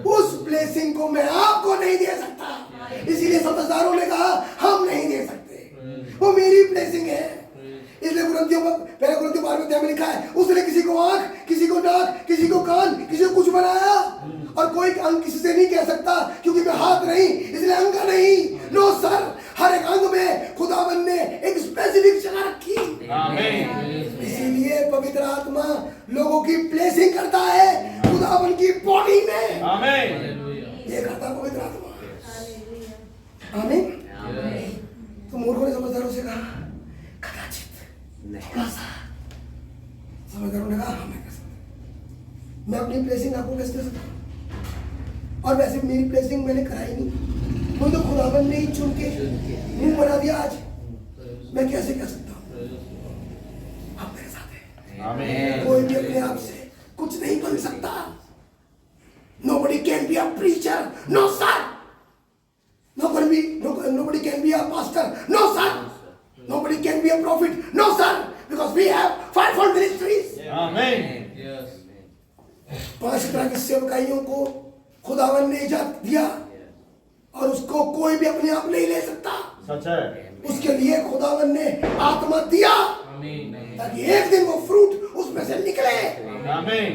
उस ब्लेसिंग को मैं आपको नहीं दे सकता, इसीलिए समझदारों ने कहा हम नहीं दे सकते, वो मेरी ब्लेसिंग है। इसलिए पहले कुरिन्थियों 12 में लिखा है उसने किसी को आंख, किसी को नाक, किसी को कान, किसी को कुछ समझदारों ने कहा हाँ मैं कर सकता, मैं अपनी प्लेसिंग आपको कैसे दे सकता हूँ? और वैसे भी मेरी प्लेसिंग मैंने कराई नहीं, वो तो खुदावन ने ही चुन के मुंह बना दिया। आज मैं कैसे कह सकता हूँ? आप मेरे साथ हैं। कोई भी अपने आप से कुछ नहीं बन सकता। Nobody can be a preacher, no sir. Nobody can be a pastor, no sir. Nobody can be a prophet, no sir. Because we have fivefold ministries. Amen. 5 तरह की सेवकाइयों को खुदावन ने इजाजत दिया और उसको कोई भी अपने आप नहीं ले सकता। सच है। उसके लिए खुदावन ने आत्मा दिया ताकि एक दिन वो फ्रूट उसमें से निकले। आमीन।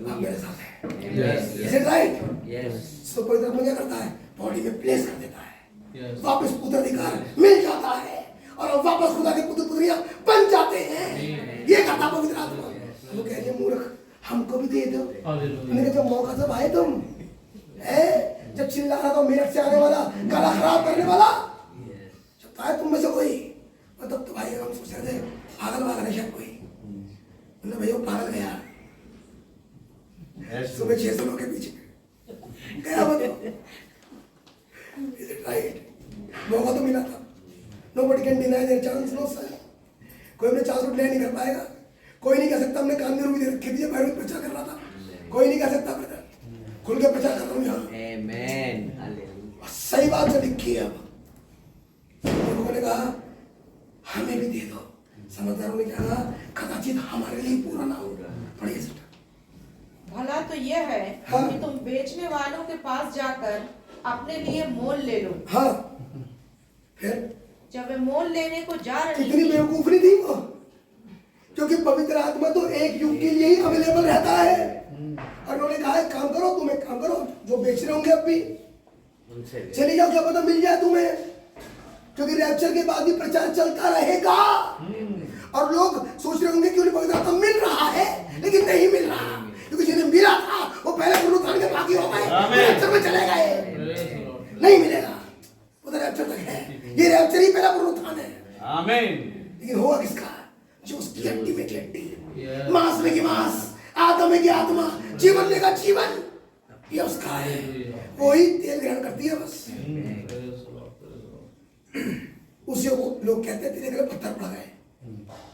आप मेरे साथ हैं। Is it right? तो कोई तरफ में क्या करता है? बॉडी में प्लेस कर देता है, वापस पुत्राधिकार मिल जाता है और वापस खुदा के पुत्र पुत्रियां बन जाते हैं। ये कहता पवित्र आत्मा। वो कह रहे मूर्ख हमको भी दे दो। मैंने जब मौका सब आए तुम जब चिल्ला रहा था मेरठ से आने वाला गला खराब करने वाला जब आए तुम में से कोई, तब तो भाई हम सोच रहे थे पागल वागल है शायद कोई। मैंने भैया पागल गया सुबह 600 लोग के पीछे गया बताओ। Is it right? मौका तो मिला था। Nobody can deny their chance, no sir. कोई अपने चांस को डिनाई नहीं कर पाएगा। कोई नहीं कह सकता हमने कान में रुई दे रखी थी जब मैं प्रचार कर रहा था। कोई नहीं कह सकता ब्रदर, खुल के प्रचार कर रहा हूँ यहाँ। आमीन। सही बात जो लिखी है। अब लोगों ने कहा हमें भी दे दो। समझदारों ने कहा कदाचित हमारे लिए पूरा ना होगा। पढ़िए सर। भला तो यह है कि तुम बेचने वालों के पास जाकर अपने लिए मोल ले लो। हाँ, फिर जब वे मोल लेने को जा रही कितनी बेवकूफ नहीं थी वो, क्योंकि पवित्र आत्मा तो एक युग के लिए ही अवेलेबल रहता है। और उन्होंने कहा एक काम करो, तुम एक काम करो, जो बेच रहे होंगे अब भी चली जाओ, क्या पता मिल जाए तुम्हें, क्योंकि रैप्चर के बाद भी प्रचार चलता रहेगा। और लोग सोच रहे होंगे कि उन्हें पवित्र आत्मा मिल रहा है लेकिन नहीं मिल रहा, क्योंकि जिन्हें मिला था वो पहले पुनरुत्थान के बाकी हो गए, रैप्चर में चले गए। नहीं मिलेगा, उधर रैप्चर तक है। ये रैप्चर ही पहला पुनरुत्थान है। आमीन। लेकिन होगा किसका? जो उसकी हड्डी में की हड्डी, मांस में की मांस, आत्मा में की आत्मा, जीवन में का जीवन, ये उसका है। वही तेल ग्रहण करती है बस। उसी को लोग कहते थे लेकिन पत्थर पड़ गए,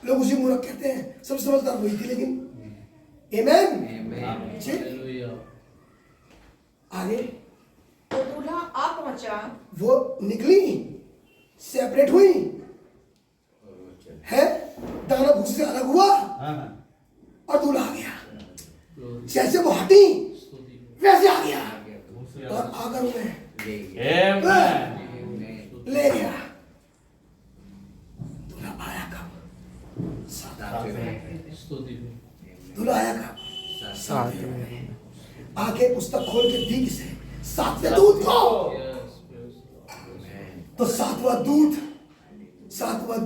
लोग उसी मूर्ख कहते हैं। सब समझदार हुई थी लेकिन आमीन। आगे तो दूल्हा आ पहुंचा, वो निकली, सेपरेट हुई है, दाना भूसे से अलग हुआ और दूल्हा आ गया। जैसे वो हटी वैसे आ गया और आकर उन्हें ले गया। दूल्हा आया कब? 7 दूल्हा आया कब? 7 आके पुस्तक खोल के दी किसे? 7वें दूत को। तो 7वां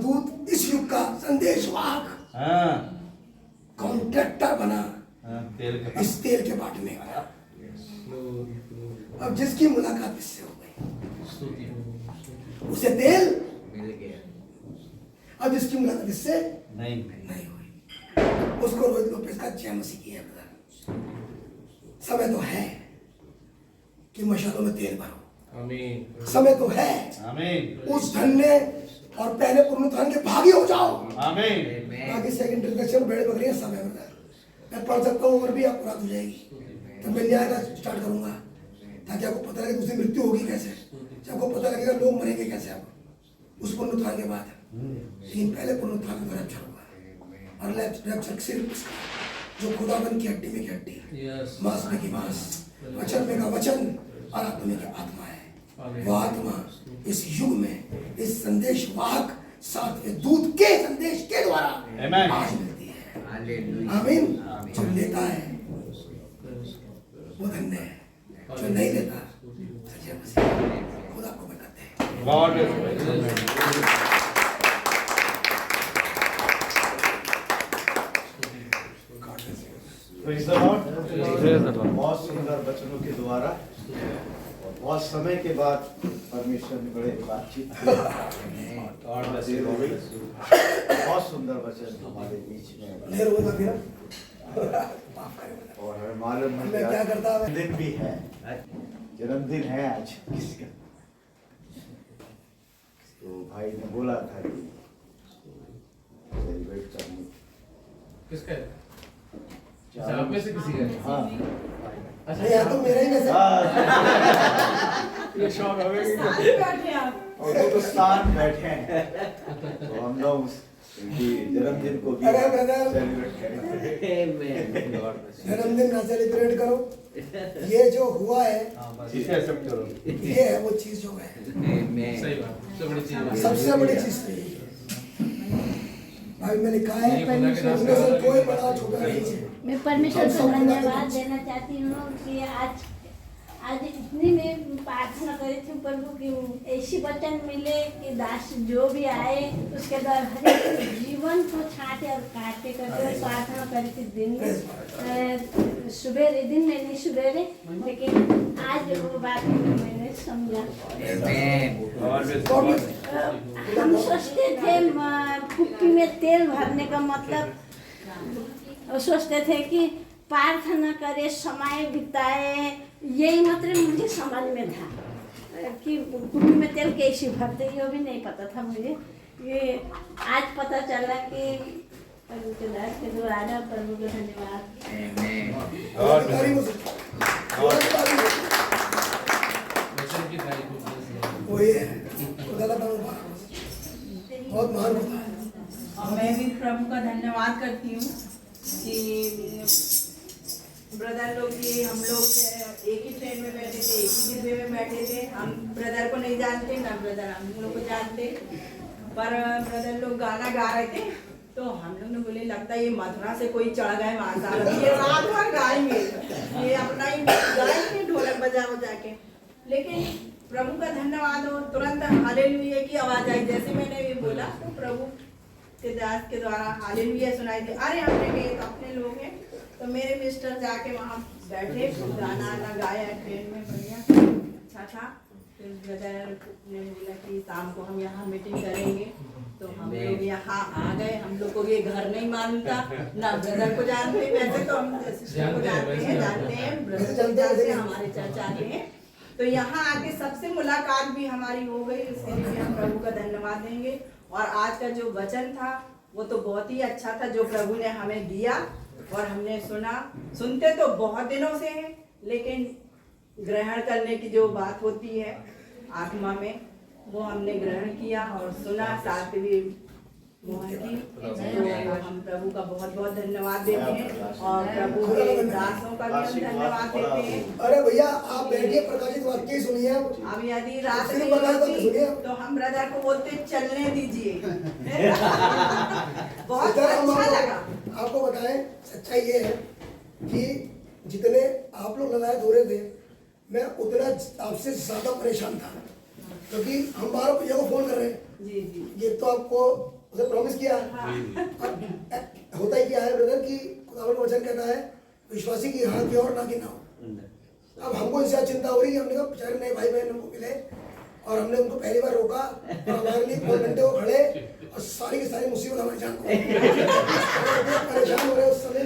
दूत इस युग का संदेशवाहक, कॉन्ट्रैक्टर बना, इस तेल के बांटने वाला। अब जिसकी मुलाकात इससे हो गई उसे तेल मिल गया। अब जिसकी मुलाकात इससे नहीं हुई उसको रोहित लोपेज का जय मसीह की है। समय तो है कि मशालों में तेल भरो। आमीन। समय तो है आमीन। उस धन्य और पहले पुनरुत्थान के भागी हो जाओ। आमीन। बाकी सेकंड इंट्रोडक्शन बड़े बकरियां समय में मैं पढ़ सकता हूँ और भी आपको रात हो जाएगी। तब मैं न्याय का स्टार्ट करूंगा ताकि आपको पता लगे दूसरी मृत्यु होगी कैसे, आपको पता लगेगा लोग मरेंगे कैसे आप उस पुनरुत्थान के बाद। लेकिन पहले पुनरुत्थान में रैप्चर होगा और रैप्चर सिर्फ जो खुदाबंद की हड्डी में की हड्डी, मांस में की मांस, वचन में का वचन और आत्मा में की आत्मा है। वो आत्मा इस युग में इस संदेश वाहक 7वें दूत के संदेश के द्वारा आज मिलती है। आमीन। जो लेता है वो धन्य है, जो नहीं लेता सच्चे मसीह खुद आपको बताते हैं। बहुत सुंदर वचनों के द्वारा बहुत समय के बाद परमेश्वर ने बड़े बातचीत की। देर हो गई। बहुत सुंदर वचन हमारे बीच में देर हो गया और हमें मालूम है मैं क्या करता है? दिन भी है, जन्मदिन है आज किसका। तो भाई ने बोला था कि सेलिब्रेट करने। किसका है? आप में से किसी का? हाँ अच्छा यार तो मेरा ही मैसेज ये शौक हमें बैठे आप और वो तो स्थान बैठे हैं तो हम लोग उनकी जन्मदिन को भी अरे ब्रदर सेलिब्रेट करेंगे। जन्मदिन ना सेलिब्रेट करो, ये जो हुआ है इसे एक्सेप्ट करो। ये है वो चीज जो है सही बात, सबसे बड़ी चीज है। सबसे बड़ी चीज थी। भाई मैंने कहा है ये खुदा के नाम उसमें से कोई बड़ा छोटा नहीं है। मैं परमेश्वर को धन्यवाद देना चाहती हूँ कि आज इतनी मैं प्रार्थना करी थी प्रभु की ऐसी वचन मिले कि दास जो भी आए उसके द्वारा हर एक जीवन को छांटे और काटे करके प्रार्थना करी थी दिन सुबह दिन में नहीं सवेरे, लेकिन आज वो बात मैंने समझा। हम सोचते थे कुप्पी में तेल भरने का मतलब सोचते थे कि प्रार्थना करे समय बिताए, यही मतलब मुझे समझ में था कि कुप्पी में तेल कैसे भरते ये भी नहीं पता था मुझे। ये आज पता चला कि प्रभु के दास के द्वारा प्रभु का धन्यवाद। वही है बहुत महान होता है। और मैं भी प्रभु का धन्यवाद करती हूँ कि ब्रदर लोग की हम लोग एक ही ट्रेन में बैठे थे, एक ही डिब्बे में बैठे थे। हम ब्रदर को नहीं जानते ना ब्रदर हम लोग को जानते, पर ब्रदर लोग गाना गा रहे थे तो हम लोग ने बोले लगता है ये मथुरा से कोई चढ़ गए माता, ये रात भर गाएंगे, ये अपना ही गाएंगे ढोलक बजा बजा के। लेकिन प्रभु का धन्यवाद हो, तुरंत हालेलुया की आवाज आई। जैसे मैंने ये बोला तो प्रभु के दास के द्वारा हालेलुया सुनाई दी। अरे हमने कहे तो अपने लोग हैं, तो मेरे मिस्टर जाके वहाँ बैठे, गाना गाया ट्रेन में, बढ़िया अच्छा था। फिर ब्रदर ने बोला कि शाम को हम यहाँ मीटिंग करेंगे, तो हम लोग यहाँ आ गए। हम लोग को ये घर नहीं मालूम था, ना ब्रदर को जानते, वैसे तो हम सिस्टर को जानते हैं ब्रदर से हमारे चर्च आते हैं। तो यहाँ आके सबसे मुलाकात भी हमारी हो गई, इसके लिए हम प्रभु का धन्यवाद देंगे। और आज का जो वचन था वो तो बहुत ही अच्छा था जो प्रभु ने हमें दिया और हमने सुना। सुनते तो बहुत दिनों से हैं, लेकिन ग्रहण करने की जो बात होती है आत्मा में, वो हमने ग्रहण किया और सुना। सातवीं मोहर की तो हम प्रभु का बहुत बहुत धन्यवाद देते हैं और प्रभु के दासों का भी हम धन्यवाद देते हैं। अरे भैया आप बैठिए, प्रकाशित वाक्य सुनिए। अब यदि रात नहीं होती तो हम ब्रदर को बोलते चलने दीजिए। बहुत अच्छा लगा। आपको बताएं सच्चाई ये है कि जितने आप लोग लगाए हो रहे थे, मैं उतना आपसे ज्यादा परेशान था, क्योंकि हम 12 भैया को फोन कर रहे हैं। जी जी ये तो आपको उसे प्रॉमिस किया। हाँ। होता ही क्या है ब्रदर कि खुदावन का वचन कहता है विश्वासी की हाथ की और ना की ना हो। अब हमको इससे चिंता हो रही है, हमने कहा बेचारे नए भाई बहन हमको मिले और हमने उनको पहली बार रोका और हमारे लिए 4 घंटे वो खड़े और सारी की सारी मुसीबत हमारे जान को परेशान हो रहे उस समय।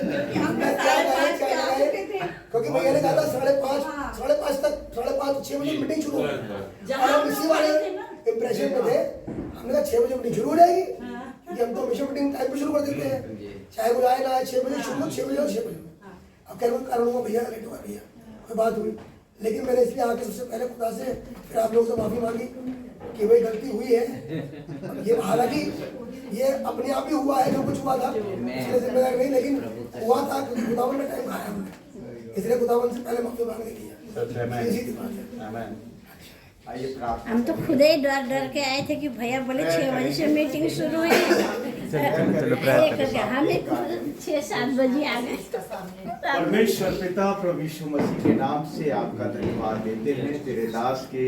क्योंकि भैया ने कहा था 5:30 तक 6 बजे मीटिंग शुरू हो। इसी वाले इम्प्रेशन में थे, हमने कहा 6 बजे मीटिंग शुरू हो जाएगी, क्योंकि हम तो हमेशा मीटिंग टाइम पे शुरू कर देते हैं, चाहे वो आए ना आए 6 बजे शुरू, 6 बजे और 6 बजे। अब कह रहा हूँ भैया लेट हुआ भैया, कोई बात हुई, लेकिन मैंने इसलिए आके सबसे पहले खुदा से फिर आप लोगों से माफी मांगी कि भाई गलती हुई है। ये हालांकि ये अपने आप ही हुआ है, जो कुछ हुआ था इसलिए जिम्मेदार नहीं, लेकिन हुआ था क्योंकि खुदावन ने टाइम खाया हमने, इसलिए खुदावन से पहले माफी मांगने की है। हम तो खुद ही डर डर के आए थे कि भैया बोले 6 बजे से मीटिंग शुरू है, हम 6-7 बजे आ गए। परमेश्वर पिता प्रभु यीशु मसीह के नाम से आपका धन्यवाद देते हैं तेरे दास के